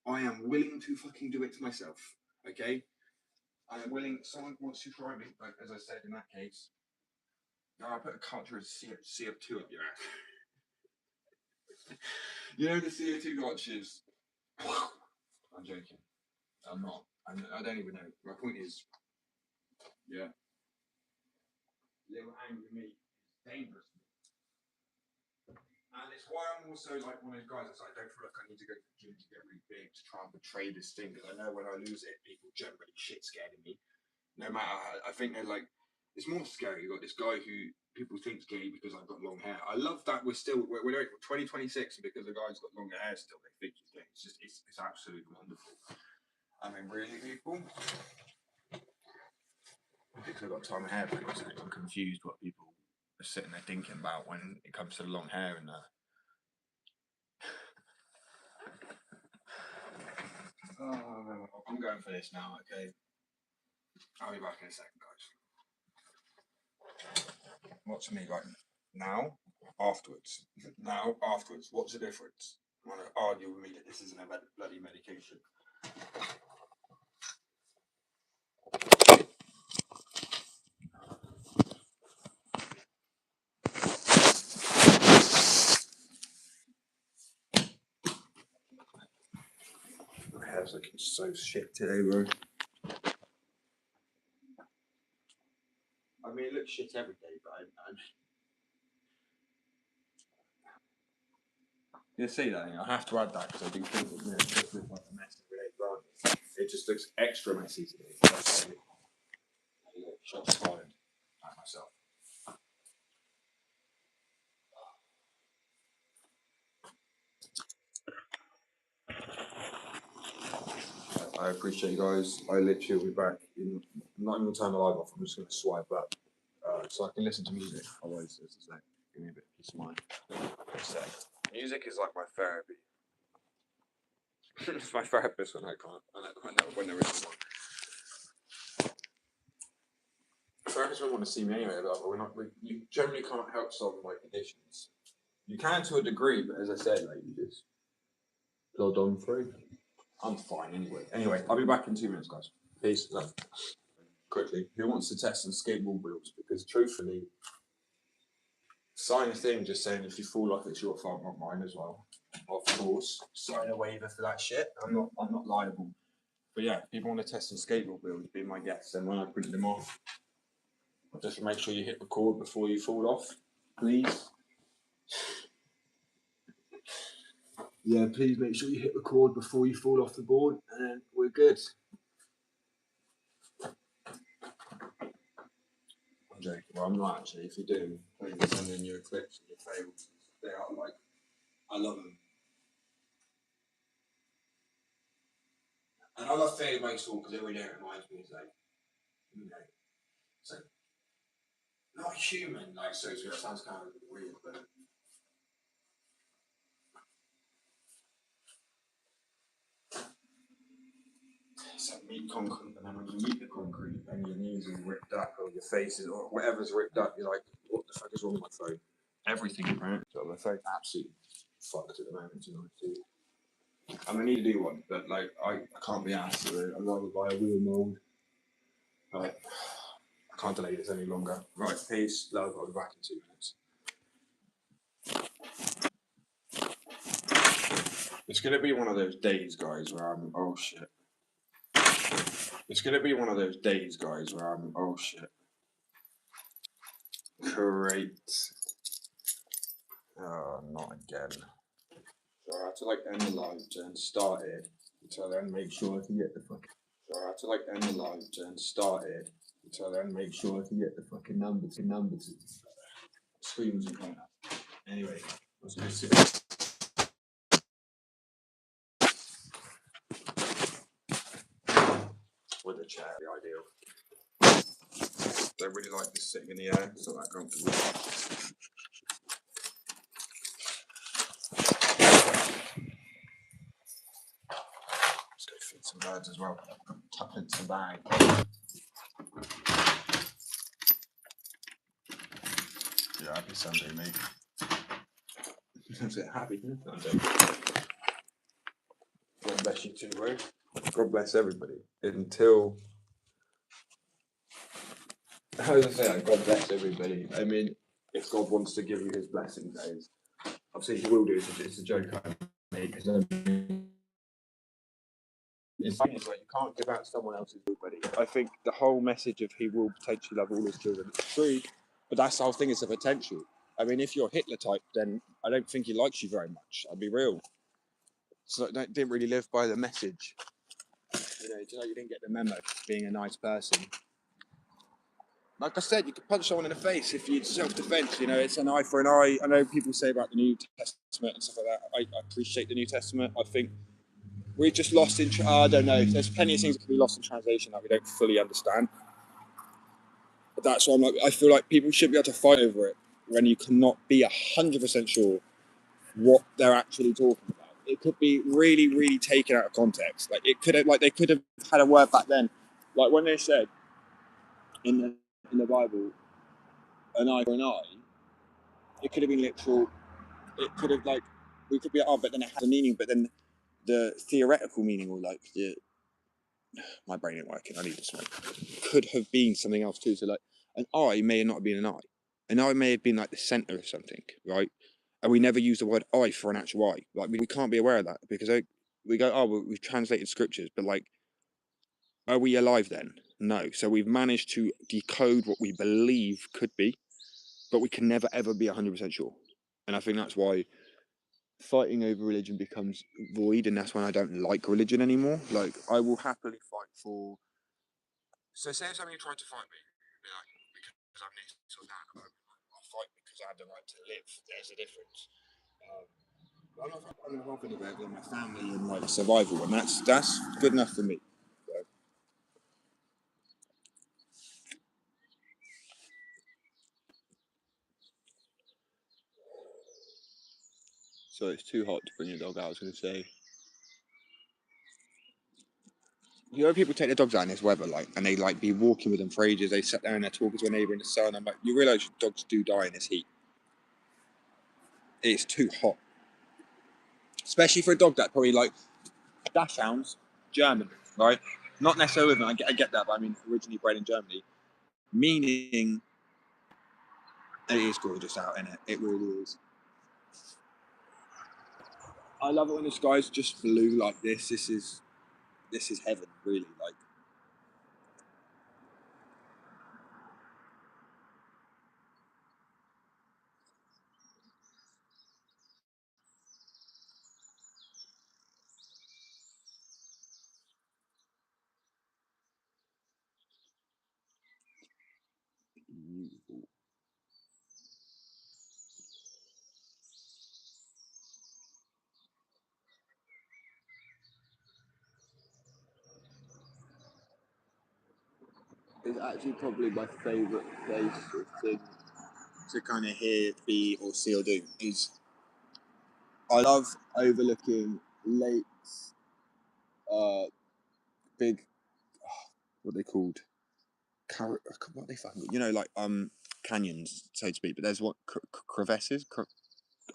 I am willing to fucking do it to myself. Okay, I am willing. Someone wants to try me, like as I said in that case. Now I put a cartridge of CO2 up your ass. The CO2 cartridges. I'm joking. I'm not. I don't even know. My point is, yeah. Little angry me is dangerous. And it's why I'm also like one of those guys that's like, I don't feel like I need to go to the gym to get really big to try and portray this thing because I know when I lose it, people generally shit scared of me. No matter how, I think they're like, it's more scary. You got this guy who people think's gay because I've got long hair. I love that we're 2026 because the guy's got longer hair still. They think he's gay. It's absolutely wonderful. I mean, really, people. Because I've got time of hair, I'm confused what people are sitting there thinking about when it comes to the long hair and that. Oh, I'm going for this now, okay? I'll be back in a second, guys. What's me like now? Afterwards. Now, afterwards. What's the difference? I want to argue with me that this isn't a bloody medication. My hair's looking so shit today, bro. I mean, it looks shit every day, but you see that? I have to add that because I do think that it just looks like a mess every day. It just looks extra messy today. Shots fired at myself. I appreciate you guys. I literally will be back in not even turn the live off. I'm just going to swipe up so I can listen to music. Otherwise, it's just like give me a bit of peace of mind. So, music is like my therapy. It's my therapist when I can't. When there is one. Therapists don't want to see me anyway. But you generally can't help solve my conditions. You can to a degree, but as I said, like you just plod on through. I'm fine anyway. Anyway, I'll be back in 2 minutes, guys. Peace. Love. Quickly, who wants to test some skateboard wheels? Because truthfully, sign a thing just saying if you fall off, it's your fault, not mine as well. of course, sign a waiver for that shit. I'm not liable. But yeah, if people want to test some skateboard builds, be my guest. And when I print them off, just make sure you hit record before you fall off, please. Yeah, please make sure you hit record before you fall off the board, and then we're good. I'm joking. Well, I'm not actually. If you do, please send in your clips and your fails. They are like, I love them. And I love failure most of all because every day it reminds me, it's like, you know, it's like, not human, like, so it sounds kind of weird, but it's like meat concrete, and then when you meet the concrete and your knees are ripped up or your face is, or whatever's ripped up, you're like, what the fuck is wrong with my phone? Everything apparently. So my phone's absolutely fucked at the moment, you know, too. And I need to do one, but like I can't be asked to. I'd rather buy a wheel mold. Right. I can't delay this any longer. Right, peace, love, I'll be back in 2 minutes. It's gonna be one of those days, guys, where I'm oh shit. It's gonna be one of those days, guys, where I'm oh shit. Great. Oh, not again. So I have to like end the live and start it. So then make sure I can get the fucking. So I have to like end the live and start it. So then make sure I can get the fucking numbers. Screen wasn't coming up. Anyway, I was going to sit with a chair, the ideal. Don't really like this sitting in the air, it's not that comfortable. Let's go feed some birds as well. Tuck into the bag. Yeah, happy Sunday, mate. Is it happy Sunday? God bless you too, bro. God bless everybody. Until, how does I say that? God bless everybody. I mean, if God wants to give you his blessings, that is. Obviously, he will do. It's a joke I make because it's like you can't give out someone else's buddy. I think the whole message of he will potentially love all his children is true, but that's the whole thing. It's a potential. I mean, if you're Hitler type, then I don't think he likes you very much. I'll be real. So I didn't really live by the message. You didn't get the memo. Being a nice person. Like I said, you could punch someone in the face if you self-defense. You know, it's an eye for an eye. I know people say about the New Testament and stuff like that. I appreciate the New Testament. I think we're just lost in. I don't know. There's plenty of things that can be lost in translation that we don't fully understand. But that's why I'm like, I feel like people should be able to fight over it when you cannot be 100% sure what they're actually talking about. It could be really, really taken out of context. Like it could have, like they could have had a word back then, like when they said in the Bible, an eye for an eye. It could have been literal. It could have like we could be but then it has a meaning. But then the theoretical meaning, or like my brain ain't working. I need to smoke. Could have been something else too. So like an eye may not have been an eye. An eye may have been like the center of something, right? And we never use the word eye for an actual eye. Like we can't be aware of that because we go, oh, well, we've translated scriptures, but like, are we alive then? No. So we've managed to decode what we believe could be, but we can never ever be 100% sure. And I think that's why fighting over religion becomes void, and that's when I don't like religion anymore. Like I will happily fight for. So say if somebody tried to fight me, like because I'm this or that, I'll fight because I have the right to live. There's a difference. I'm not going to go with my family and like survival, and that's good enough for me. So it's too hot to bring your dog out. I was going to say. You know, people take their dogs out in this weather, like, and they like be walking with them for ages. They sit there and they're talking to a neighbour in the sun. I'm like, you realise dogs do die in this heat. It's too hot, especially for a dog that probably like Dachshunds, German, right? Not necessarily living. I get that, but I mean originally bred in Germany, meaning it is gorgeous out, isn't it? It really is. I love it when the sky's just blue like this. This is heaven, really. Like, beautiful. It's actually probably my favourite place or thing to kind of hear, be, or see or do. Is I love overlooking lakes, uh, big, what are they called? What are they fucking called? You know, like canyons, so to speak. But there's what crevasses.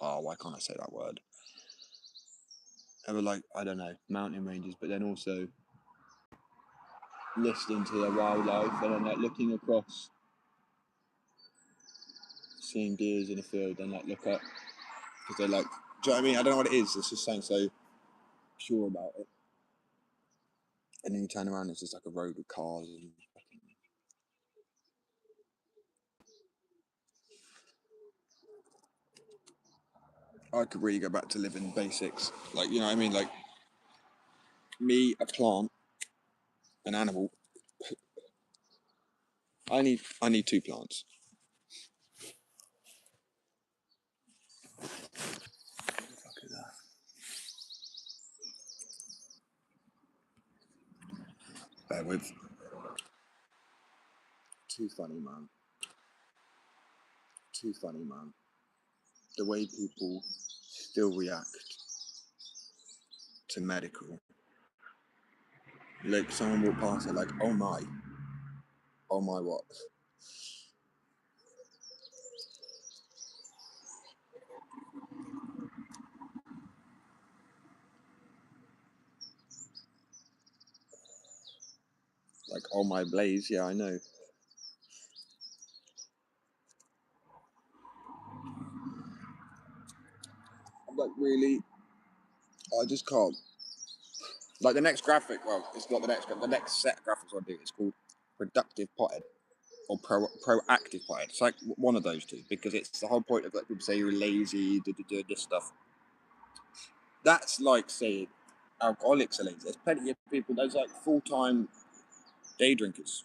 Oh, why can't I say that word? They were like, I don't know, mountain ranges, but then also listening to the wildlife and then like looking across, seeing deers in the field, and like look up because they're like, do you know what I mean? I don't know what it is. It's just something so pure about it. And then you turn around, and it's just like a road with cars and. I could really go back to living basics, like you know what I mean, like me, a plant, an animal. I need two plants. What the fuck is that? Bear with. Too funny, man. Too funny, man. The way people still react to medical. Like someone walked past it, like, oh my, what? Like, oh my blaze, yeah, I know. I'm like, really? I just can't. Like the next graphic, well, it's not the next graphic. The next set of graphics I do is called productive potted or proactive potted. It's like one of those two because it's the whole point of like people say you're lazy, do this stuff. That's like saying alcoholics are lazy. There's plenty of people. There's like full-time day drinkers.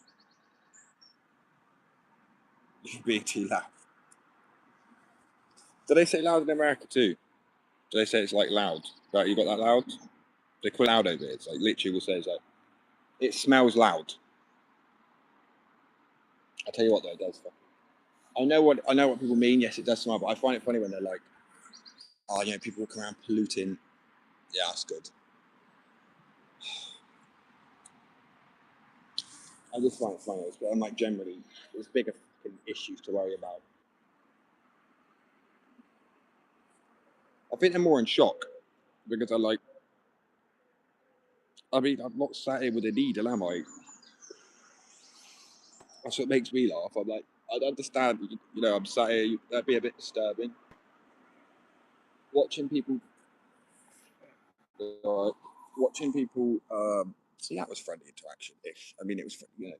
You're being too loud. Do they say loud in America too? Do they say it's like loud? Right, you got that loud? They call it loud over here. It's like literally will say it's like it smells loud. I tell you what though, it does. I know what people mean. Yes, it does smell, but I find it funny when they're like, oh, you know, people walk around polluting. Yeah, that's good. I just find it funny, but I'm like generally, there's bigger issues to worry about. I think they're more in shock because I like. I mean, I'm not sat here with a needle, am I? That's what makes me laugh. I'm like, I understand. You know, I'm sat here. That'd be a bit disturbing. Watching people, uh, watching people. See, that was friendly interaction. If I mean, it was. You know,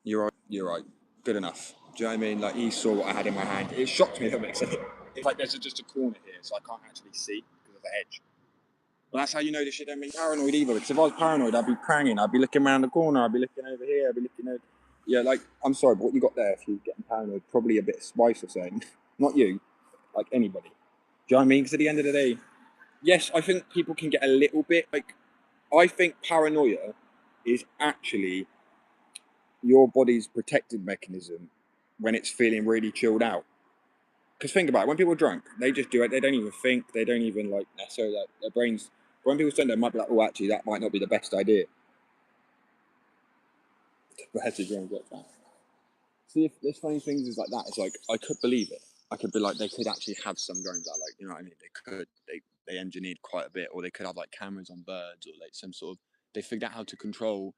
you're right. You're right. Good enough. Do you know what I mean? Like he saw what I had in my hand. It shocked me a little bit. So it's like there's just a corner here, so I can't actually see because of the edge. But that's how you know this shit don't mean paranoid either. Because if I was paranoid, I'd be pranging. I'd be looking around the corner. I'd be looking over here. I'd be looking over. Yeah, like I'm sorry, but what you got there, if you're getting paranoid, probably a bit of spice or something. Not you, like anybody. Do you know what I mean? Because at the end of the day, yes, I think people can get a little bit like. I think paranoia is actually your body's protective mechanism when it's feeling really chilled out. Because think about it, when people are drunk, they just do it. They don't even think. They don't even like necessarily like their brains. When people stand there, might be like, oh, actually, that might not be the best idea. Better drunk get that. See, if there's funny things is like that. It's like I could believe it. I could be like, they could actually have some drones that, like, you know what I mean? They could. They engineered quite a bit, or they could have like cameras on birds, or like some sort of. They figured out how to control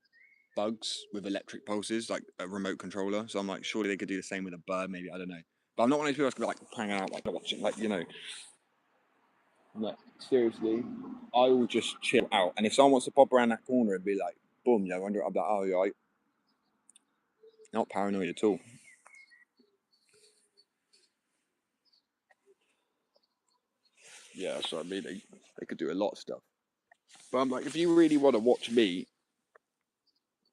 bugs with electric pulses, like a remote controller. So I'm like, surely they could do the same with a bird, maybe. I don't know. But I'm not one of those people that's gonna be like hanging out, like watching, like, you know. Like, seriously, I will just chill out. And if someone wants to pop around that corner and be like, boom, you know, I'm like, oh, you're right. Not paranoid at all. Yeah, that's what I mean. They could do a lot of stuff. But I'm like, if you really want to watch me,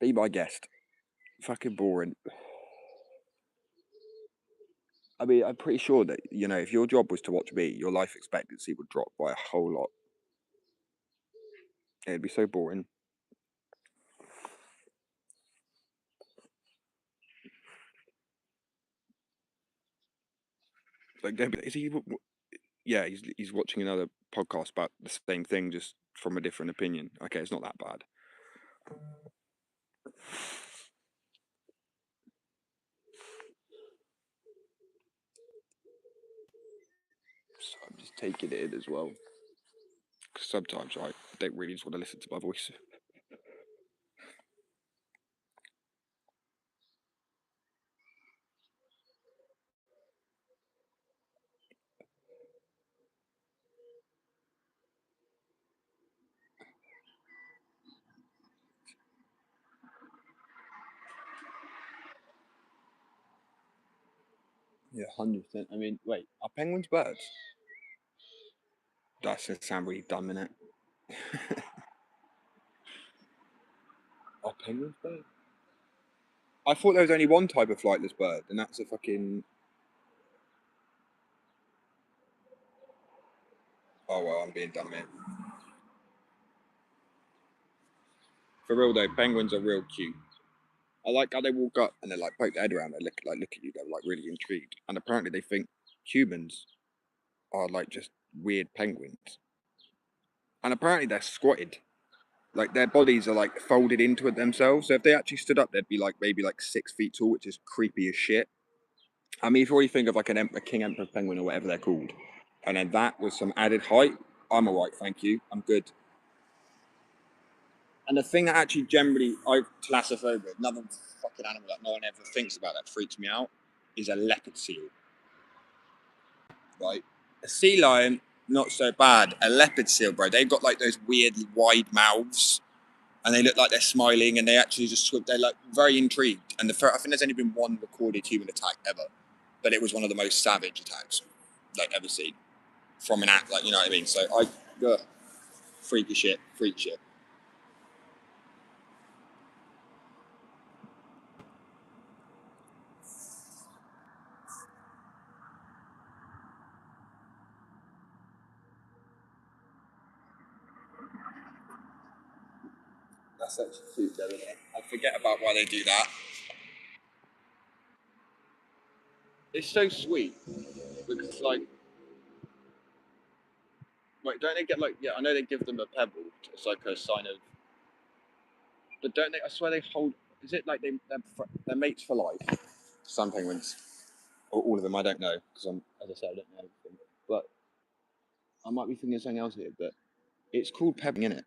be my guest. Fucking boring. I mean, I'm pretty sure that, you know, if your job was to watch me, your life expectancy would drop by a whole lot. It'd be so boring. Like, is he? Yeah, he's watching another podcast about the same thing, just from a different opinion. Okay, it's not that bad. So I'm just taking it in as well. Because sometimes I don't really just want to listen to my voice. Yeah, 100%. I mean, wait, are penguins birds? That's gonna sound really dumb, innit? Are penguins birds? I thought there was only one type of flightless bird, and that's a fucking. Oh well, I'm being dumb here. For real though, penguins are real cute. I like how they walk up and they like poke their head around. They look at you. They're like really intrigued, and apparently they think humans are like just weird penguins. And apparently they're squatted. Like their bodies are like folded into it themselves. So if they actually stood up, they'd be like maybe like 6 feet tall, which is creepy as shit. I mean, if you already think of like a king emperor penguin or whatever they're called, and then that with some added height, I'm alright, thank you. I'm good. And the thing that actually generally I classophobic, another fucking animal that no one ever thinks about that freaks me out, is a leopard seal. Right? A sea lion, not so bad. A leopard seal, bro, they've got like those weird wide mouths, and they look like they're smiling, and they actually just swim. They're like very intrigued. And I think there's only been one recorded human attack ever, but it was one of the most savage attacks like ever seen from an act. Like, you know what I mean? So freaky shit, freak shit. That's actually cute, though, isn't it? I forget about why they do that. It's so sweet because, like, wait, don't they get like? Yeah, I know they give them a pebble. It's like a sign of. But don't they? I swear they hold. Is it like they're mates for life? Some penguins, or all of them. I don't know because as I said, I don't know everything. But I might be thinking of something else here. But it's called pebbling, innit?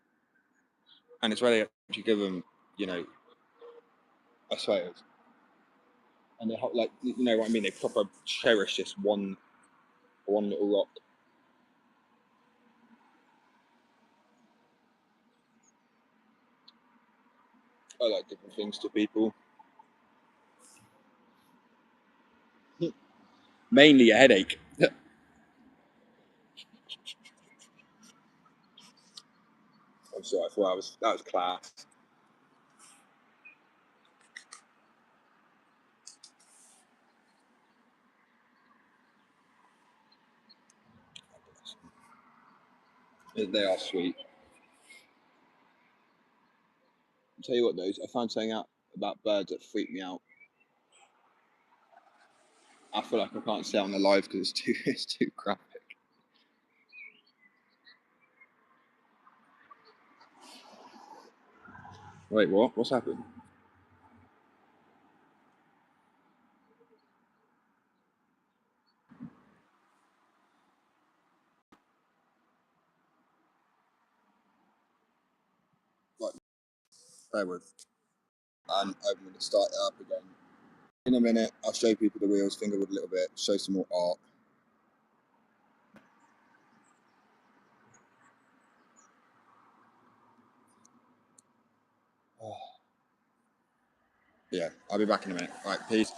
And it's where they actually give them, you know, I swear it is. And they like, you know what I mean? They proper cherish this one little rock. I like different things to people. Mainly a headache. I'm sorry, I thought that was class. They are sweet. I'll tell you what, though, I found something out about birds that freak me out. I feel like I can't say on the live because it's too graphic. Wait, what? What's happened? Right, bear with. And I'm going to start it up again. In a minute, I'll show people the wheels, finger with a little bit, show some more art. Yeah, I'll be back in a minute. Right, peace.